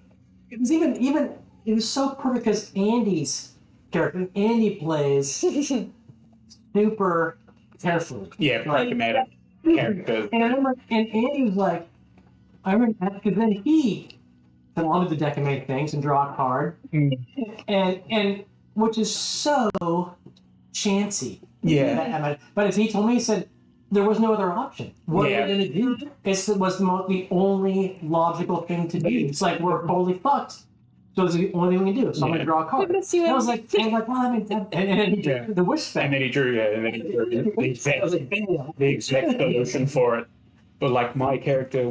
it was even it was so perfect because Andy's character, Andy plays super carefully. Yeah, pragmatic character. And I remember, and Andy was like, I remember because then he went on to the deck and make things and draw a card, and which is so chancy. Yeah. But as he told me, he said there was no other option. What are Yeah. we going to do? It was the only logical thing to do. It's like we're totally fucked. So it's the only thing we can do. So I'm going to draw a card. miss you, And I was like, well, I mean, and then he drew the wish And thing. then he drew, the exact, I was like, bam. the exact solution for it. But like my character,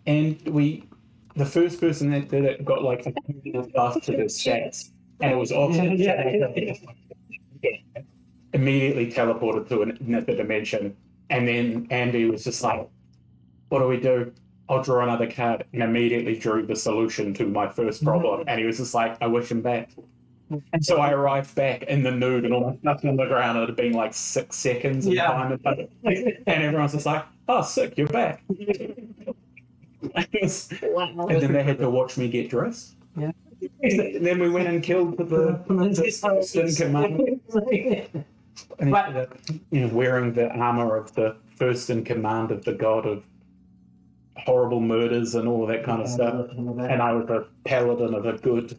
the first person that did it got like a pass to the stats, and it was awesome. Immediately teleported to another dimension, and then Andy was just like, "What do we do? I'll draw another card," and immediately drew the solution to my first problem. And he was just like, "I wish him back." And so I arrived back in the nude and almost nothing on the ground. It had been like 6 seconds. Yeah. And everyone's just like, "Oh, sick, you're back." Wow. And then they had to watch me get dressed. Yeah. And then we went and killed the first in command. And he ended up, wearing the armor of the first in command of the god of horrible murders and all that kind of stuff. And I was a paladin of a good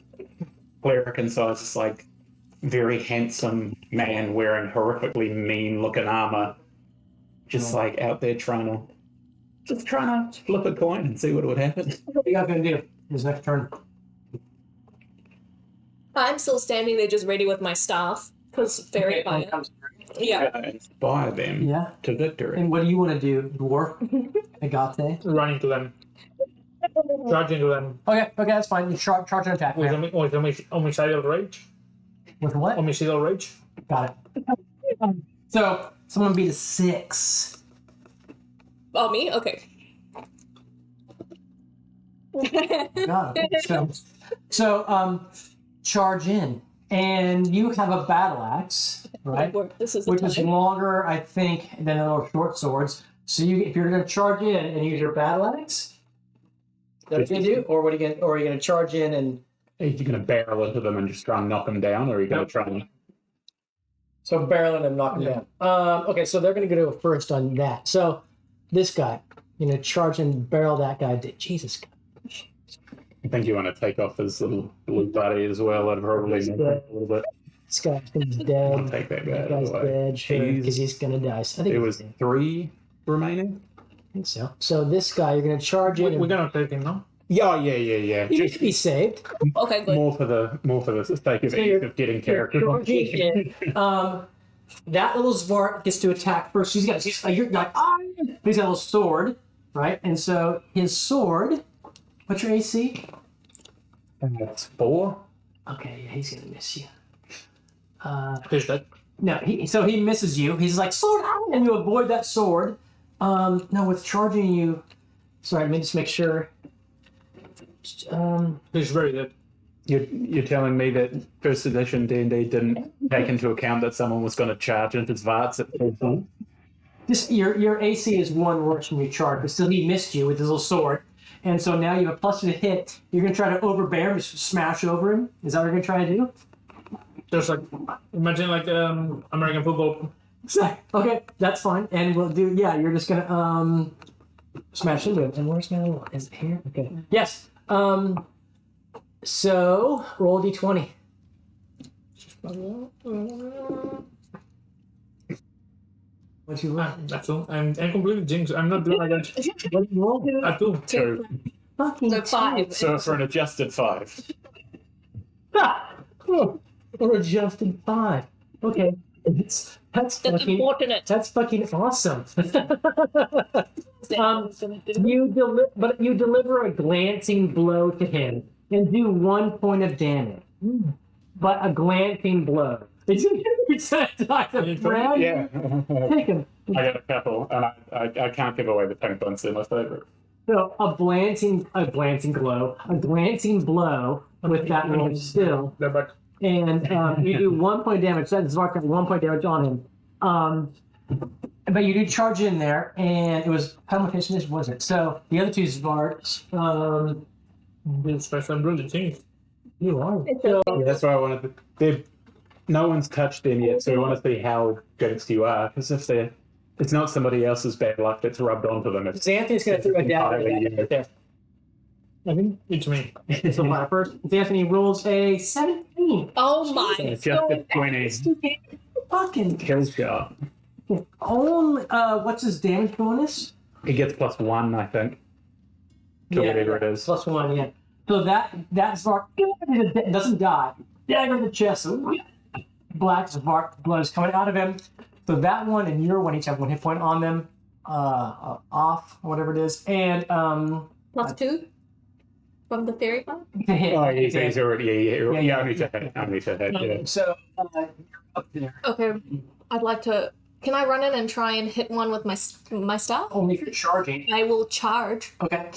cleric, and so I was just like very handsome man wearing horrifically mean looking armor, just like out there trying to flip a coin and see what would happen. What are you guys going to do? His next turn. I'm still standing there just ready with my staff. Because very high. Yeah. Inspire them to victory. And what do you want to do, dwarf? Agate? Running to them. Charging to them. Okay, that's fine. You charge and attack. With man. homicidal rage. With what? Homicidal rage. Got it. So, someone beat a 6. Oh, me? Okay. Got it. So, charge in. And you have a battle axe, right? This is the Which is time. longer, I think, than the little short swords. So if you're going to charge in and use your battle axe, that's what you do? Or what are you going to charge in and... Are you going to barrel into them and just try and knock them down, or are you going to try and... So barrel in and knock them down. Okay, so they're going to go first on that. So this guy, charge and barrel that guy. Jesus. I think you want to take off his little blue buddy as well. That'd probably make it a little bit. This guy's I'll dead. take that That guy guy's away. dead, sure, because he's going to die. So I think There he's was dead. 3 remaining. I think so. So this guy, you're going to charge in. We're gonna take him, no? Yeah. You need to be saved. Okay, good. More for the sake of So ease you're- of getting You're character. charging in. That little Zvart gets to attack first. You're like, ah! He's got a little sword, right? And so his sword. What's your AC? That's 4. Okay, yeah, he's gonna miss you. He's dead. No, so he misses you. He's like, sword, ah! And you avoid that sword. No, with charging you. Sorry, let me just make sure. He's very dead. You're telling me that first edition D&D didn't take into account that someone was going to charge into Svarts at first time? Just your AC is 1 worse from your charge, but still he missed you with his little sword. And so now you have a plus to hit. You're going to try to overbear him, just smash over him. Is that what you're going to try to do? There's imagine American football. Okay, that's fine. And we'll do, you're just going to smash into him. And where's my little, is it here? Okay. Yes. So, roll a d20. What'd you roll? That's all. I'm completely jinxed. I'm not doing like that. What did you roll? A 2. 2. Fucking So 5. So for an adjusted 5. Ah! Oh, or adjusted 5. Okay. That's That's fucking unfortunate. that's fucking awesome. You deliver a glancing blow to him and do 1 point of damage. But a glancing blow. It's a brand. Yeah. Take him. I got a couple, and I can't give away the pink ones. They're my favorite. So a glancing blow with that roll still, They're back. and you do 1 point of damage. So that's Zark got 1 point damage on him. But you do charge in there, and it was how much initiative was it? So the other two Zarks. This special really changed. You are. Yeah, that's why I wanted to. No one's touched them yet, so we want to see how good you are. Because if it's not somebody else's bad luck that's rubbed onto them. It's Xanthony's going to throw a dagger at you right there. I think it's me. So my first, Anthony rolls a 17. Oh my just a 20 Fucking kill shot. only. What's his damage bonus? He gets +1, I think. To whatever it is. +1, yeah. So that Zark doesn't die. Dagger in the chest. Black Zark blood is coming out of him. So that one and your one each have 1 hit point on them. Off, whatever it is. And +2 from the fairy part. to hit. Oh, he's already. Yeah, only to hit. Yeah. So up there. Okay, I'd like to. Can I run in and try and hit one with my staff? Only if you're charging. I will charge. Okay.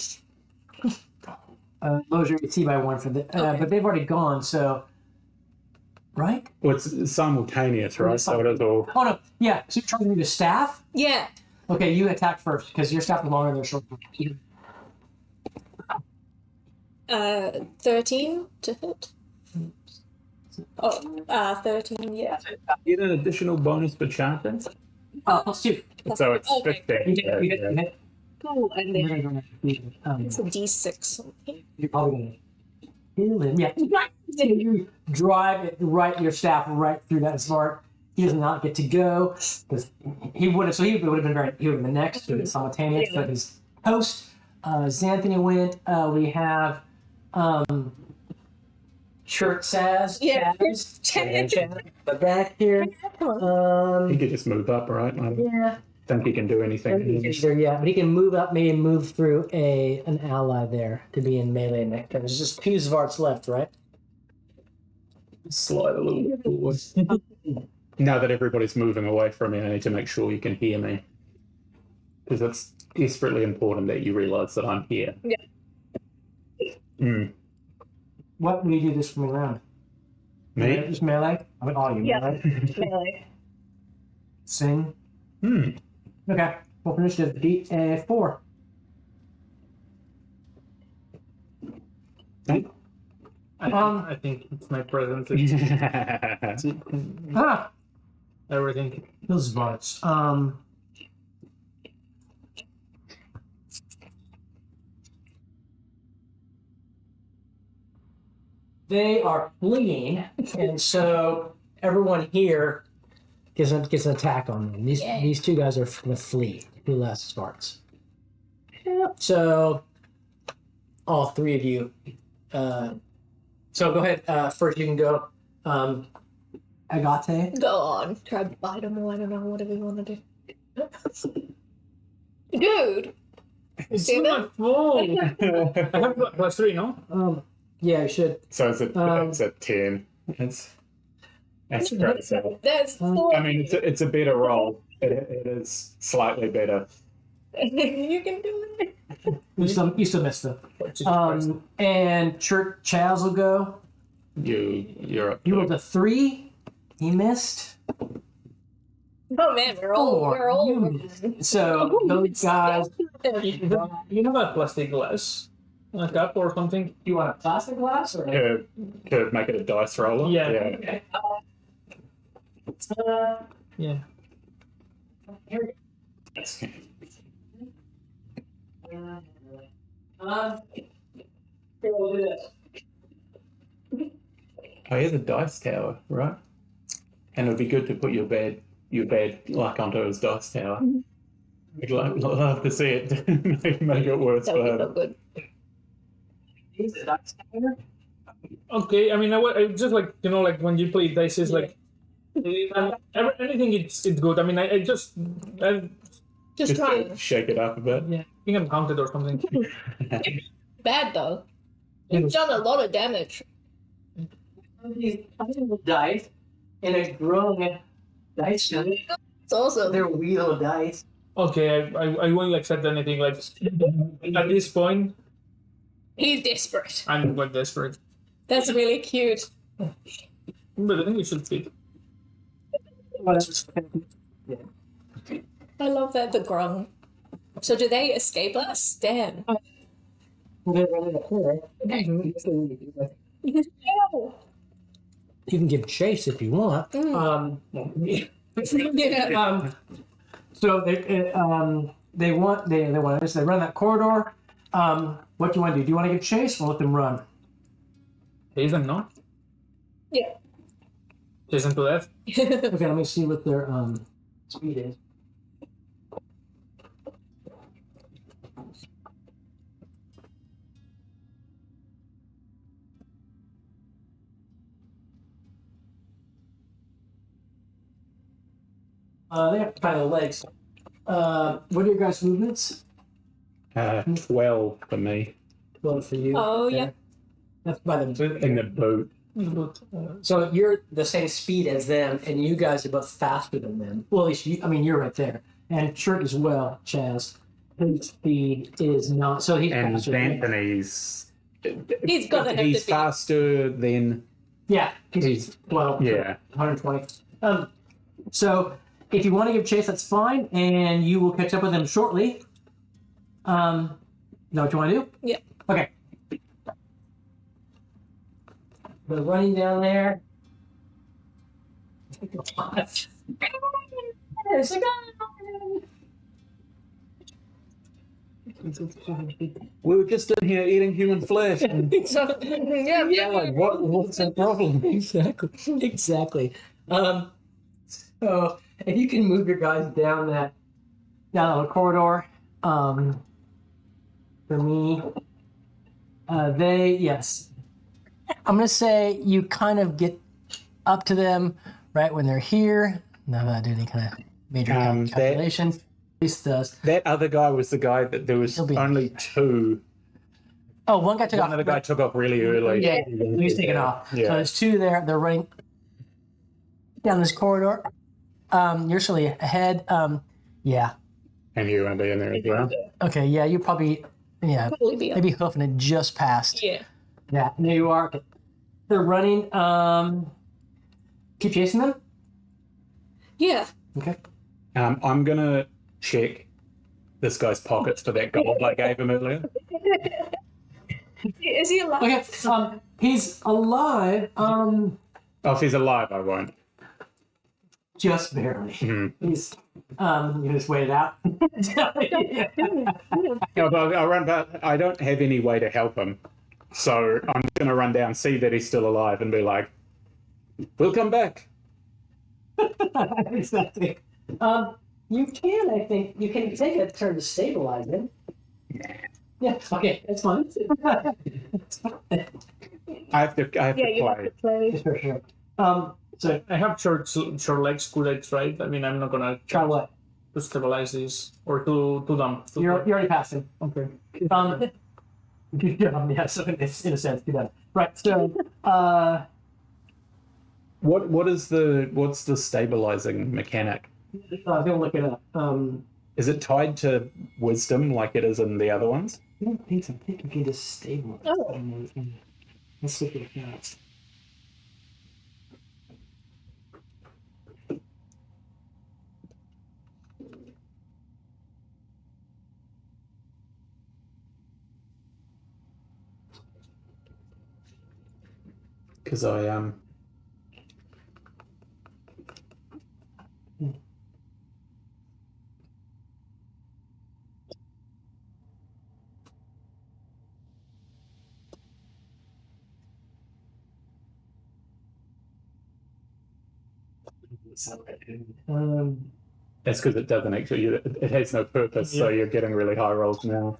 Lowers your AC by 1 for the. Okay. But they've already gone, so. Right? Well, it's simultaneous, right? So it is all. Oh no, yeah. So you're charging me the staff? Yeah. Okay, you attack first because your staff is longer than their short. 13 to hit. Oh, 13. Yeah. Get an additional bonus for charging. +2. So it's Okay. 15. You hit. Oh, and You're then gonna it's a D6. you're probably gonna kill him. Yeah. You drive it right your staff right through that Zark. He does not get to go because he would have. So he would have been next to it simultaneous. But his host, Xanthony went. We have Shirt Saz. Yeah. The back here. He could just move up, right? I don't Yeah. think he can do anything. Yeah, but he can move up, maybe move through an ally there to be in melee next turn. There's just 2 Zvarts left, right? Slide a little bit forward. Now that everybody's moving away from me, I need to make sure you can hear me. Because it's desperately important that you realize that I'm here. Yeah. What will you do this from around? Me? Just melee? I mean, all you Yeah. melee. Melee. Sing. Hmm. Okay. Well, initiative D4. I think it's my presence. Ah! Everything. Those Zvarts. They are fleeing, and so everyone here gets an attack on them. These 2 guys are going to flee. 2 last Sparks. So all 3 of you. So go ahead. First, you can go. Agate. Go on. Try to bite him or I don't know, whatever you want to do. Dude! It's See not full. I have +3, no? Yeah, you should. So it's a 10. That's great. So, That's 4. I mean, it's a better roll. It is slightly better. You can do it. You still missed them. And Chaz will go. You're up. You rolled a 3. He missed. Oh man, we're all. So those guys. You have a plastic glass, a cup or something. You want a plastic glass or? To make it a dice roller. Yeah. Okay. Yeah. Here we'll do this. Oh, here's a dice tower, right? And it would be good to put your bad luck onto his dice tower. I'd love to see it make it worse That for would be him. so good. Is it dice tower? Okay, I mean, I just like, like when you play dice, is like Anything it's good. I mean, I just Just try. to shake it up a bit. yeah, I think I'm counted or something. Bad though. You've done a lot of damage. These tiny dice in a growing dice show. It's also They're wheel dice. Okay, I won't accept anything. Like at this point, he's desperate. I'm quite desperate. That's really cute. But I think we should fit. I love that the grung. So do they escape us? Damn. You can give chase if you want. Yeah. So they want us. They run that corridor. What do you want to do? Do you want to give chase or let them run? Chase them, no? Yeah. Chase them to death. Okay, let me see what their speed is. They have kind of legs. What are your guys' movements? 12 for me. Well, for you. Oh, there. yeah. That's by the boot. In the boot. So you're the same speed as them, and you guys are both faster than them. Well, at least you. I mean, you're right there, and Shirk as well. Chaz, his speed is not. So he's And faster. than you. Anthony's. He's gonna have He's to be. faster than. Yeah, he's 12. Yeah. 120. So if you want to give chase, that's fine, and you will catch up with them shortly. Is that what you want to do? Yeah. Okay. They're running down there. There's a guy. We were just in here eating human flesh. And Yeah. like, what's the problem? Exactly. So if you can move your guys down the corridor, for me, yes. I'm gonna say you kind of get up to them right when they're here. Not that I do any kind of major calculations. At least does. That other guy was the guy that there was He'll be- only two. Oh, one guy took off. One of the guy took off really early. Yeah, he's taking off. Yeah. So there's two there. They're running down this corridor. You're surely ahead. Yeah. And you want to be in there as well? Okay. Yeah. You probably. Yeah. Probably be up. Maybe hoofing it just past. Yeah. Yeah. There you are. They're running. Keep chasing them. Yeah. Okay. I'm going to check this guy's pockets for that gold I gave him earlier. Is he alive? Okay. He's alive. Oh, if he's alive, I won't. Just barely. Mm-hmm. He's. You just wait it out. Yeah, but I'll run back. I don't have any way to help him. So I'm going to run down, see that he's still alive, and be like, we'll come back. Exactly. You can, I think, you can take a turn to stabilize him. Yeah, okay, that's fine. I have to You have play. to play. For sure. So I have short legs, good legs, right? I mean, I'm not gonna try what? to stabilize this or to dump. You already passed him. Okay. Yeah, so in a sense, do that. Right, so, What's the stabilizing mechanic? they'll look it up. Is it tied to wisdom like it is in the other ones? I don't think so. I think you can just stabilize. Oh. Let's look at that. Because I That's because it doesn't actually. It has no purpose, so you're getting really high rolls now.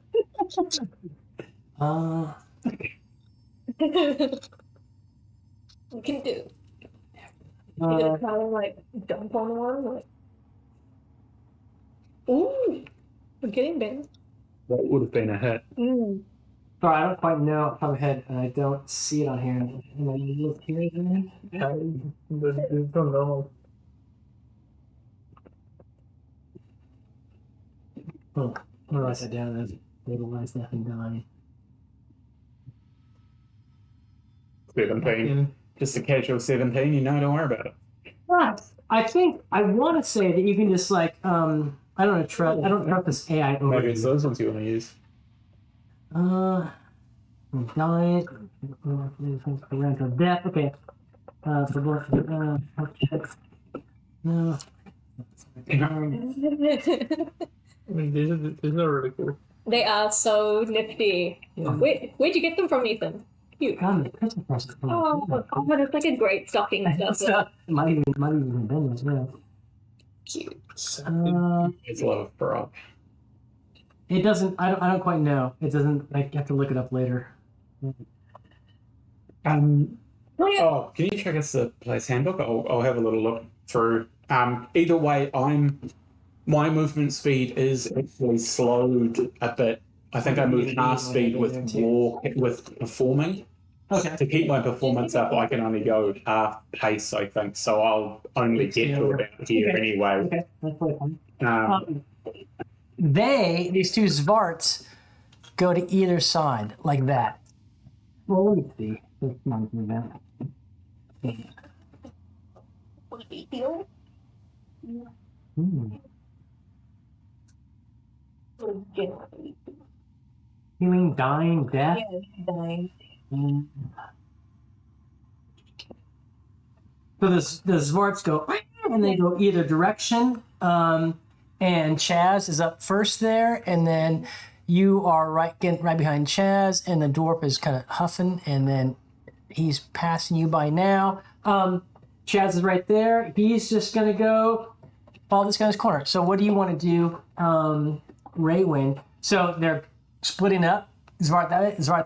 We can do. You gonna try to like jump on one? Like... Ooh, we're getting better. That would have been a hit. Sorry, I don't quite know off the top of my head, and I don't see it on here. Am I look here then? It's not normal. Oh, I'm gonna write that down as stabilize nothing dying. 17. Just a casual 17, you know, don't worry about it. Right. I think I want to say that you can just like I don't trust this AI over Maybe it's you. those ones you want to use. Diet, parental death. Okay. For both. No. I mean, these are really cool. They are so nifty. Yeah. Where'd you get them from, Ethan? Cute. God, the Christmas present. Oh, it's like a great stocking stuff. Might even been as well. Cute. It's love for all. It doesn't. I don't quite know. It doesn't. I have to look it up later. Oh, yeah. Oh, can you check us the place handbook? I'll have a little look through. Either way, my movement speed is actually slowed a bit. I think I moved half speed with performing. Okay. To keep my performance up, I can only go half pace, I think. So I'll only get to about here anyway. Okay. That's really fun. These two Zvarts go to either side like that. Well, let me see. This reminds me of that. Healing, dying, death. Yeah, dying. So the Zvarts go, and they go either direction. And Chaz is up first there, and then you are right behind Chaz, and the dwarf is kind of huffing, and then he's passing you by now. Chaz is right there. He's just gonna go follow this guy's corner. So what do you want to do, Raywin? So they're splitting up. Zvart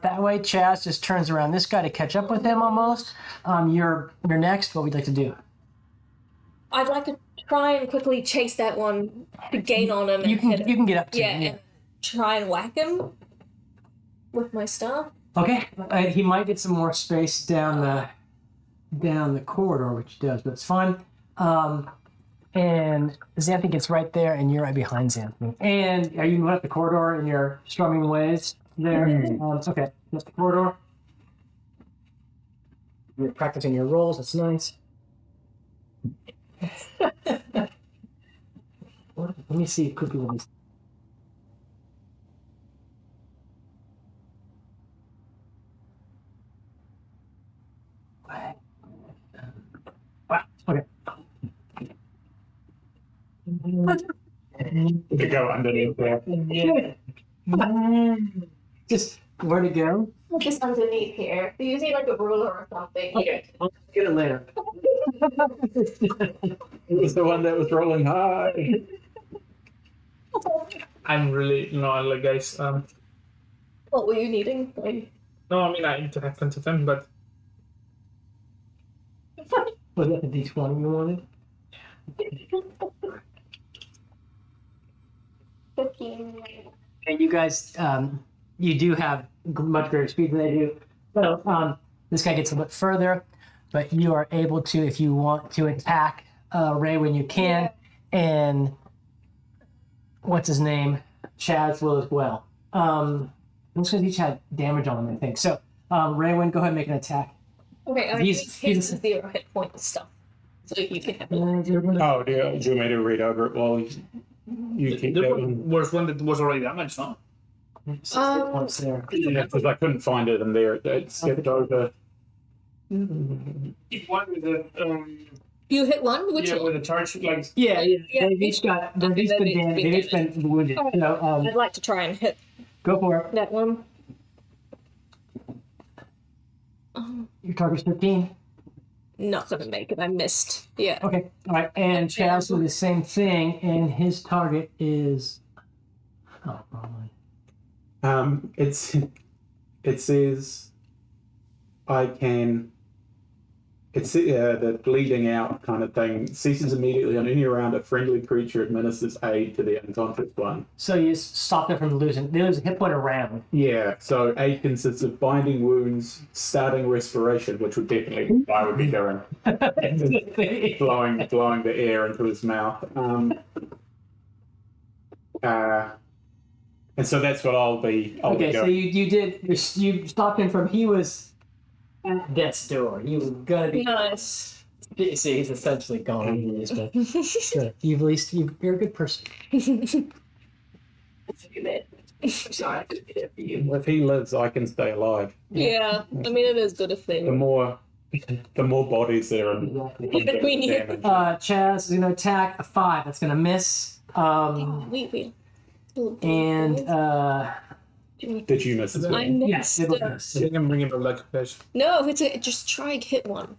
that way. Chaz just turns around this guy to catch up with him almost. You're next. What would you like to do? I'd like to try and quickly chase that one to gain on him. You can get up to him. him. And try and whack him with my staff. Okay, he might get some more space down the corridor, which he does, but it's fine. And Xanthi gets right there, and you're right behind Xanthi. And are you moving up the corridor in your strumming ways there? Okay, that's the corridor. You're practicing your rolls. That's nice. Let me see quickly what he's. Wow. Okay. To go underneath there. Yeah. Just where to go? Just underneath here. You need like a ruler or something. Okay, I'll get it later. It was the one that was rolling high. I'm really like guys. What were you needing? No, I mean I need to have plenty of time, but Was that the D20 you wanted? 15. And you guys, you do have much greater speed than they do. So this guy gets a bit further, but you are able to, if you want to attack Ray when you can, and what's his name? Chaz will as well. Looks like each had damage on him, I think. So, Raywin, go ahead and make an attack. Okay, I He's- his he's- 0 hit point stuff. So you can have it. Oh, do you want me to read over it while you keep there going? was one that was already damaged, no? Once there. Yeah, because I couldn't find it and there it skipped over. Keep one with the You hit one? Which one? with the charge like Yeah. Yeah. They've each been wounded. So, I'd like to try and hit go for it. that one. Your target's 13. Not gonna make it. I missed. Yeah. Okay. All right. And Chaz will do the same thing, and his target is. Oh, wrong one. It says I can It's the bleeding out kind of thing. Ceases immediately on any round a friendly creature administers aid to the unconscious one. So you stop them from losing. They lose a hit point around. Yeah, so aid consists of binding wounds, starting respiration, which would definitely I would be doing, blowing the air into his mouth. And so that's what I'll be Okay, so doing. you stopped him from he was at death's door. He was gonna be Nice. See, he's essentially gone. But good. You've at least you're a good person. Sorry, I couldn't be there for you. If he lives, I can stay alive. Yeah, I mean it is good if they The more bodies there are. between you. Damage. Chaz is gonna attack a 5. That's gonna miss. Wait. And Did you miss as well? I missed. yes, it will miss. I think I'm bringing back like a fish. No, just try and hit one.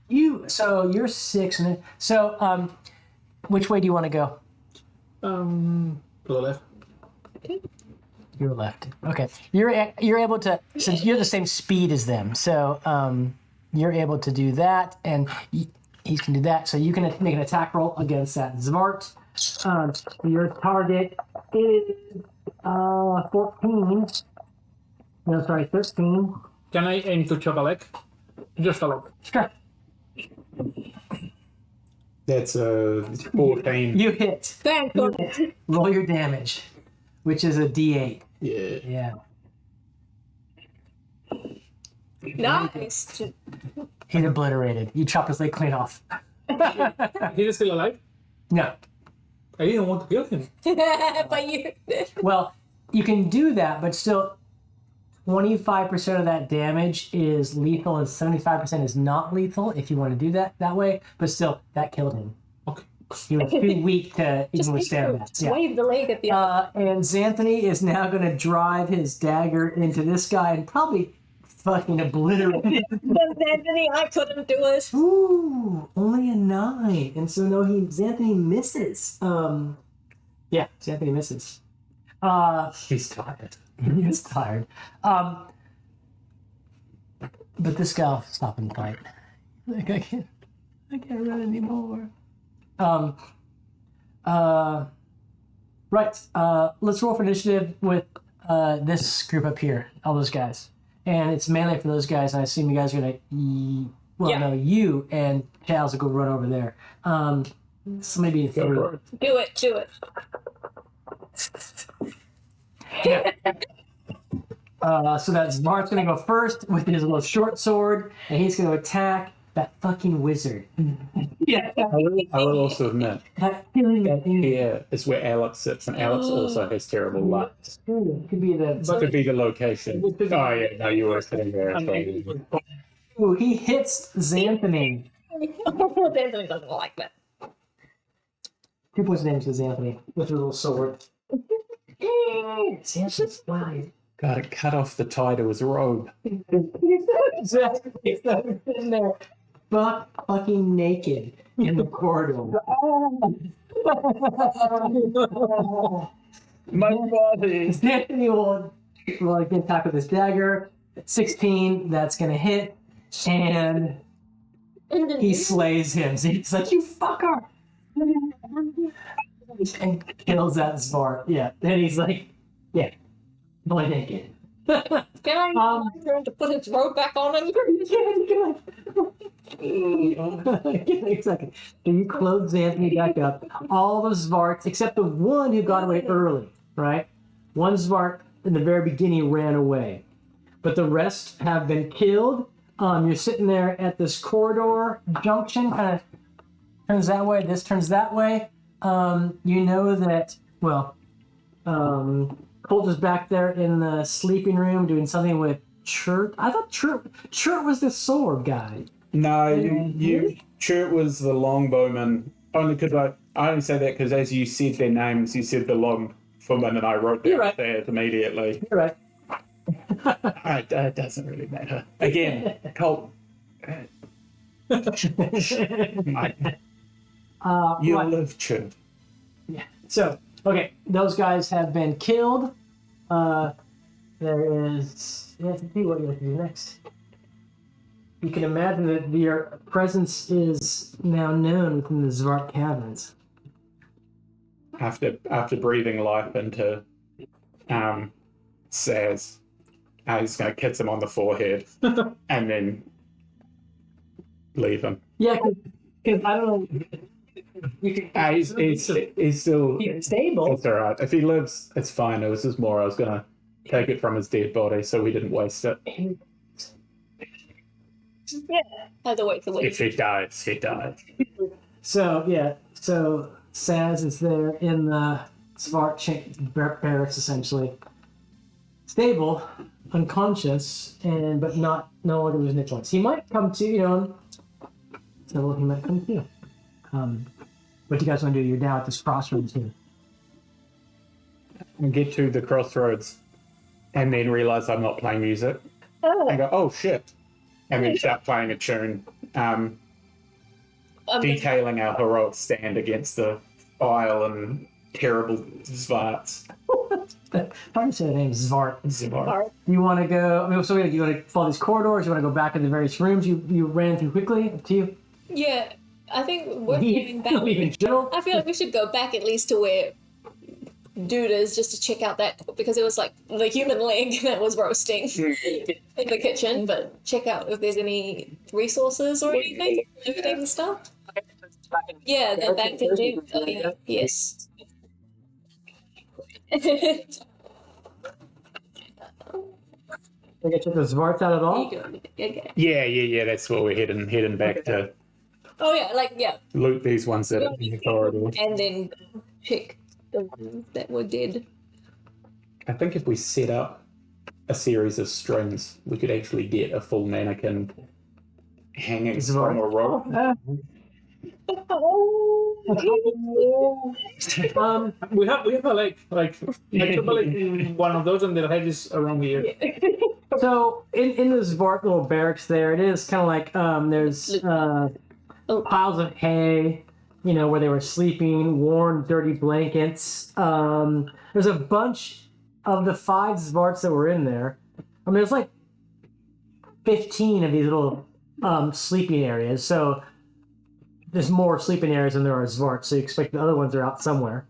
You're 6. So which way do you want to go? To the left. You're left. Okay. You're able to, since you're the same speed as them, so you're able to do that, and he can do that. So you can make an attack roll against that Zvart. Your target is 14. No, sorry, 13. Can I aim to chop a leg? Just a leg. Sure. That's a 14. You hit. Thank God. Roll your damage, which is a D8. Yeah. Yeah. Nice. He's obliterated. You chop his leg clean off. He is still alive? No. I didn't want to kill him. But you. Well, you can do that, but still 25% of that damage is lethal and 75% is not lethal if you want to do that way. But still, that killed him. Okay. He was too weak to Just even withstand that. Yeah. wave the leg at the And Xanthony is now going to drive his dagger into this guy and probably fucking obliterate him. But Anthony, I couldn't do it. Ooh, only a 9. And so no, Xanthony misses. Yeah, Xanthony misses. He's tired. He's tired. But this guy will stop and fight. Like I can't run anymore. Right. Let's roll for initiative with this group up here. All those guys. And it's melee for those guys. And I assume you guys are gonna. No, you and Chaz will go run over there. Somebody be in 3. Do it. So that Zmart's gonna go first with his little short sword, and he's gonna attack that fucking wizard. Yeah. I will also admit, That feeling in here is where Alex sits, and Alex also has terrible luck. could be the. Could be the location. Oh yeah, no, you were sitting there. So. Ooh, he hits Xanthony. Anthony doesn't like that. 2 points of damage to Xanthony with his little sword. Xanthony's flying. Gotta cut off the tie to his robe. Exactly. He's sitting there, fucking naked in the corridor. My body. Xanthony will again attack with his dagger. 16, that's gonna hit, and he slays him. So he's like, "You fucker!" and kills that Zvart. Yeah. Then he's like, "Yeah, boy naked." Can I try to put his robe back on him? Exactly. So you clothe Xanthony back up. All the Zvarts, except the one who got away early, right? One Zvart in the very beginning ran away. But the rest have been killed. You're sitting there at this corridor junction, kind of turns that way, this turns that way. You know that, Colt is back there in the sleeping room doing something with Chert. I thought Chert was the sword guy. No, you. Chert was the longbowman. Only because I only say that because as you said their names, you said the longbowman, and I wrote that there immediately. You're right. It doesn't really matter. Again, Colt. You live, Chert. Yeah. So, okay, those guys have been killed. There is. You have to see what you have to do next. you can imagine that your presence is now known within the Zvart caverns. After breathing life into Saz, he's going to kiss him on the forehead and then leave him. Yeah, because I don't know. He's still He's stable. It's all right. If he lives, it's fine. It was just more I was going to take it from his dead body so we didn't waste it. Yeah. Either way, If he dies, he dies. So Saz is there in the Svart barracks, essentially stable, unconscious, but no longer losing hit points. He might come to he might come to. What do you guys want to do? You're down at this crossroads here. And get to the crossroads, and then realize I'm not playing music, and go, oh shit, and then start playing a tune. Detailing our heroic stand against the vile and terrible Zvarts. Hard to say the name, Zvart. Zvart. Do you want to go? Do you want to follow these corridors? You want to go back in the various rooms you ran through quickly? Up to you. Yeah, I think we're going back. In general. I feel like we should go back at least to where Dude is, just to check out that, because it was like the human leg that was roasting in the kitchen. But check out if there's any resources or anything, looting stuff. Yeah, the back to the yes. Did I check the Zvarts out at all? Okay. Yeah. That's what we're heading back to. Oh yeah, Loot these ones that are in the corridor. and then check the ones that were dead. I think if we set up a series of strings, we could actually get a full mannequin hanging from a rope. We have a like one of those, and their head is around here. So in the Zvart little barracks there, it is kind of like there's piles of hay, where they were sleeping, worn, dirty blankets. There's a bunch of the 5 Zvarts that were in there. I mean, there's like 15 of these little sleeping areas. So there's more sleeping areas than there are Zvarts. So you expect the other ones are out somewhere.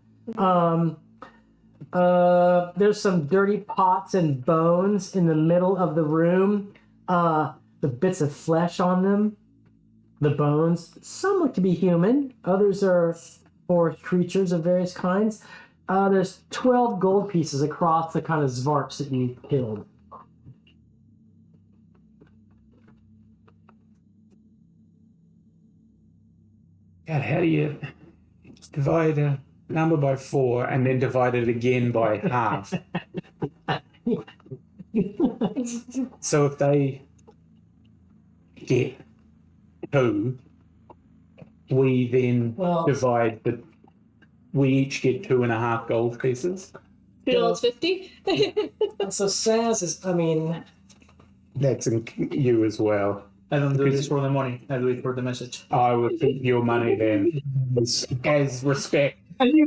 There's some dirty pots and bones in the middle of the room. The bits of flesh on them. The bones, some look to be human. Others are forest creatures of various kinds. There's 12 gold pieces across the kind of Zvarts that you killed. God, how do you divide a number by 4 and then divide it again by half? So if they get 2, we then divide we each get 2.5 gold pieces. $2.50. So Saz is, That's you as well. I don't do this for the money. I do it for the message. I will keep your money then as respect. Exactly.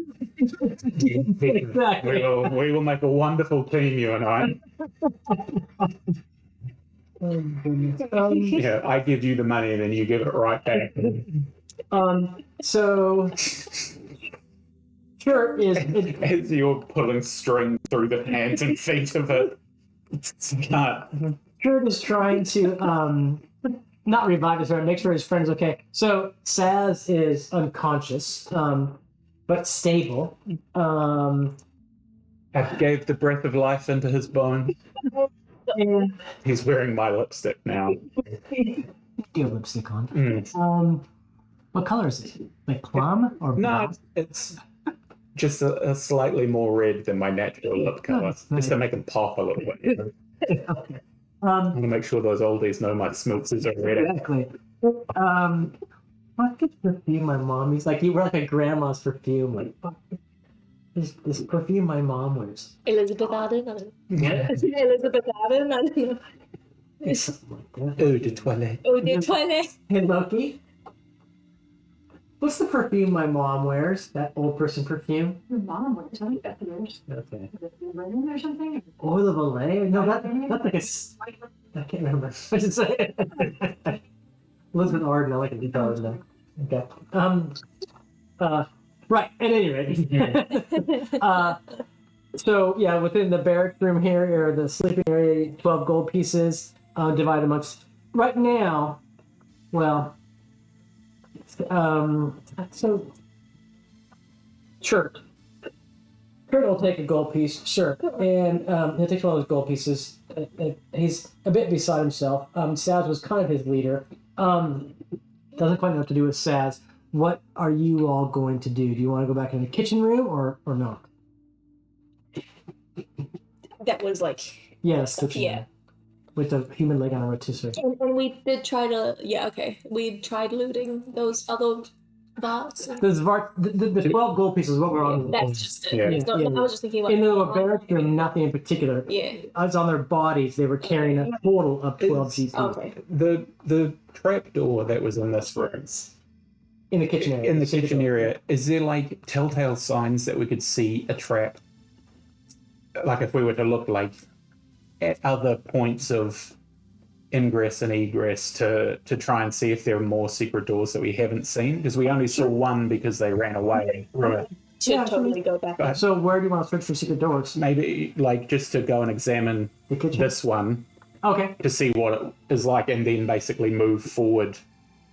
We will make a wonderful team, you and I. Yeah, I give you the money and then you give it right back. So Shirt is as you're pulling string through the hands and feet of it. Shirt is trying to not revive his friend, make sure his friend's okay. So Saz is unconscious, but stable. I gave the breath of life into his bone. And He's wearing my lipstick now. you have lipstick on. Mm. What color is it? Like plum or brown? No, it's just a slightly more red than my natural lip color, just to make them pop a little bit. Okay. I want to make sure those oldies know my smooths are red. Exactly. What good perfume my mom uses? Like, you wear like a grandma's perfume. Like, fuck. This perfume my mom wears. Elizabeth Arden, I don't know. Yeah. Elizabeth Arden, I don't know. Something like that. Eau de toilette. Oh, the toilet. Hey, Loki. What's the perfume my mom wears? That old person perfume? Your mom wears what that yours? Okay. Is it linen or something? Oil of Olay? No, that's like I can't remember. I should say. Elizabeth Arden, I like it. Okay. Right, at any rate. So, yeah, within the barrack room here, or the sleeping area, 12 gold pieces, divided amongst. Right now, well, so, sure. Kurt will take a gold piece, sure. And he'll take one of those gold pieces. He's a bit beside himself. Saz was kind of his leader. Doesn't quite know what to do with Saz. What are you all going to do? Do you want to go back in the kitchen room or not? That was like Yes, stuff, kitchen yeah. room. With a human leg on a rotisserie. And we did try to we tried looting those other bars. The 12 gold pieces, what we're on. That's just it. Yeah. It's not, Yeah. I was just thinking about In the barrack room, nothing in particular. Yeah. As on their bodies, they were carrying a total of 12 pieces. Okay. The trap door that was in this room, In the kitchen area. in the kitchen area, is there like telltale signs that we could see a trap? Like if we were to look like at other points of ingress and egress to try and see if there are more secret doors that we haven't seen, because we only saw one because they ran away. Right. Should Yeah, totally go back. So where do you want to search for secret doors? Maybe like just to go and examine The kitchen? this one Okay. to see what it is like, and then basically move forward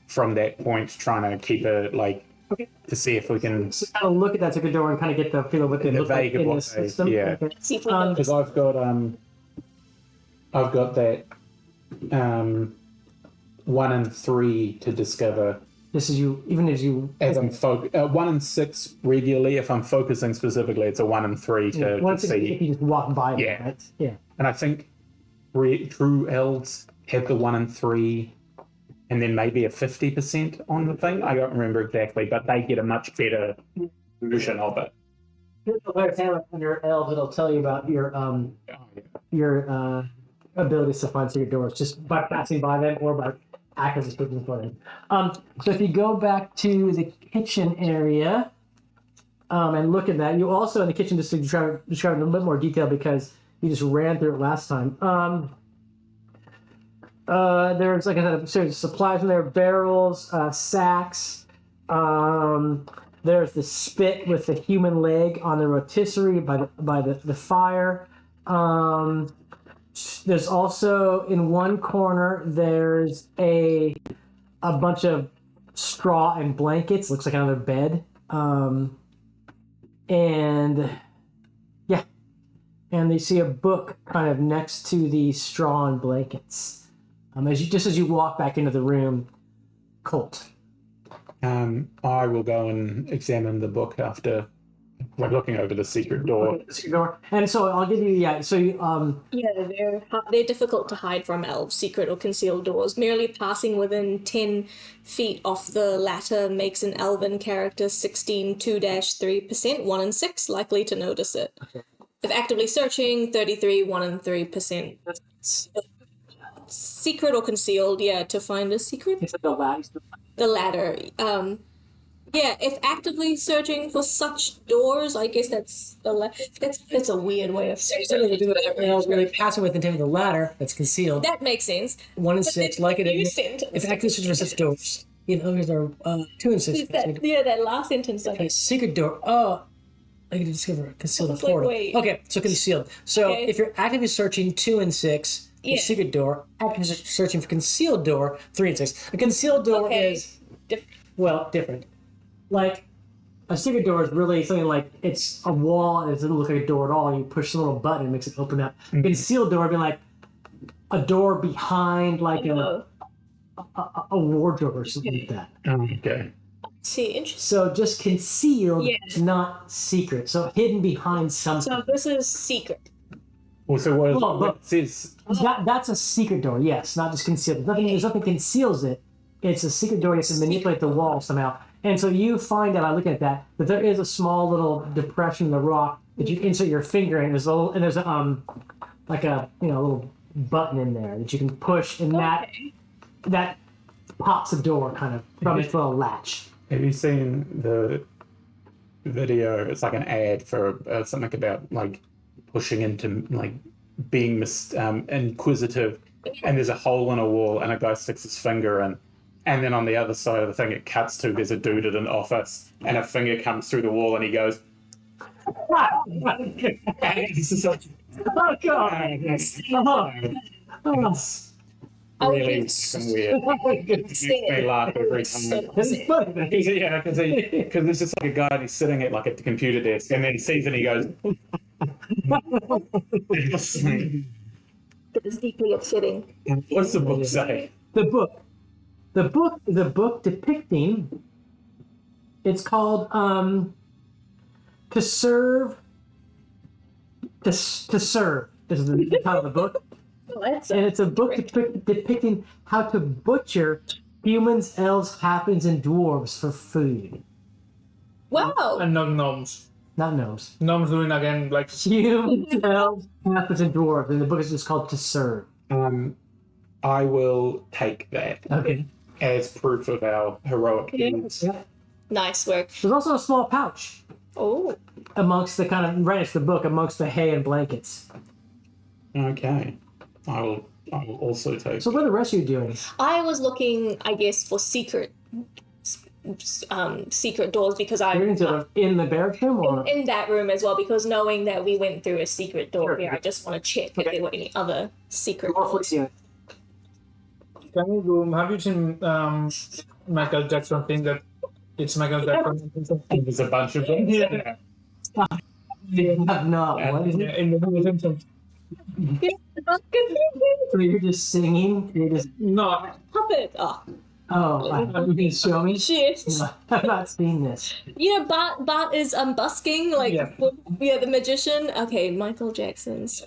from that point, trying to keep it like to see if we can. So kind of look at that secret door and kind of get the feel of what they The look like vague of in what the they- system. yeah. Okay. See if we know Because I've got that 1 and 3 to discover This is you, even as you. as I'm 1 and 6 regularly. If I'm focusing specifically, it's a 1 and 3 to Once if see. you just walk by them, Yeah. right? Yeah. And I think true elves have the 1 and 3, and then maybe a 50% on the thing. I don't remember exactly, but they get a much better version of it. Here's the letter handle on your elves. It'll tell you about your abilities to find secret doors just by passing by them or by actively searching for them. So if you go back to the kitchen area and look at that, you also in the kitchen, just to describe in a little bit more detail because you just ran through it last time. There's, like I said, a series of supplies in there, barrels, sacks. There's the spit with the human leg on the rotisserie by the fire. There's also in one corner there's a bunch of straw and blankets. Looks like another bed. And yeah, and you see a book kind of next to the straw and blankets. As you walk back into the room, Colt. I will go and examine the book after, like, looking over the secret door. Okay, secret door. And so I'll give you So you they're difficult to hide from elves, secret or concealed doors. Merely passing within 10 feet off the latter makes an elven character 16 2-3%, 1 and 6 likely to notice it. Okay. If actively searching, 33 1 and 3%. Secret or concealed, to find a secret. It's the last. The latter. If actively searching for such doors, I guess that's that's a weird way of saying it. Really passing within 10 feet of the ladder that's concealed. That makes sense. 1 and 6, like it. You sentence. If actively searching for such doors, others are 2 and 6. That last sentence. Okay, secret door. Oh, I can discover a concealed I was like, portal. wait. Okay, so concealed. So Okay. if you're actively searching 2 and 6, Yeah. secret door. Actively searching for concealed door 3 and 6. A concealed door is different. Like a secret door is really something like it's a wall and it doesn't look like a door at all. You push a little button and it makes it open up. Mm-hmm. Concealed door would be like a door behind like a wardrobe or something like that. Okay. See, interesting. So just concealed, Yeah. not secret. So hidden behind something. So this is secret. Also, Well, what it says? That's a secret door, yes, not just concealed. There's nothing conceals it. It's a secret door. You have to manipulate the wall somehow. And so you find out by looking at that there is a small little depression in the rock that you insert your finger in. There's a little, and there's a like a little button in there that you can push, and that pops the door kind of from its little latch. Have you seen the video? It's like an ad for something about like pushing into like being inquisitive, and there's a hole in a wall, and a guy sticks his finger in, and then on the other side of the thing it cuts to there's a dude at an office, and a finger comes through the wall, and he goes. It's like, Oh God! it's I would really be fucking weird. It makes me laugh every time. It's funny. Because there's just like a guy and he's sitting at like a computer desk, and then he sees it and he goes. It is deeply upsetting. What's the book say? The book depicting. It's called To Serve. To Serve. This is the title of the book. And it's a book depicting how to butcher humans, elves, halflings, and dwarves for food. Wow. And not gnomes. Not gnomes. Gnomes doing again like Humans, elves, halflings, and dwarves. And the book is just called To Serve. I will take that Okay. as proof of our heroic deeds. Yeah. Nice work. There's also a small pouch Oh. amongst the kind of, right next to the book, amongst the hay and blankets. Okay, I will also take. So what are the rest of you doing? I was looking, I guess, for secret doors because I You're in the barracks room, or in that room as well, because knowing that we went through a secret door Sure. here, I just want to check if Okay. there were any other secret More doors. Felicia. Can you do? Have you seen Michael Jackson thing that it's Michael Jackson? There's a bunch of them. Yeah. No, what is it? In the movie Simpsons. So you're just singing? You're just No, Puppet. Oh, you can show me. shit. No, I've not seen this. You know, Bart is busking like Yeah. the magician. Okay, Michael Jackson's.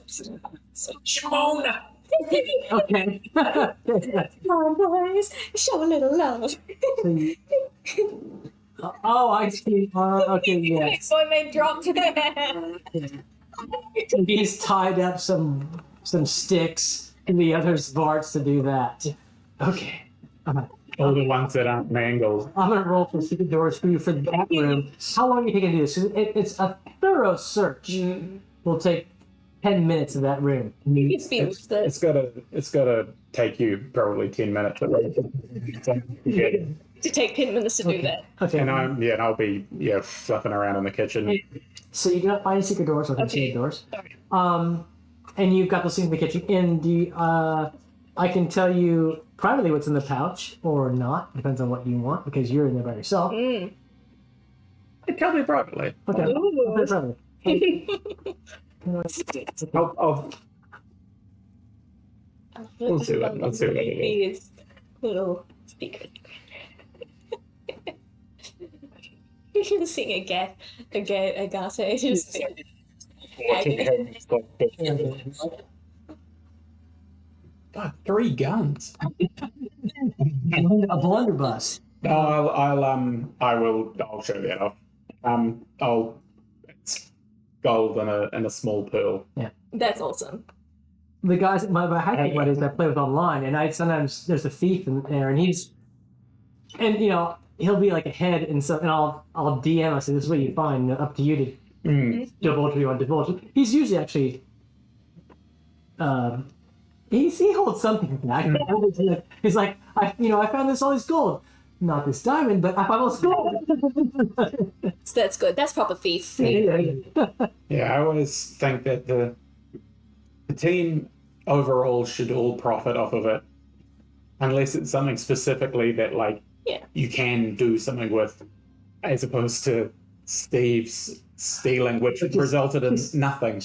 Shimona. Okay. Come on, boys, show a little love. Oh, I see. Okay, yes. Boy, they dropped He's tied up some sticks in the other's parts to do that. Okay. All the ones that aren't mangled. I'm gonna roll for secret doors for you for that room. How long do you think I can do this? It's a thorough search. Will take 10 minutes in that room. It's gotta take you probably 10 minutes. To take 10 minutes to do that. Okay. And I'll be fluffing around in the kitchen. So you do not find secret doors or concealed doors. Okay. And you've got those things in the kitchen. And I can tell you privately what's in the pouch or not. Depends on what you want because you're in there by yourself. Tell me privately. Okay. Ooh. I'll tell you privately. We'll see what it is. Little speaker. You can sing a gate. Just God, 3 guns. A blunderbuss. No, I'll show that off. It's gold and a small pearl. That's awesome. The guys, my hiking buddies I play with online, and I sometimes there's a thief in there, and he'll be like ahead, and I'll DM. I say, "This is what you find. Up to you to divulge what you want to divulge." He's usually actually, he holds something back. He's like, I found all this gold, not this diamond, but I found all this gold. So that's good. That's proper thief. Yeah, I always think that the team overall should all profit off of it, unless it's something specifically that you can do something with, as opposed to Steve's stealing, which resulted in nothing.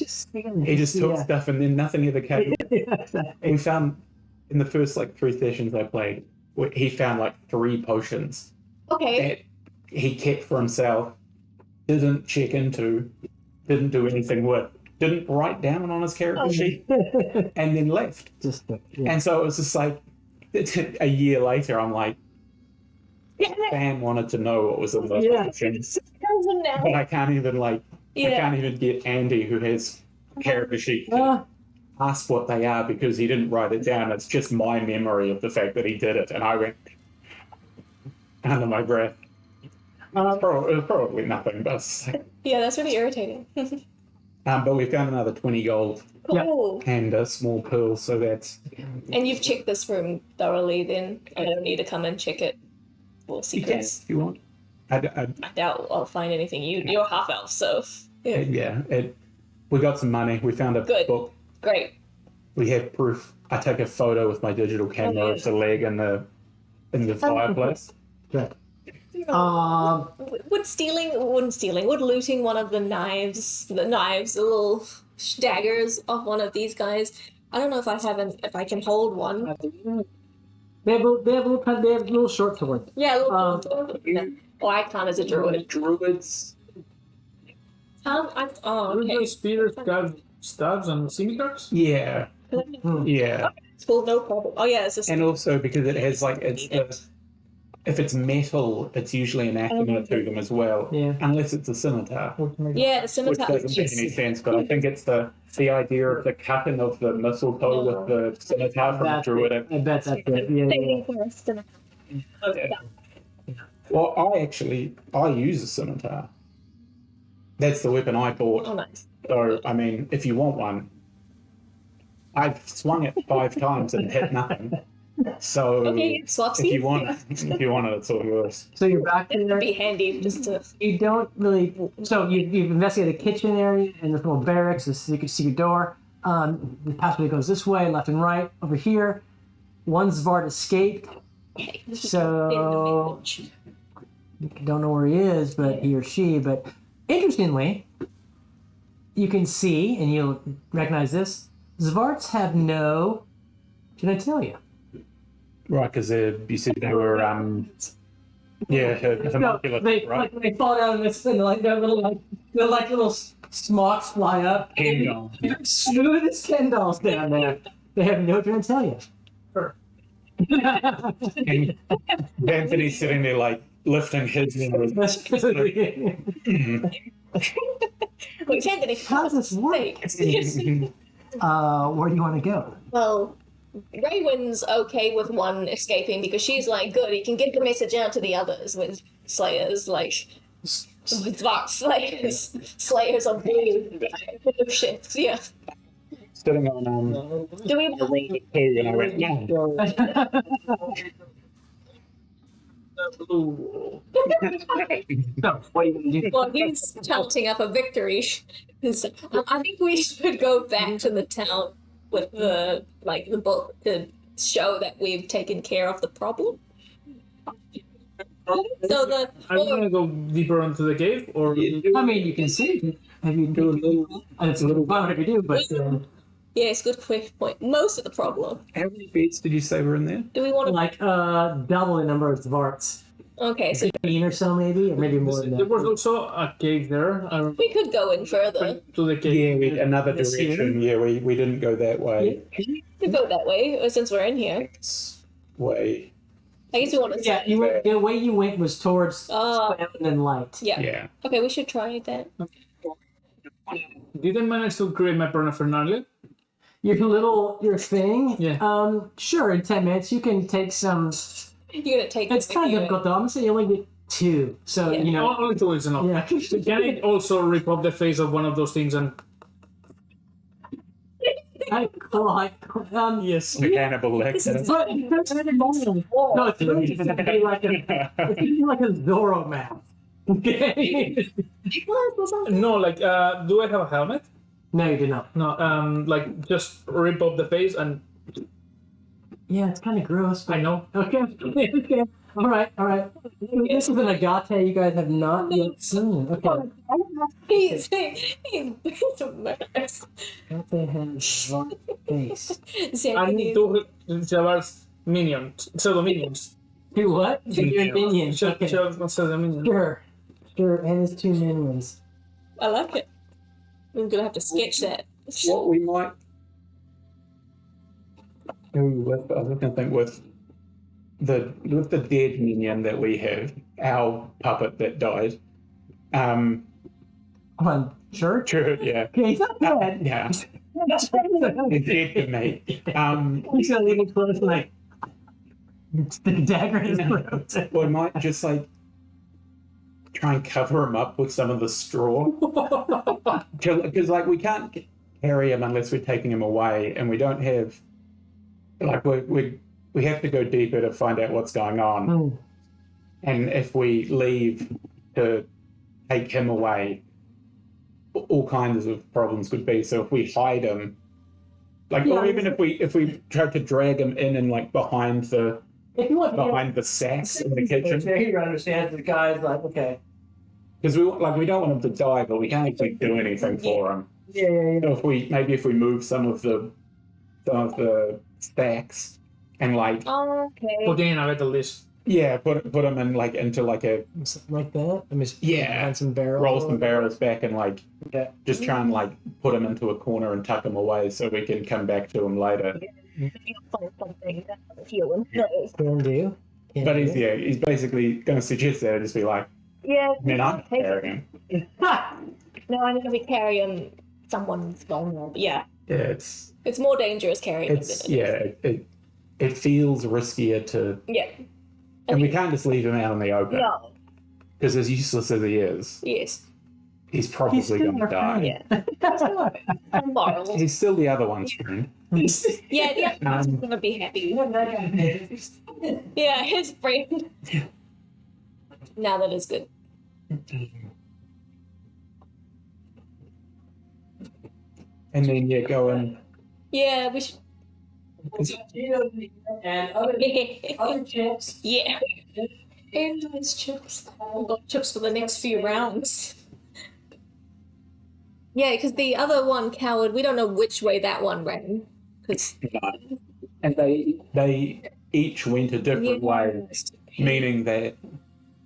He just took stuff and then nothing ever came. We found in the first 3 sessions I played, he found 3 potions Okay. that he kept for himself, didn't check into, didn't do anything with, didn't write down on his character sheet, and then left. And so it was just a year later, I'm like, fan wanted to know what was in those potions, but I can't even I can't even get Andy, who has character sheet, to ask what they are because he didn't write it down. It's just my memory of the fact that he did it, and I went under my breath, Probably nothing, but Yeah, that's really irritating. but we found another 20 gold Cool. and a small pearl, so that's And you've checked this room thoroughly. Then I don't need to come and check it for you can secrets. if you want. I Doubt I'll find anything. You're half elf, so yeah. we got some money. We found a Good. book. Great. We have proof. I took a photo with my digital camera of the leg in the fireplace. Good. Would looting one of the little daggers of one of these guys. I don't know if I can hold one. They have little short swords. Yeah, a little. Oh, I can't as a druid. Druids. Okay. Spears, stabs, and simicards? Yeah. Yeah. It's cool, no problem. Oh yeah, it's just And also because it has if it's metal, it's usually anathema to them as well. Yeah. Unless it's a scimitar. yeah, the Which scimitar. doesn't make any sense, but I think it's the idea of the cutting of the mistletoe with the scimitar from Druidic. I bet that's it. Yeah. Well, I use a scimitar. That's the weapon I bought. Oh, nice. So, I mean, if you want one, I've swung it 5 times and hit nothing. So, Okay, swap if you want it, it's all yours. So you're back in It'd there. be handy just to. You don't really. So you've investigated the kitchen area and the little barracks, the secret door. The passageway goes this way, left and right. Over here, one Zvart escaped. So don't know where he is, but he or she. But interestingly, you can see, and you'll recognize this. Zvarts have no genitalia. Right, because you said they were, homunculus, they right? they fall down in this, and they're little smocks fly up. Hang on. Smooth as Ken dolls down there. They have no genitalia. And Anthony's sitting there, like, lifting his nose. Wait, Anthony, How does this work? Where do you want to go? Well, Raywin's okay with one escaping because she's like, good, he can get the message out to the others with Slayers, like, with Zvart Slayers. Slayers on blue ships, yeah. Sitting on, Do we. a ring of 2, and I went, no. So, what are you going to do? Well, he's counting up a victory. So, I think we should go back to the town with the book to show that we've taken care of the problem. So I want to go deeper into the cave, or I mean, you can see. Have you do a little? It's a little fun if you do, but yeah, it's a good quick point. Most of the problem. How many beds did you say were in there? Do we want to? like double the number of Zvarts. Okay, so 15 or so, maybe, or maybe more than there was that. also a cave there. I we could go in further. to the cave. Yeah, another This here? direction. Yeah, we didn't go that way. We could go that way since we're in here. This way. I guess we want to. Yeah, you went. The way you went was towards spam and light. Yeah. Yeah. Okay, we should try that. Didn't manage to create my paraphernalia. Your thing. Yeah. Sure. In 10 minutes, you can take some. You're gonna take. It's kind of difficult though. I'm gonna say you only get 2, so Yeah. you know. Only 2 is enough. Yeah. Can I also rip off the face of one of those things and? Yes. The cannibal accident. But no, it's really just gonna be like a Zorro mask. Okay. No, like, do I have a helmet? No, you do not. No, like just rip off the face and Yeah, it's kind of gross. But I know. Okay. Okay. All right. This is an agate you guys have not yet seen. Okay. He's a mess. Agate has one face. I need to Javar's minions, pseudo minions. Two what? Your minions. Okay. Pseudo minions. Sure, and his 2 minions. I like it. I'm gonna have to sketch that. What we might do with, I was going to think with the dead minion that we have, our puppet that died. Come on, sure. True, yeah. Okay, he's not bad. Yeah. He's dead to me. He's gonna leave it close, like stick a dagger in his throat. We might just like try and cover him up with some of the straw. Because like we can't carry him unless we're taking him away, and we don't have like we have to go deeper to find out what's going on. And if we leave to take him away, all kinds of problems could be. So if we hide him, like, or even if we try to drag him in and like behind the sacks in the kitchen, He understands the guy's like, okay. because we don't want him to die, but we can't actually do anything for him. Yeah. So if we move some of the stacks and like Put in a little list. put them in like into like a Something like that. I mean, Yeah. some barrels. roll some barrels back and like Yeah. just try and like put them into a corner and tuck them away so we can come back to them later. Something that heal him. No. Can do. But he's basically going to suggest that and just be like, Yeah. man, I'm carrying him. No, I'm gonna be carrying someone's vulnerable. Yeah, Yeah, it's more dangerous carrying him than it is. it feels riskier to, Yeah. and we can't just leave him out in the open No. because as useless as he is, Yes. he's probably going to die. Yeah. Moral. He's still the other one's friend. Yeah. He's gonna be happy. Yeah, his friend. Now that is good. And then go and Yeah, we should. And other chips. Yeah. And those chips. We've got chips for the next few rounds. Yeah, because the other one cowered. We don't know which way that one ran. Cause and they each went a different way, meaning that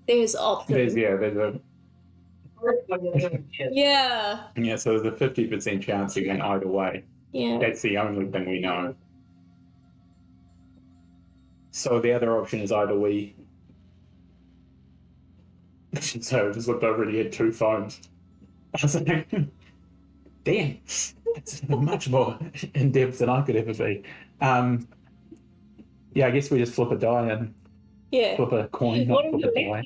there's options. there's a Yeah. so there's a 50% chance he went either way. Yeah. That's the only thing we know. So the other option is either we. So I just looked over and he had 2 phones. I was like, damn, it's much more in depth than I could ever be. I guess we just flip a die and Yeah. flip a coin, not flip a die.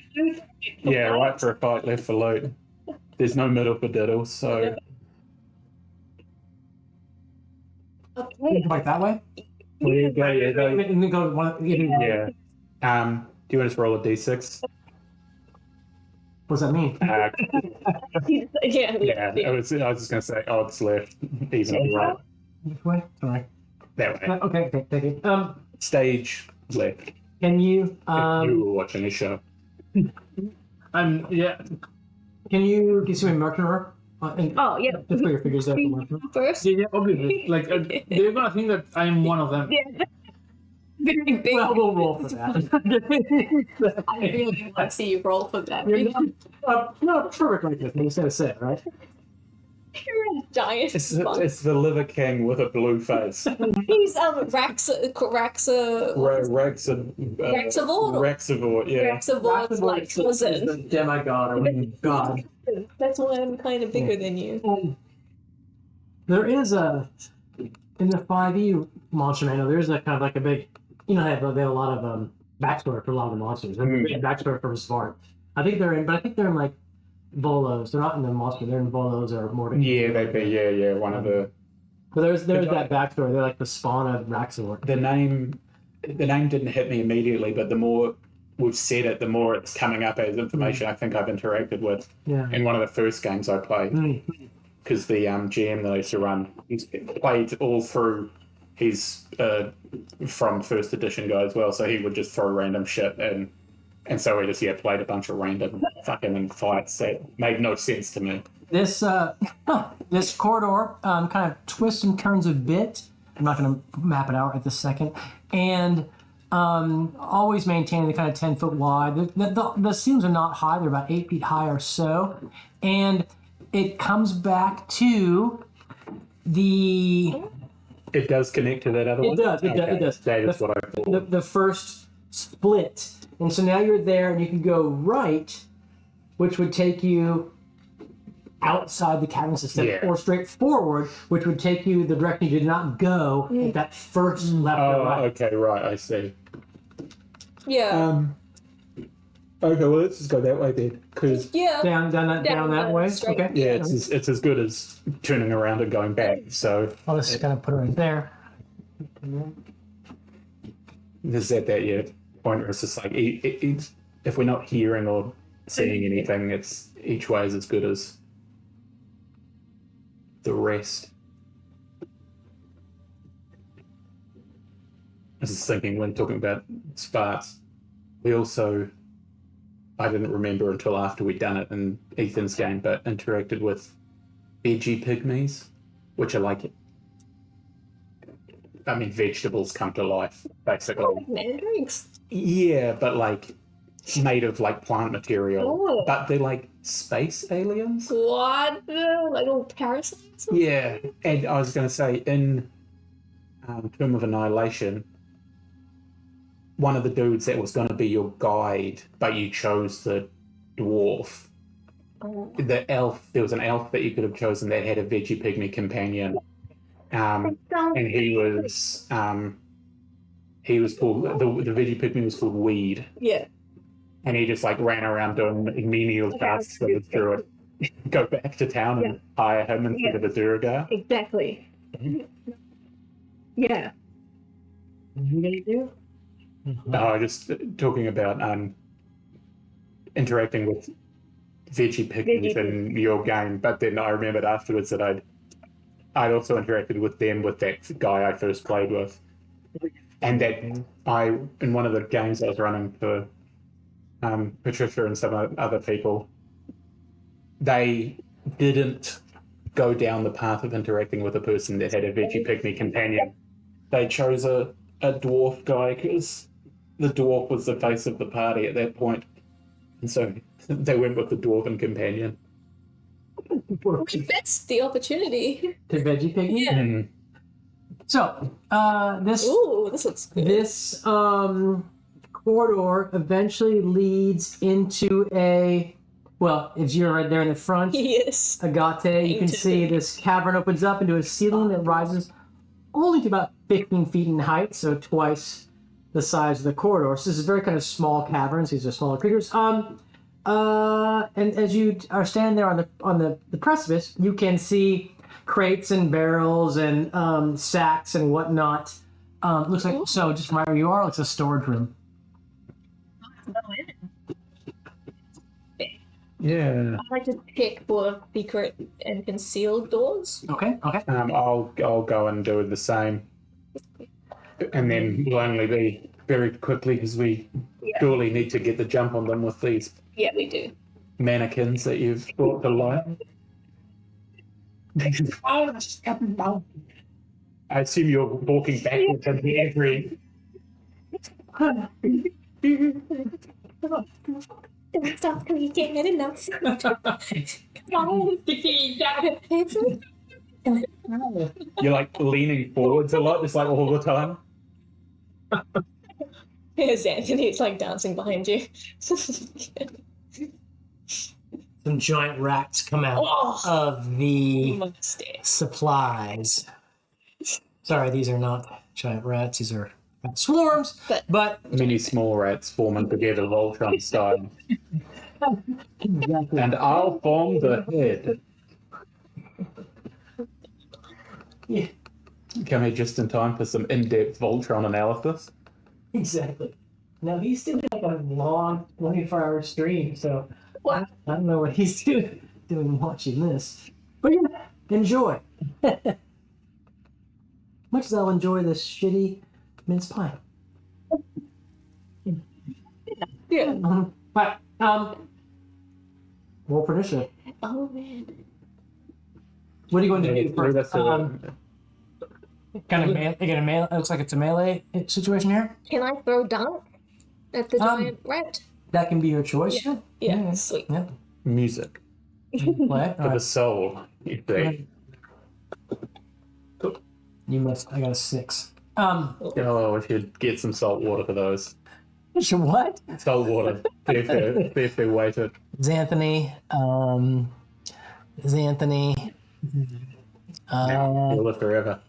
Yeah, right for a fight, left for loot. There's no middle for diddle, so Okay. Like that way? there you go. And then go one. Yeah. Do you want us to roll a d6? What does that mean? Yeah. I was just gonna say odds left, even right. Which way? Sorry. That way. Okay, thank you. Stage left. Can you If you were watching a show. Yeah. can you see my marker? Oh, yeah. Just put your figures there for marker. First. Yeah, obviously. Like, they're gonna think that I'm one of them. Yeah. Very big. Well, we'll roll for that. I really want to see you roll for that. You're not perfect like this. You just gotta say it, right? You're a giant. It's the Liver King with a blue face. He's Raxavort, yeah. Raxavort's like cousin. The demigod or god. That's why I'm kind of bigger than you. There is in the 5e monster manual. There's a kind of like a big, they have a lot of backstory for a lot of the monsters. There's a big backstory for Svart. I think they're in like Volos. They're not in the monster. They're in Volos or more. Yeah, they'd be one of the. But there's that backstory. They're like the spawn of Raxavort. The name didn't hit me immediately, but the more we've said it, the more it's coming up as information I think I've interacted with. Yeah. In one of the first games I played, because the GM that I used to run, he's played all through. He's from first edition guy as well, so he would just throw random shit in. And so we just played a bunch of random fucking fights that made no sense to me. This this corridor kind of twists and turns a bit. I'm not going to map it out at this second, and always maintaining the kind of 10-foot wide. The ceilings are not high; they're about 8 feet high or so, and it comes back to the. It does connect to that other one. It does. It does. That is what I thought. The first split. And so now you're there and you can go right, which would take you outside the cavern system, or straight forward, which would take you the direction you did not go at that first left or right. Okay, right, I see. Yeah. Okay, well, let's just go that way then, because Yeah. Down that the way. straight. Okay. yeah, it's as good as turning around and going back. So I'll just kind of put it right there. there's at that point where it's just like if we're not hearing or seeing anything, it's each way is as good as the rest. I was just thinking when talking about sparks, we also, I didn't remember until after we'd done it in Ethan's game, but interacted with veggie pygmies, which are like, I mean, vegetables come to life, basically. Mandrakes. Yeah, but like made of like plant material. Oh. But they're like space aliens. What? Like little parasites? Yeah, and I was going to say in Tomb of Annihilation, one of the dudes that was going to be your guide, but you chose the dwarf. Oh. The elf, there was an elf that you could have chosen that had a veggie pygmy companion, and he was called the veggie pygmy was called Weed, Yeah. and he just like ran around doing menial tasks for the druid. Go back to town and hire him instead of the Durga. Exactly. Yeah. What are you gonna do? No, just talking about interacting with veggie pygmies in your game, but then I remembered afterwards that I'd also interacted with them with that guy I first played with, and that in one of the games I was running for Patricia and some other people, they didn't go down the path of interacting with a person that had a veggie pygmy companion. They chose a dwarf guy because the dwarf was the face of the party at that point, and so they went with the dwarven companion. That's the opportunity. To veggie pygmy. Yeah. Mm. So this Ooh, this looks good. this corridor eventually leads into a, well, if you're right there in the front, Yes. Agate, you can Into see the- this cavern opens up into a ceiling that rises only to about 15 feet in height, so twice the size of the corridor. So this is very kind of small caverns. These are smaller creatures. And as you are standing there on the precipice, you can see crates and barrels and sacks and whatnot. Looks like, so just from where you are, it's a storage room. Yeah. I like to pick for secret and concealed doors. Okay. I'll go and do the same, and then we'll only be very quickly because we surely need to get the jump on them with these Yeah, we do. mannequins that you've brought to life. I assume you're walking backwards into every. Don't stop till you can't get enough. Come on. You're like leaning forwards a lot, just like all the time. Here's Anthony, it's like dancing behind you. Some giant rats come out Oh. of the Monster. supplies. Sorry, these are not giant rats. These are swarms. But Many small rats forming together Voltron style. And I'll form the head. Yeah. Come here just in time for some in-depth Voltron analysis. Exactly. Now he's doing like a long 24-hour stream, so What? I don't know what he's doing watching this. But yeah, enjoy. Much as I'll enjoy this shitty mince pie. Yeah. But roll for initiative. Oh man. What are you going to do Through first? this, Kind of melee. It looks like it's a melee situation here. Can I throw dunk at the giant rat? That can be your choice. Yeah, sweet. Yeah. music Play. for the soul. You see. You must. I got a 6. Oh, we should get some salt water for those. What? Salt water. See if they're weighted. Xanthony. You'll live forever.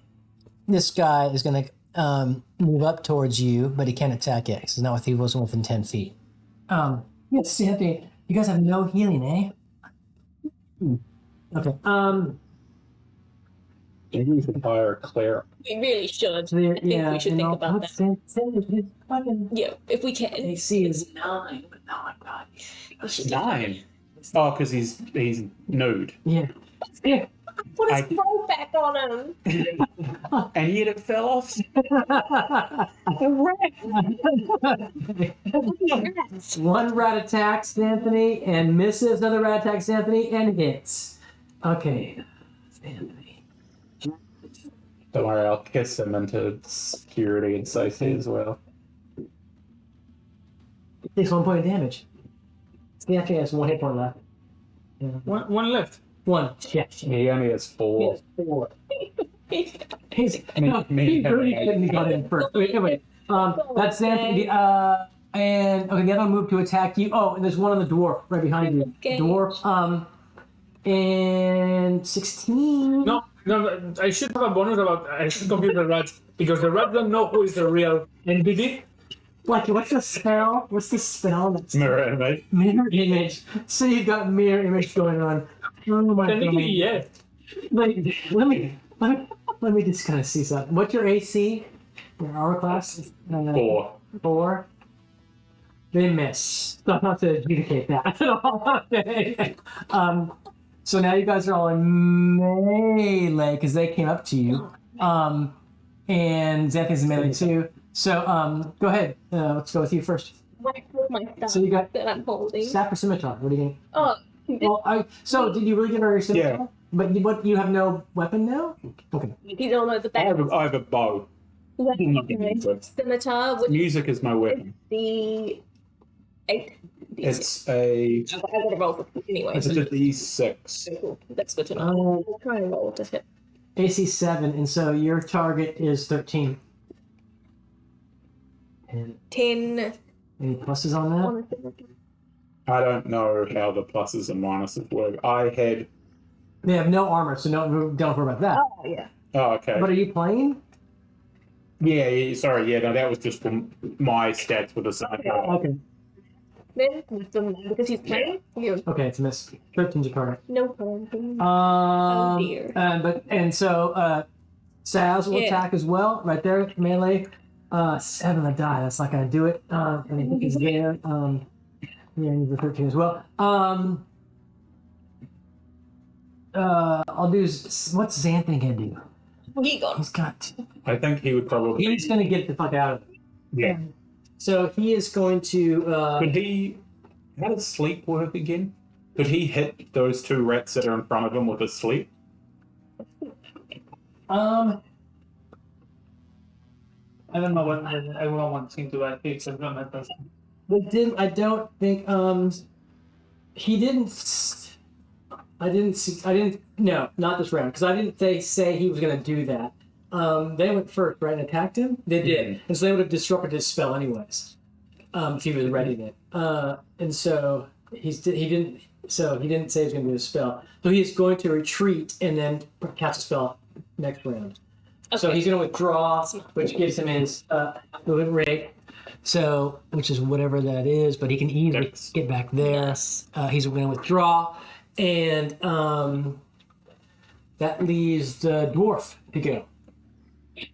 This guy is going to move up towards you, but he can't attack yet because he wasn't within 10 feet. Yes, Anthony. You guys have no healing, eh? Okay. Maybe we should hire a cleric. We really should. So I think we should think about that. His fucking Yeah, if we can. AC is 9, but oh my god. We should 9. Oh, because he's nude. Yeah. Yeah. put his I- throw back on him. And yet it fell off. One rat attacks Anthony and misses. Another rat attacks Anthony and hits. Okay. Anthony. Don't worry, I'll kiss him into security and safety as well. Takes 1 point of damage. Anthony has 1 hit point left. Yeah. One left. 1. Yeah. He only has 4. Yes, 4. He's Me- he really couldn't got in first. Wait. That's Anthony. And okay, the other one moved to attack you. Oh, and there's one on the dwarf right behind you. Okay. Dwarf. And 16. No, I should have a bonus about. I should compute the rats because the rats don't know who is the real entity. Like, what's the spell? What's the spell? That's Mirror image. mirror image. So you've got mirror image going on. Oh my Technically, god. yes. Like, let me just kind of see something. What's your AC? Your hour class? 4. 4. They miss. So I'm not to adjudicate that at all. Okay. So now you guys are all in melee because they came up to you. And Xanthony's in melee too. So go ahead. Let's go with you first. Whack with my staff So you got that I'm holding. staff or scimitar. What are you getting? Oh, you did- Well, so did you really give her your scimitar? Yeah. But you have no weapon now? Okay. you don't know the I back. have a bow. Scimitar would Music is my weapon. be 8. It's a I gotta roll for anyway. it's a D6. Cool. That's good to know. I'll try and roll to hit. AC 7, and so your target is 13. And 10 any pluses on that? on the scimitar. I don't know how the pluses and minuses work. I had. They have no armor, so don't worry about that. Oh, yeah. Oh, okay. But are you playing? Yeah, sorry. Yeah, no, that was just from my stats with the sun. Okay. Then, because he's playing, you Okay, it's a miss. 13's your target. no problem. Oh dear. So Saz will Yeah. attack as well, right there, melee. 7 to die. That's not gonna do it. I think he's there. Yeah, he's a 13 as well. I'll do. What's Xanthony gonna do? He got He's got. I think he would probably. He's gonna get the fuck out of it. Yeah. So he is going to. Could he? How does sleep work again? Could he hit those 2 rats that are in front of him with his sleep? I don't know what I don't want to do that. It's a good person. I don't think. He didn't. I didn't. No, not this round because I didn't say he was going to do that. They went first, right, and attacked him. They did, and so they would have disrupted his spell anyways, if he was ready it. And so he didn't. So he didn't say he was going to do a spell. So he is going to retreat and then cast a spell next round. So he's going to withdraw, which gives him his movement rate. So, which is whatever that is, but he can easily Dex. get back there. Yes. He's going to withdraw, and that leaves the dwarf to go.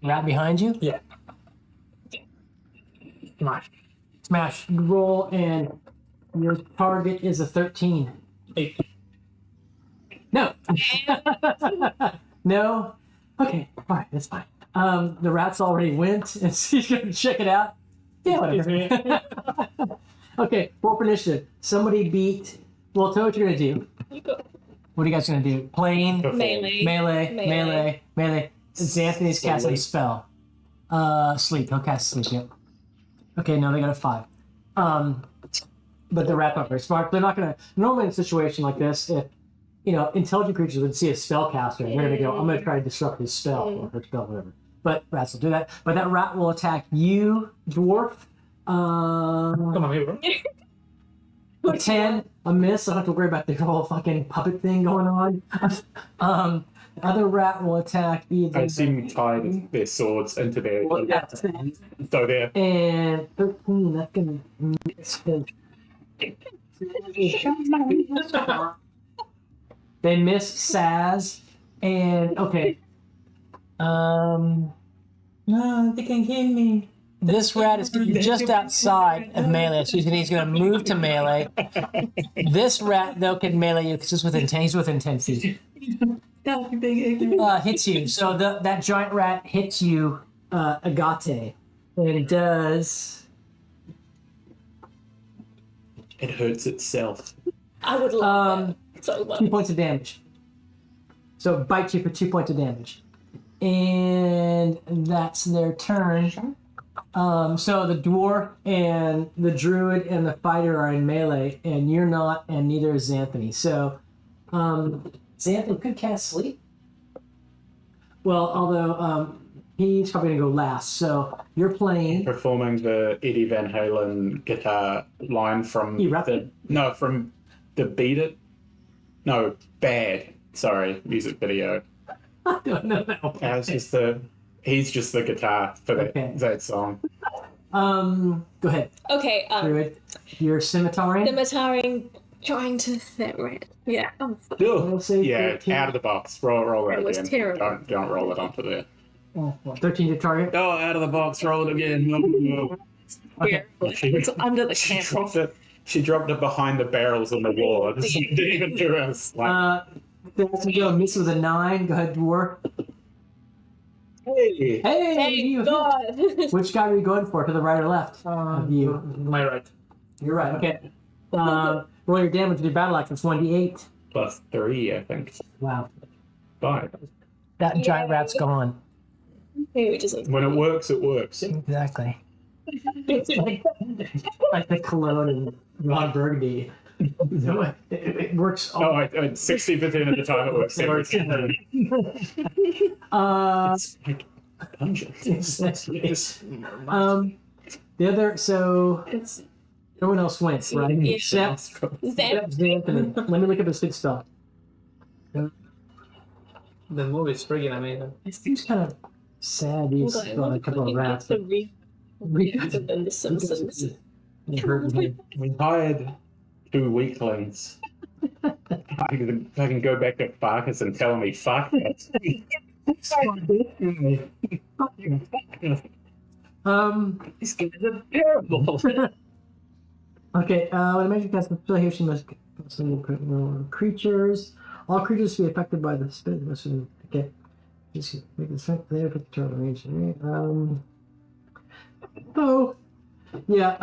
Right behind you? Yeah. Smash. Roll, and your target is a 13. 8. No. No. Okay, fine, that's fine. The rats already went, and so he's going to check it out. Yeah, whatever. Okay, roll for initiative. Somebody beat. Well, tell me what you're going to do. you go. What are you guys going to do? Plane, Melee. melee. Anthony's casting a spell. Sleep. He'll cast sleep. Yep. Okay, no, they got a 5. But the rat aren't very smart. They're not going to. Normally, in a situation like this, if intelligent creatures would see a spellcaster, they're going to go, "I'm going to try to disrupt his spell or her spell, whatever." But rats will do that. But that rat will attack you, dwarf. Come on, here, bro. 10, a miss. I don't have to worry about the whole fucking puppet thing going on. The other rat will attack either. I assume tied their swords into their. Well, yeah. So they're. And 13, that's gonna miss his They miss Saz, and okay. No, they can hit me. This rat is just outside of melee, so he's going to move to melee. This rat, though, can melee you because he's within 10 feet. Hits you. So that giant rat hits you, Agate. And it does... It hurts itself. I would love that so much. 2 points of damage. So it bites you for 2 points of damage. And that's their turn. So the dwarf and the druid and the fighter are in melee, and you're not, and neither is Xanthony. So Xanthony could cast sleep. Well, although he's probably gonna go last. So you're playing. Performing the Eddie Van Halen guitar line from from the Beat It. No, Bad. Sorry, music video. I don't know that one. He's just the guitar for that song. Go ahead. Okay, Druid. You're scimitari. Scimitarring, trying to that right. Yeah. Oh, We'll say Yeah, 13. out of the box. Roll that It was again. terrible. Don't roll it onto there. 13 to target. Oh, out of the box. Roll it again. Okay. it's under the camera. She dropped it behind the barrels on the wall. She didn't even do a slap. That's a go. Miss with a 9. Go ahead, dwarf. Hey. Hey, Thank you. God. Which guy are you going for? To the right or left of you? My right. You're right. Okay. Roll your damage with your battle axe. It's 1d8. +3, I think. Wow. 5. That giant rat's gone. Maybe just When it works, it works. Exactly. Like the cologne and Ron Burgundy. It works. Oh, 60% of the time it works. It's like a dungeon. The other, so no one else went, right? Yeah. Except Xanthony. Let me look at the six stuff. The movie is freaking amazing. It seems kind of sad. He's got a couple of rats. The and then the Simpsons. It hurt me. We hired 2 weaklings. I can go back to Farkas and tell me fuck that. These guys are terrible. Okay, when a magic casts a spell here, she must creatures. All creatures to be affected by the spell must okay. Just make the strength there for the turn range. Oh, yeah.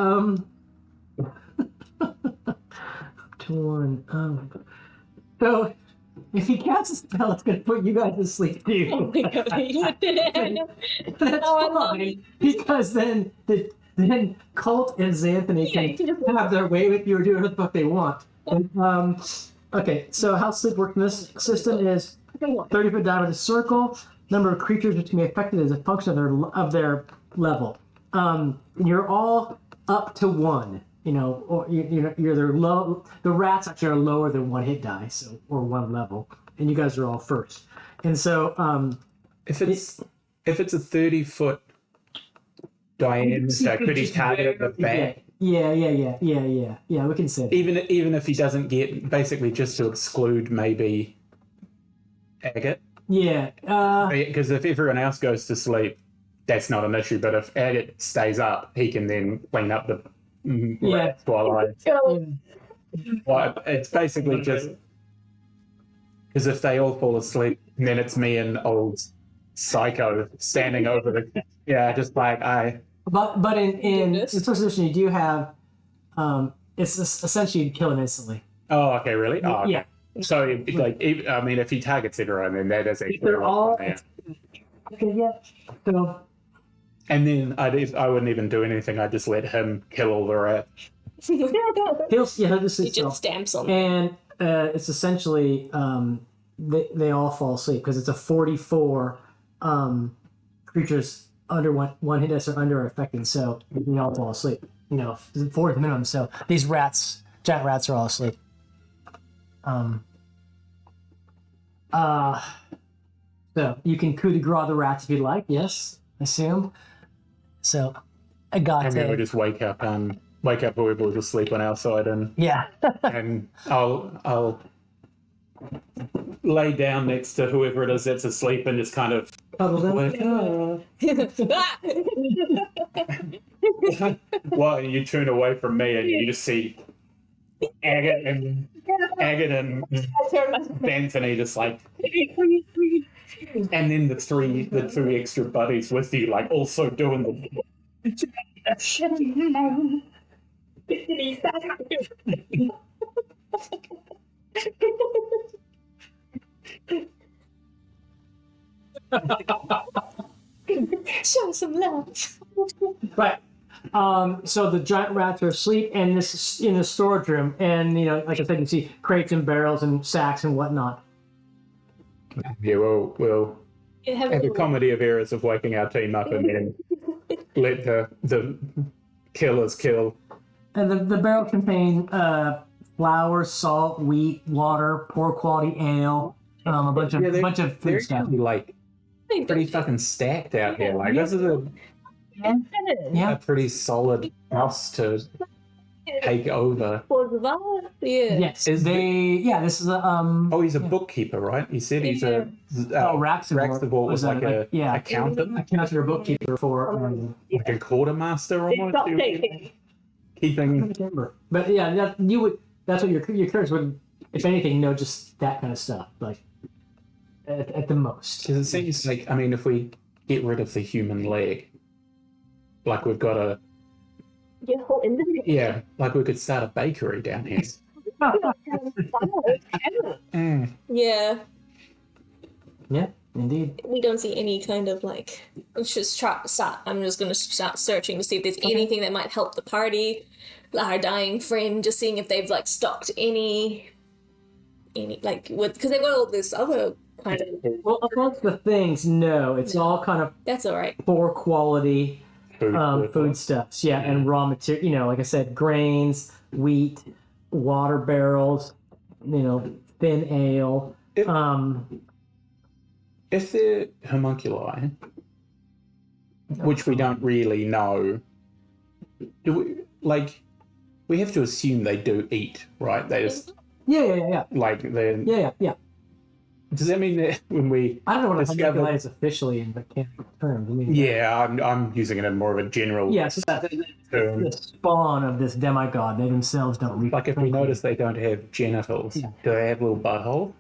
Up to 1. So if he casts a spell, it's gonna put you guys to sleep too. Oh my God, you did it. I know. That's Oh, I love fine because then Colt and Xanthony Yeah, you can can just- have their way with you or do whatever the fuck they want. Okay, so how sleep works in this system is 30-foot diameter circle. Number of creatures which can be affected is a function of their level. You're all up to 1. You know, or you're they're low. The rats actually are lower than 1 hit die, so or 1 level, and you guys are all first. And so, If it's a 30-foot diameter, could he target the back? Yeah. We can say that. Even if he doesn't get, basically just to exclude maybe Agate. Yeah. Because if everyone else goes to sleep, that's not an issue. But if Agate stays up, he can then clean up the rats while I. Well, it's basically just because if they all fall asleep, then it's me and old Psycho standing over the. Yeah, just like I. But in Goodness. this position, you do have. It's essentially you'd kill him instantly. Oh, okay, really? Oh, okay. Yeah. So, like, I mean, if he targets everyone, then that is actually. They're all. Yeah. Okay. Yeah. So. And then I wouldn't even do anything. I'd just let him kill all the rats. He'll just He sleep. just stamps on them. And it's essentially they all fall asleep because it's a 44 creatures under one hit dice or under are affected, so we all fall asleep. 4 is the minimum. So these rats, giant rats, are all asleep. So you can coup de grace the rats if you like. Yes, I assume. So I got And then we it. just wake up wake up whoever was sleeping outside, and Yeah. I'll lay down next to whoever it is that's asleep and just kind of wake up. Well, you turn away from me and you just see Agate and Anthony just like, and then the two extra buddies with you, like also doing the. Show some love. Right. So the giant rats are asleep, and this is in the storage room, and like I said, you see crates and barrels and sacks and whatnot. Yeah, we'll Have have a comedy of errors of waking our team up and then let the killers kill. And the barrels contain flour, salt, wheat, water, poor quality ale, a bunch of food stuff. Actually, like pretty fucking stacked out here. Like this is a pretty solid house to take over. Yeah. Yes, This is a Oh, he's a bookkeeper, right? He said he's a. Raxabort was like a accountant, or bookkeeper for like a quartermaster almost. Keeping. But yeah, that's what your curious would, if anything, know just that kind of stuff, like at the most. Because it seems like, I mean, if we get rid of the human leg, like we've got a. Yeah, like we could start a bakery down here. Yeah. Yeah, indeed. We don't see any kind of let's just I'm just gonna start searching to see if there's anything that might help the party, our dying friend, just seeing if they've stocked any because they've got all this other kind of. Well, amongst the things, no, it's all kind of That's all right. poor quality Food foodstuffs, and raw material. Like I said, grains, wheat, water barrels, thin ale. If they're homunculi, which we don't really know, do we have to assume they do eat, right? They just Yeah. Yeah. Does that mean that when we I don't know what a discover- homunculi is officially in mechanical terms. I mean, Yeah, I'm using it in more of a general yes, term. the spawn of this demigod. They themselves don't reach. Like if we notice they don't have genitals, do they have little butthole?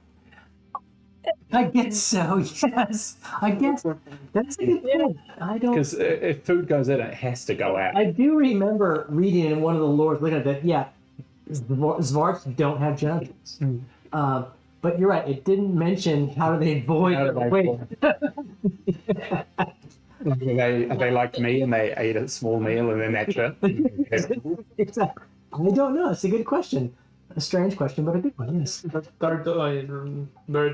I guess so. Yes, I guess that's a good point. I don't. Because if food goes in, it has to go out. I do remember reading in one of the lores, looking at that. Yeah, Zvarts don't have genitals. But you're right. It didn't mention how do they avoid. How do they Wait. They liked me and they ate a small meal and then that's it. Exactly. I don't know. It's a good question. A strange question, but a good one. Yes. But birds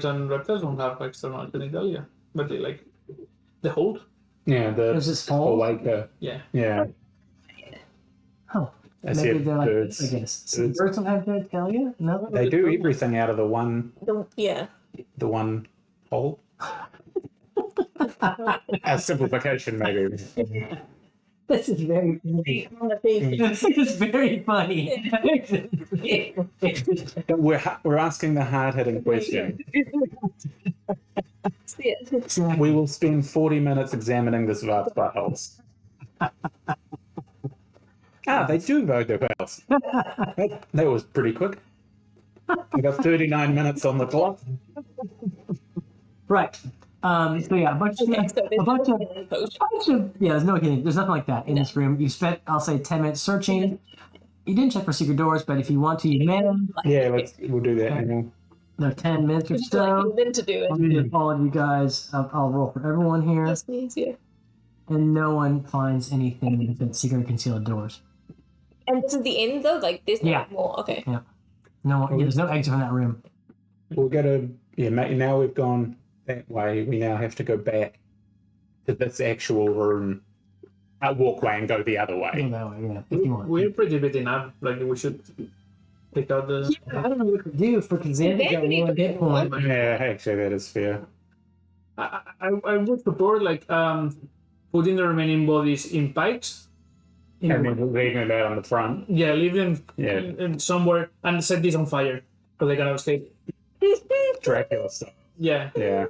and reptiles don't have external genitalia, but they hold. Yeah, the Is this fall? Waker. Yeah. Yeah. Oh, That's maybe it. they're like Birds. this, I guess. So Birds. birds don't have genitalia? No. They do everything out of the one hole. A simplification, maybe. This is very funny. This is very funny. We're asking the hard-hitting question. We will spend 40 minutes examining this vast buttholes. They do vote their bells. That was pretty quick. I got 39 minutes on the clock. Right. So yeah, a bunch of there's no hidden. There's nothing like that in this room. You spent, I'll say, 10 minutes searching. You didn't check for secret doors, but if you want to, you may. Yeah, we'll do that. Another 10 minutes or so. Then to do it. All of you guys, I'll roll for everyone here, Yes, please, yeah. and no one finds anything with secret or concealed doors. And this is the end though. There's no more. Okay. No, there's no exit from that room. We're gonna now we've gone that way. We now have to go back to this actual room, walkway, and go the other Go way. that way, if you want. We're pretty beaten up. We should take out the. I don't know what to do for Xander got one hit point. Yeah, actually, that is fair. I would support putting the remaining bodies in pikes And then leaving it out on the front. Yeah, leave them Yeah. in somewhere and set this on fire so they can escape. Dracula stuff. Yeah. Yeah.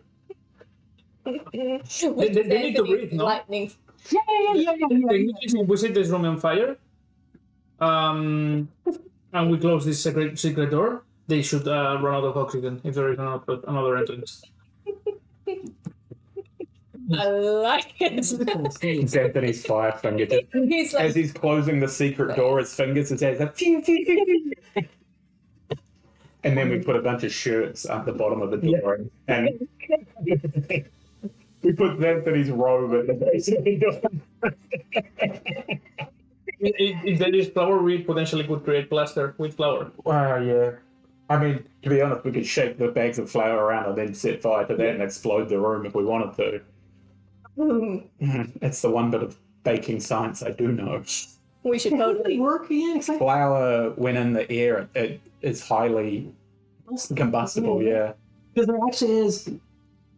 They need to breathe, no? Lightning. If we set this room on fire, and we close this secret door, they should run out of oxygen if there is another entrance. I like it. It's Anthony's fire finger. He's like, As he's closing the secret door, his fingers, his hands like, phew, phew, phew. And then we put a bunch of shirts at the bottom of the door, and we put Anthony's robe at the base of the door. If there is flour, we potentially could create plaster with flour. Wow, yeah. I mean, to be honest, we could shake the bags of flour around and then set fire to that and explode the room if we wanted to. It's the one bit of baking science I do know. we should totally. Work again? It's like Flour, when in the air, it is highly combustible, yeah. because there actually is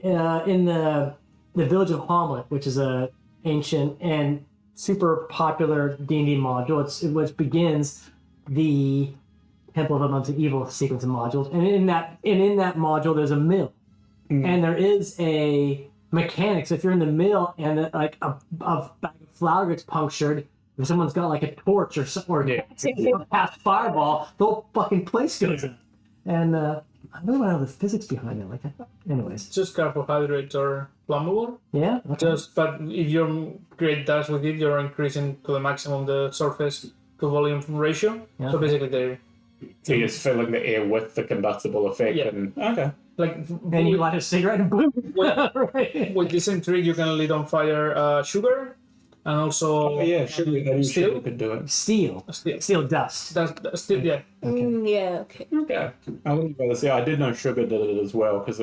in the village of Hamlet, which is a ancient and super popular D&D module. Which begins the Temple of Elemental Evil sequence of modules, and in that module there's a mill, and there is a mechanic. So if you're in the mill and like a bag of flour gets punctured, if someone's got like a torch or past fireball, the whole fucking place goes up. And I really want to know the physics behind it. Like, anyways, Just carbohydrates or flammable. yeah. Okay. But if you create dust with it, you're increasing to the maximum the surface to volume ratio. Yeah. So basically, So you're just filling the air with the combustible effect. Yeah. And okay. And you light a cigarette and boom. Right. with this intrigue, you can lit on fire sugar, and also Oh, yeah, sugar Steel? could do it. Steel dust. That's still yeah. Yeah, okay. Okay. I wouldn't bother say I did know sugar did it as well, because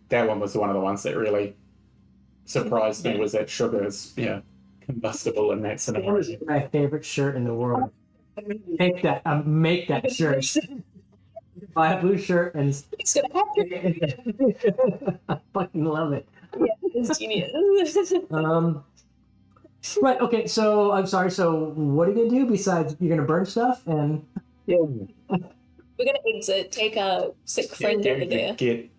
that one was one of the ones that really surprised me, was that sugar is combustible in that scenario. That is my favorite shirt in the world. Make that shirt. Buy a blue shirt and It's gonna happen. I fucking love it. Yeah, it's genius. Right. Okay. So I'm sorry. So what are you gonna do besides you're gonna burn stuff and? We're gonna exit, take our sick friend over there. Get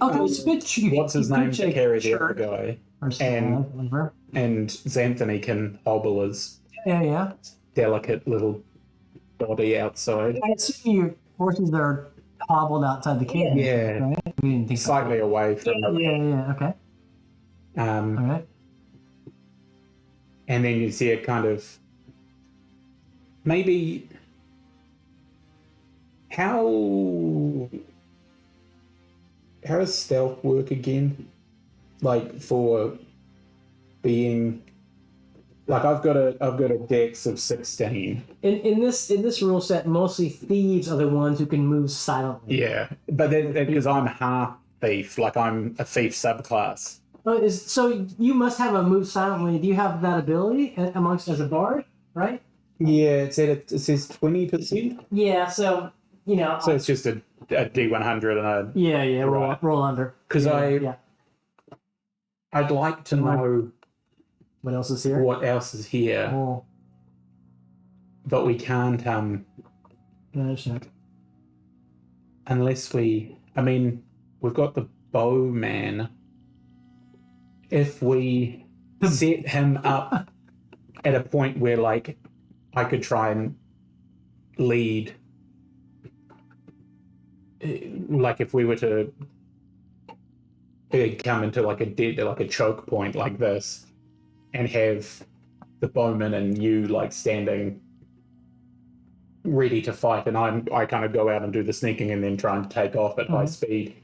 Okay. Spit. what's his name to carry the other guy, and whatever. Xanthony can hobble his Yeah. delicate little body outside. I assume your horses are hobbled outside the cave. Yeah. Right. We didn't think so. Slightly away from Yeah. Okay. All right. and then you see it kind of maybe how does stealth work again? Like for being like I've got a dex of 16. In this rule set, mostly thieves are the ones who can move silently. Yeah, but then because I'm half thief, like I'm a thief subclass. So you must have a move silently. Do you have that ability amongst as a bard, right? Yeah, it says 20%. Yeah. So So it's just a D100 and a Yeah. Roll under. because Yeah. I'd like to know What else is here? what else is here, Oh, but we can't gotcha. unless we've got the bowman. If we set him up at a point where like I could try and lead, like if we were to come into like a choke point like this, and have the bowman and you like standing ready to fight, and I kind of go out and do the sneaking and then try and take off at high speed,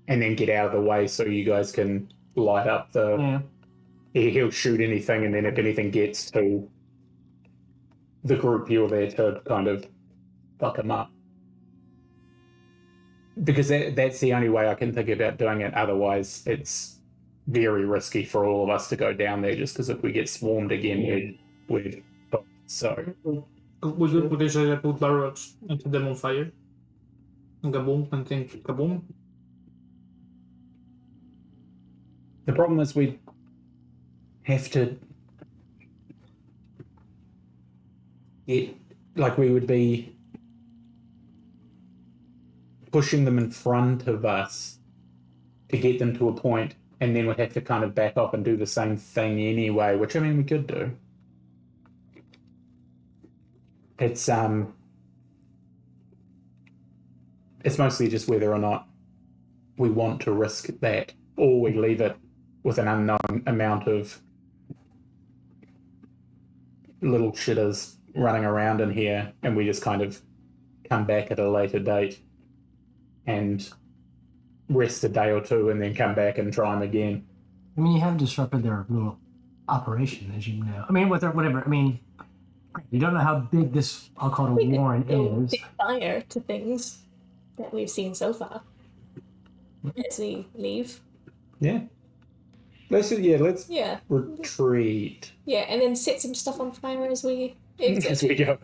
and then get out of the way so you guys can light up the. Yeah. He'll shoot anything, and then if anything gets to the group, you're there to kind of fuck him up. Because that's the only way I can think about doing it. Otherwise, it's very risky for all of us to go down there, just because if we get swarmed again, we'd so. We could potentially put barrels into them on fire. And kaboom, and then kaboom. The problem is we have to we would be pushing them in front of us to get them to a point, and then we'd have to kind of back off and do the same thing anyway, which I mean we could do. It's mostly just whether or not we want to risk that, or we leave it with an unknown amount of little shitters running around in here, and we just kind of come back at a later date and rest a day or two, and then come back and try them again. I mean, you have disrupted their little operation, as you know. I mean, whatever. I mean, you don't know how big this, I'll call it a warren is. Big fire to things that we've seen so far. As we leave. Yeah. Let's retreat. Yeah, and then set some stuff on fire as we exit. As we go.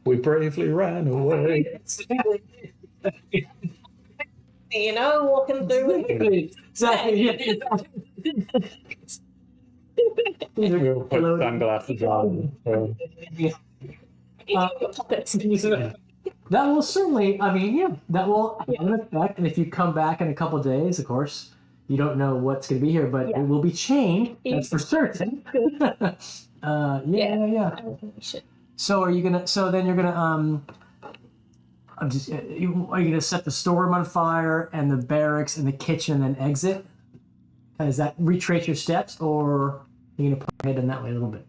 We bravely ran away. You know, walking through it. Exactly. We'll put sunglasses on. Puppets. That will certainly, I mean, yeah, that will have an effect. And if you come back in a couple of days, of course, you don't know what's going to be here, but it will be changed. That's for certain. Yeah. I don't think we should. So are you gonna? So then you're gonna are you gonna set the storeroom on fire and the barracks and the kitchen and then exit? Does that retrace your steps, or are you gonna play it in that way a little bit?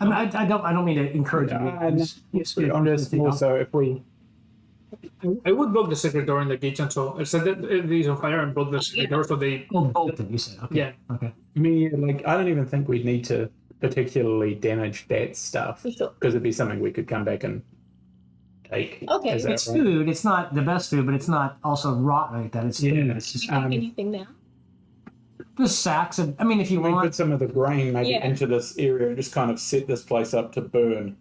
I mean, I don't mean to encourage you. I'm just more so if we. I would block the secret door in the kitchen, so I set these on fire and block the secret door so they. Oh, bolted, you said. Okay. Yeah. Okay. I mean, I don't even think we'd need to particularly damage that stuff, Sure. because it'd be something we could come back and take. Okay. Is that It's right? food. It's not the best food, but it's not also rotten like that. It's food. It's just Anything now? just sacks of. I mean, if you We want. put some of the grain maybe Yeah. into this area and just kind of set this place up to burn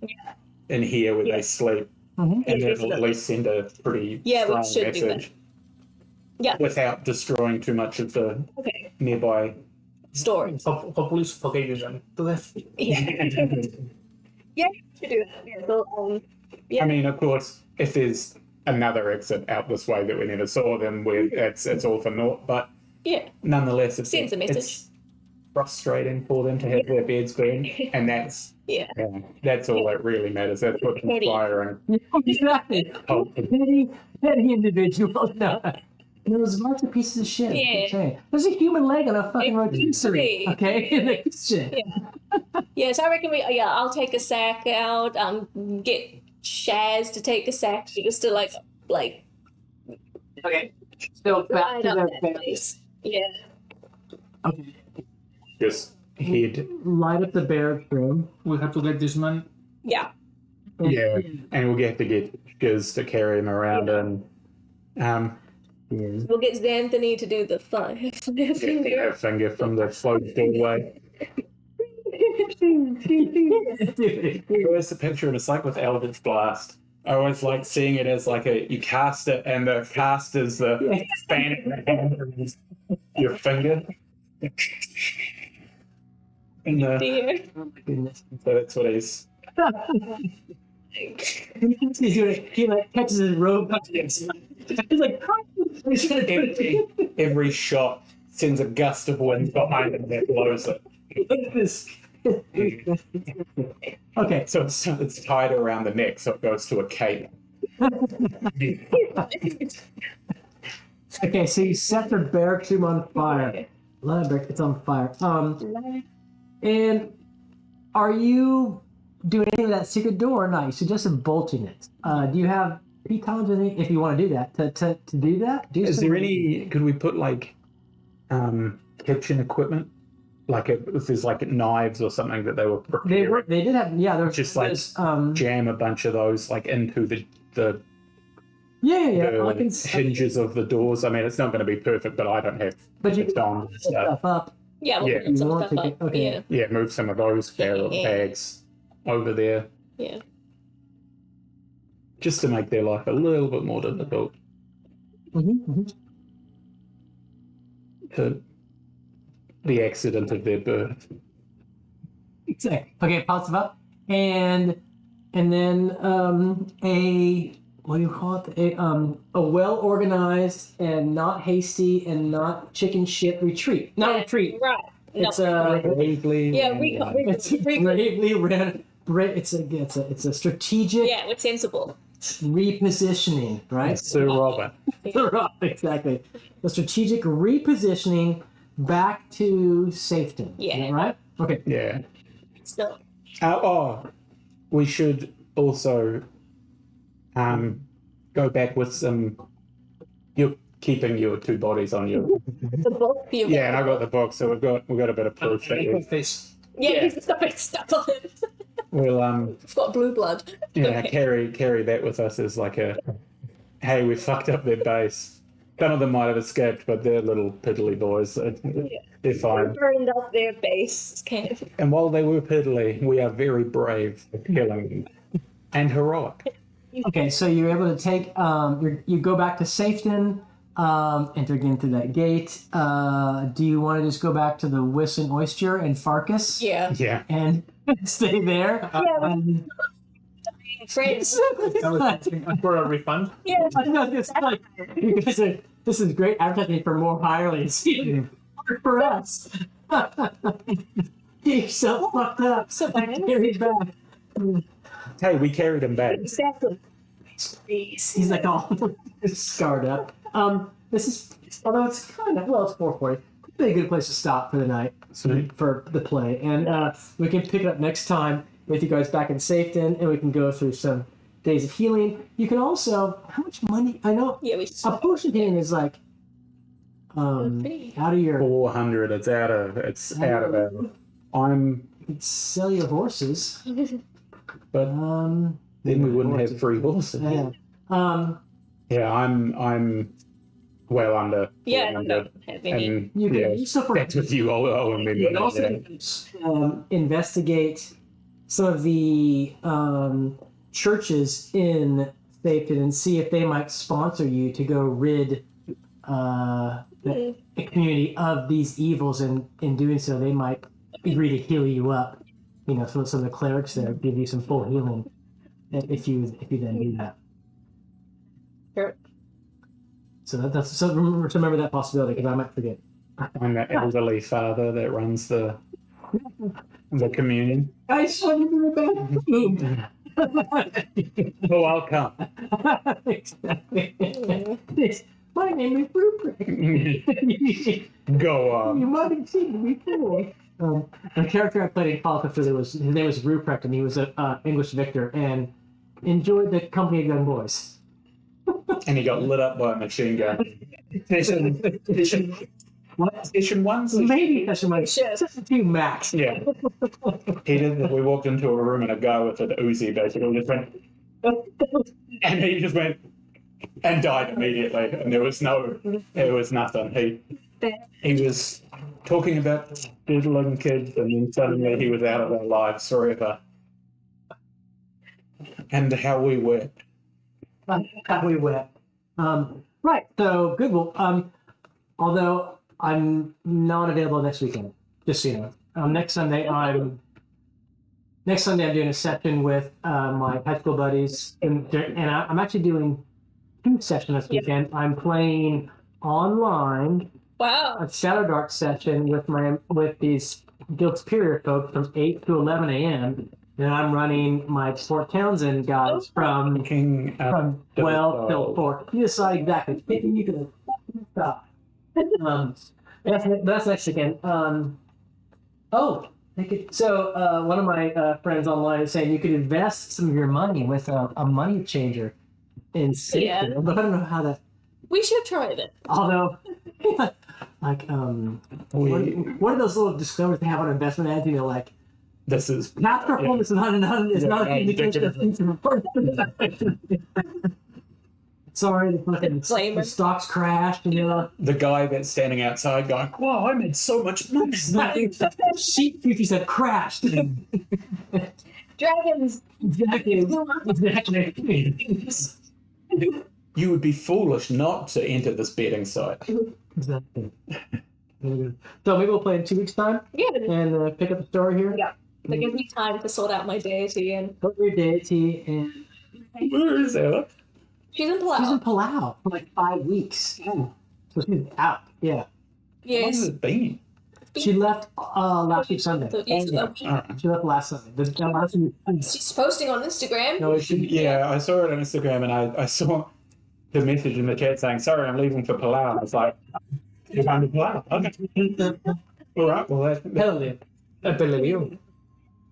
in here where they sleep, Mhm. and Yeah, that'll at least send a pretty Yeah, we strong should do that. message. Yeah. Without destroying too much of the Okay. nearby. Storage. Hopefully suffocate them to death. Yeah. Yeah, you should do that. Yeah, so, yeah. I mean, of course, if there's another exit out this way that we never saw, then it's all for naught. But Yeah. nonetheless, Sends a message. it's frustrating for them to have their beds burned, and that's all that really matters. That's what can fire and Exactly. Petty individual. No. There's lots of pieces of shit. Yeah. There's a human leg on a fucking rotisserie. Okay? In the kitchen. Yeah, so I reckon I'll take a sack out, get Shaz to take a sack just to like Okay. So back right to up the that place. Yeah. Okay. just head. Light up the barrack room. We have to get this man. Yeah. Yeah, and we'll have to get Giz to carry him around, and We'll get Xanthony to do the fire. get a finger from the closed doorway. Where's the picture? And it's like with Eldritch Blast. I always like seeing it as like you cast it, and the cast is the span in the hand and your finger. And Dear. Oh my goodness. so that's what he's. He's doing it. He like catches his robe. He's like, he's gonna do it. Every shot sends a gust of wind behind him that blows it. Look at this. Okay. So it's tied around the neck, so it goes to a cape. Okay, so you set the barracks room on fire. It's on fire. And are you doing anything with that secret door or not? You suggested bolting it. Do you have pitons if you want to do that? To do that? Is there any? Could we put like kitchen equipment, like if there's like knives or something that they were preparing? They did have. Yeah, there was Just like jam a bunch of those like into the I can hinges of the doors. I mean, it's not going to be perfect, but I don't have. But you stone can stuff. stuff up. Yeah, we'll Yeah. put some You want stuff to up. get- okay. Yeah. Yeah, move some of those bags over there, Yeah. just to make their life a little bit more difficult. To the accident of their birth. Exactly. Okay, Palsva. And then a what do you call it? A well organized and not hasty and not chicken shit retreat. Not retreat. Right. No. It's a Bravely. Yeah, it's bravely ran. It's a strategic Yeah, we're sensible. repositioning, right? Sir Robert. Exactly. The strategic repositioning back to Safeton. Yeah. Is that right? Okay. Yeah. Still. We should also go back with some. You're keeping your 2 bodies on you. The book. Yeah, and I got the book, so we've got a bit of proof that Make a we, face. Yeah, he's got it stuck on it. we'll I've got blue blood. yeah Okay. carry that with us as like a hey, we fucked up their base. Some of them might have escaped, but they're little piddly boys. So they're fine. Burned up their base. Kind of. And while they were piddly, we are very brave for killing them and heroic. Okay, so you're able to take you go back to Safeton, enter again through that gate. Do you want to just go back to the Whis and Oyster and Farkas? Yeah. Yeah. And stay there? Friends. I was asking for a refund. Yeah. I know it's like you guys are, this is great advertising for more hirelings. Work for us. Get yourself fucked up. So Carry it back. Hey, we carried them back. Exactly. He's like all scarred up. This is, although it's kind of, well, it's 4:40. Pretty good place to stop for the night for the play, and we can pick it up next time with you guys back in Safeton, and we can go through some days of healing. You can also, how much money? I know Yeah, we. a potion healing is like out of your. 400. It's out of our. I'm. You can sell your horses. But then we wouldn't have 3 horses. Yeah. Yeah, I'm well under. Yeah, 400. don't have any. And You can yeah, also that's with you owing me You can money. also investigate some of the churches in Safeton and see if they might sponsor you to go rid the community of these evils, and in doing so, they might agree to heal you up. You know, some of the clerics there give you some full healing if you then do that. Sure. So that's so remember that possibility because I might forget. I'm the elderly father that runs the communion. I just wanted to back. Oh, I'll come. Exactly. My name is Rupert. Go on. You might have seen me before. The character I played in Call of Cthulhu his name was Ruprecht, and he was an English victor and enjoyed the company of young boys. And he got lit up by a machine gun. Edition What? 1? Maybe that's my Sure. two max. Yeah. He did. We walked into a room and a guy with an Uzi basically just went, and he just went and died immediately. And there was nothing. He was talking about diddling kids, and then suddenly he was out of our lives forever. And how we wept. How we wept. Right. So good. Well, although I'm not available next weekend, just so you know. Next Sunday I'm doing a session with my high school buddies, and I'm actually doing 2 sessions this weekend. I'm playing online Wow. a Shadow Dark session with these Guild Superior folks from 8 to 11 a.m. And I'm running my Fort Townsend guys from 12 till 4. You decide exactly. You can stop. That's next weekend. So one of my friends online is saying you could invest some of your money with a money changer in safety. Yeah. But I don't know how that. We should try it. Although, like, what are those little disclaimers they have on investment ads? You know, like, This is past performance is not an indication of future performance. Sorry, the stocks crashed, and you're like, the guy that's standing outside going, "Wow, I made so much money." sheep futures have crashed. Dragons. Exactly. You would be foolish not to enter this betting site. Exactly. So maybe we'll play in 2 weeks' time Yeah. and pick up the story here. Yeah. That gives me time to sort out my deity, and Put your deity in. Where is Ella? she's in Palau. She's in Palau for like 5 weeks. So she's out. Yeah. How long Yes. has it been? She left last week Sunday. Yes, Alright. She left last Sunday. The last week. she's posting on Instagram. No, she. Yeah, I saw it on Instagram and I saw the message in the chat saying, sorry, I'm leaving for Palau. I was like, you're going to Palau? Okay. All right, well, Hell, Peleliu.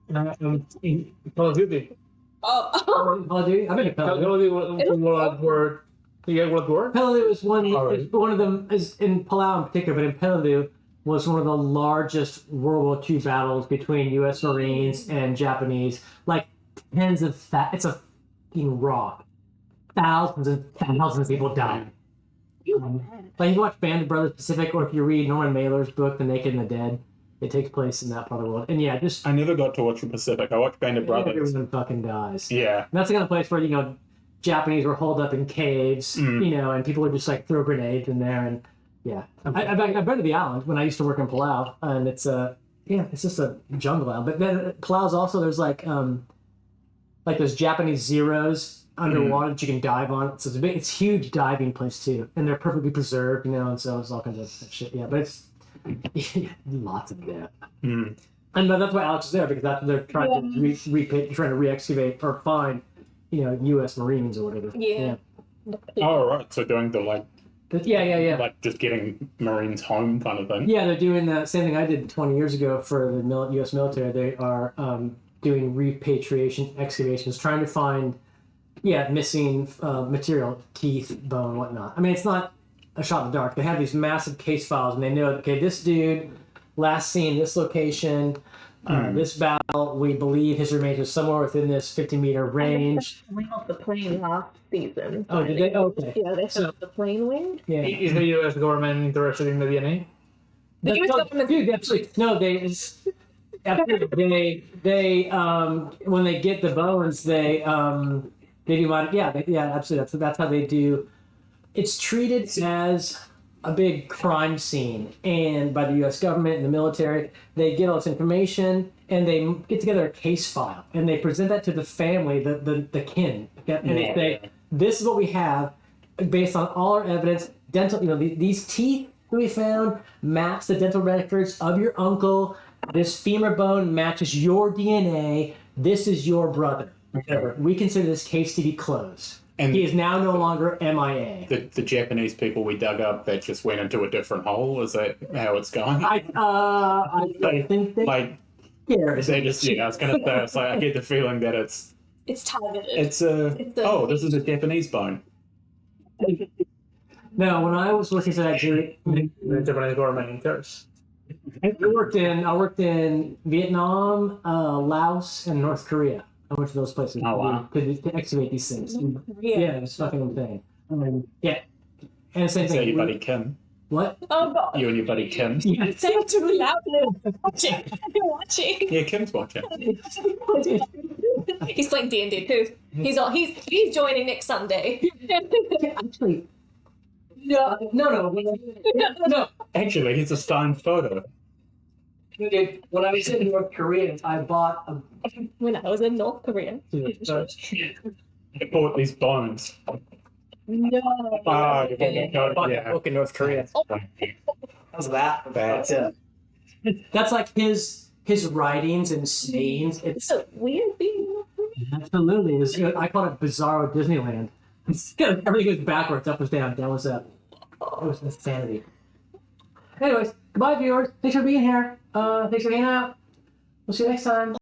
In Call of Duty. Oh, I've been to Call Peleliu. of Duty was World War. Yeah, World War. Peleliu is one. Alright. Is one of them is in Palau in particular, but in Peleliu was one of the largest World War II battles between U.S. Marines and Japanese. Like tens of it's a fucking rock. Thousands and thousands of people died. Like you watch Band of Brothers Pacific, or if you read Norman Mailer's book, The Naked and the Dead, it takes place in that part of the world. And yeah, just I never got to watch the Pacific. I watched Band of Brothers. everyone fucking dies. Yeah. And that's the kind of place where, Japanese were holed up in caves, and people would just like throw grenades in there. And yeah, I've been to the island when I used to work in Palau, and it's it's just a jungle island. But then Palau's also, there's like those Japanese zeros underwater that you can dive on. So it's a huge diving place too, and they're perfectly preserved, and so it's all kinds of shit. Yeah, but it's lots of that. Mm. And that's why Alex is there, because that's they're trying to trying to re-excavate or find, U.S. Marines or whatever. Yeah. Oh, right. So doing the Yeah. like just getting Marines home kind of thing. Yeah, they're doing the same thing I did 20 years ago for the U.S. military. They are doing repatriation excavations, trying to find, missing material, teeth, bone, whatnot. I mean, it's not a shot in the dark. They have these massive case files, and they know, okay, this dude last seen this location, this battle. We believe his remains are somewhere within this 50-meter range. We got the plane last season. Oh, did they? Okay. Yeah, they sent the plane wing. Yeah. Is the U.S. government interested in the DNA? The US government. Dude, absolutely. No, they when they get the bones, they do absolutely. That's how they do. It's treated as a big crime scene, and by the U.S. government and the military, they get all this information and they get together a case file and they present that to the family, the kin, and they say, "This is what we have, based on all our evidence. Dental, these teeth that we found match the dental records of your uncle. This femur bone matches your DNA. This is your brother. Whatever. We consider this case to be closed." And he is now no longer MIA. the Japanese people we dug up that just went into a different hole. Is that how it's going? I don't think they care. They just I was gonna say, it's like I get the feeling that it's targeted. this is a Japanese bone. No, when I was working for that jury, The Japanese government cares. I worked in Vietnam, Laos, and North Korea. I went to those places to excavate these things. Yeah, it's fucking insane. Yeah, and same So thing. your buddy Kim. What? Oh god. You and your buddy Kim. Yeah. Say it too loudly. Watching. You're watching. Yeah, Kim's watching. He's playing D&D too. He's joining next Sunday. Actually, no. Actually, he's a signed photo. Dude, when I was in North Korea, I bought a. When I was in North Korea. I bought these bones. No. Oh, you bought a book in North Korea. How's that? Bad. That's like his writings and sayings. It's So weird being in North Korea. absolutely. I call it Bizarro Disneyland. Everything goes backwards, up was down, down was up. It was insanity. Anyways, goodbye, viewers. Thanks for being here. Thanks for hanging out. We'll see you next time.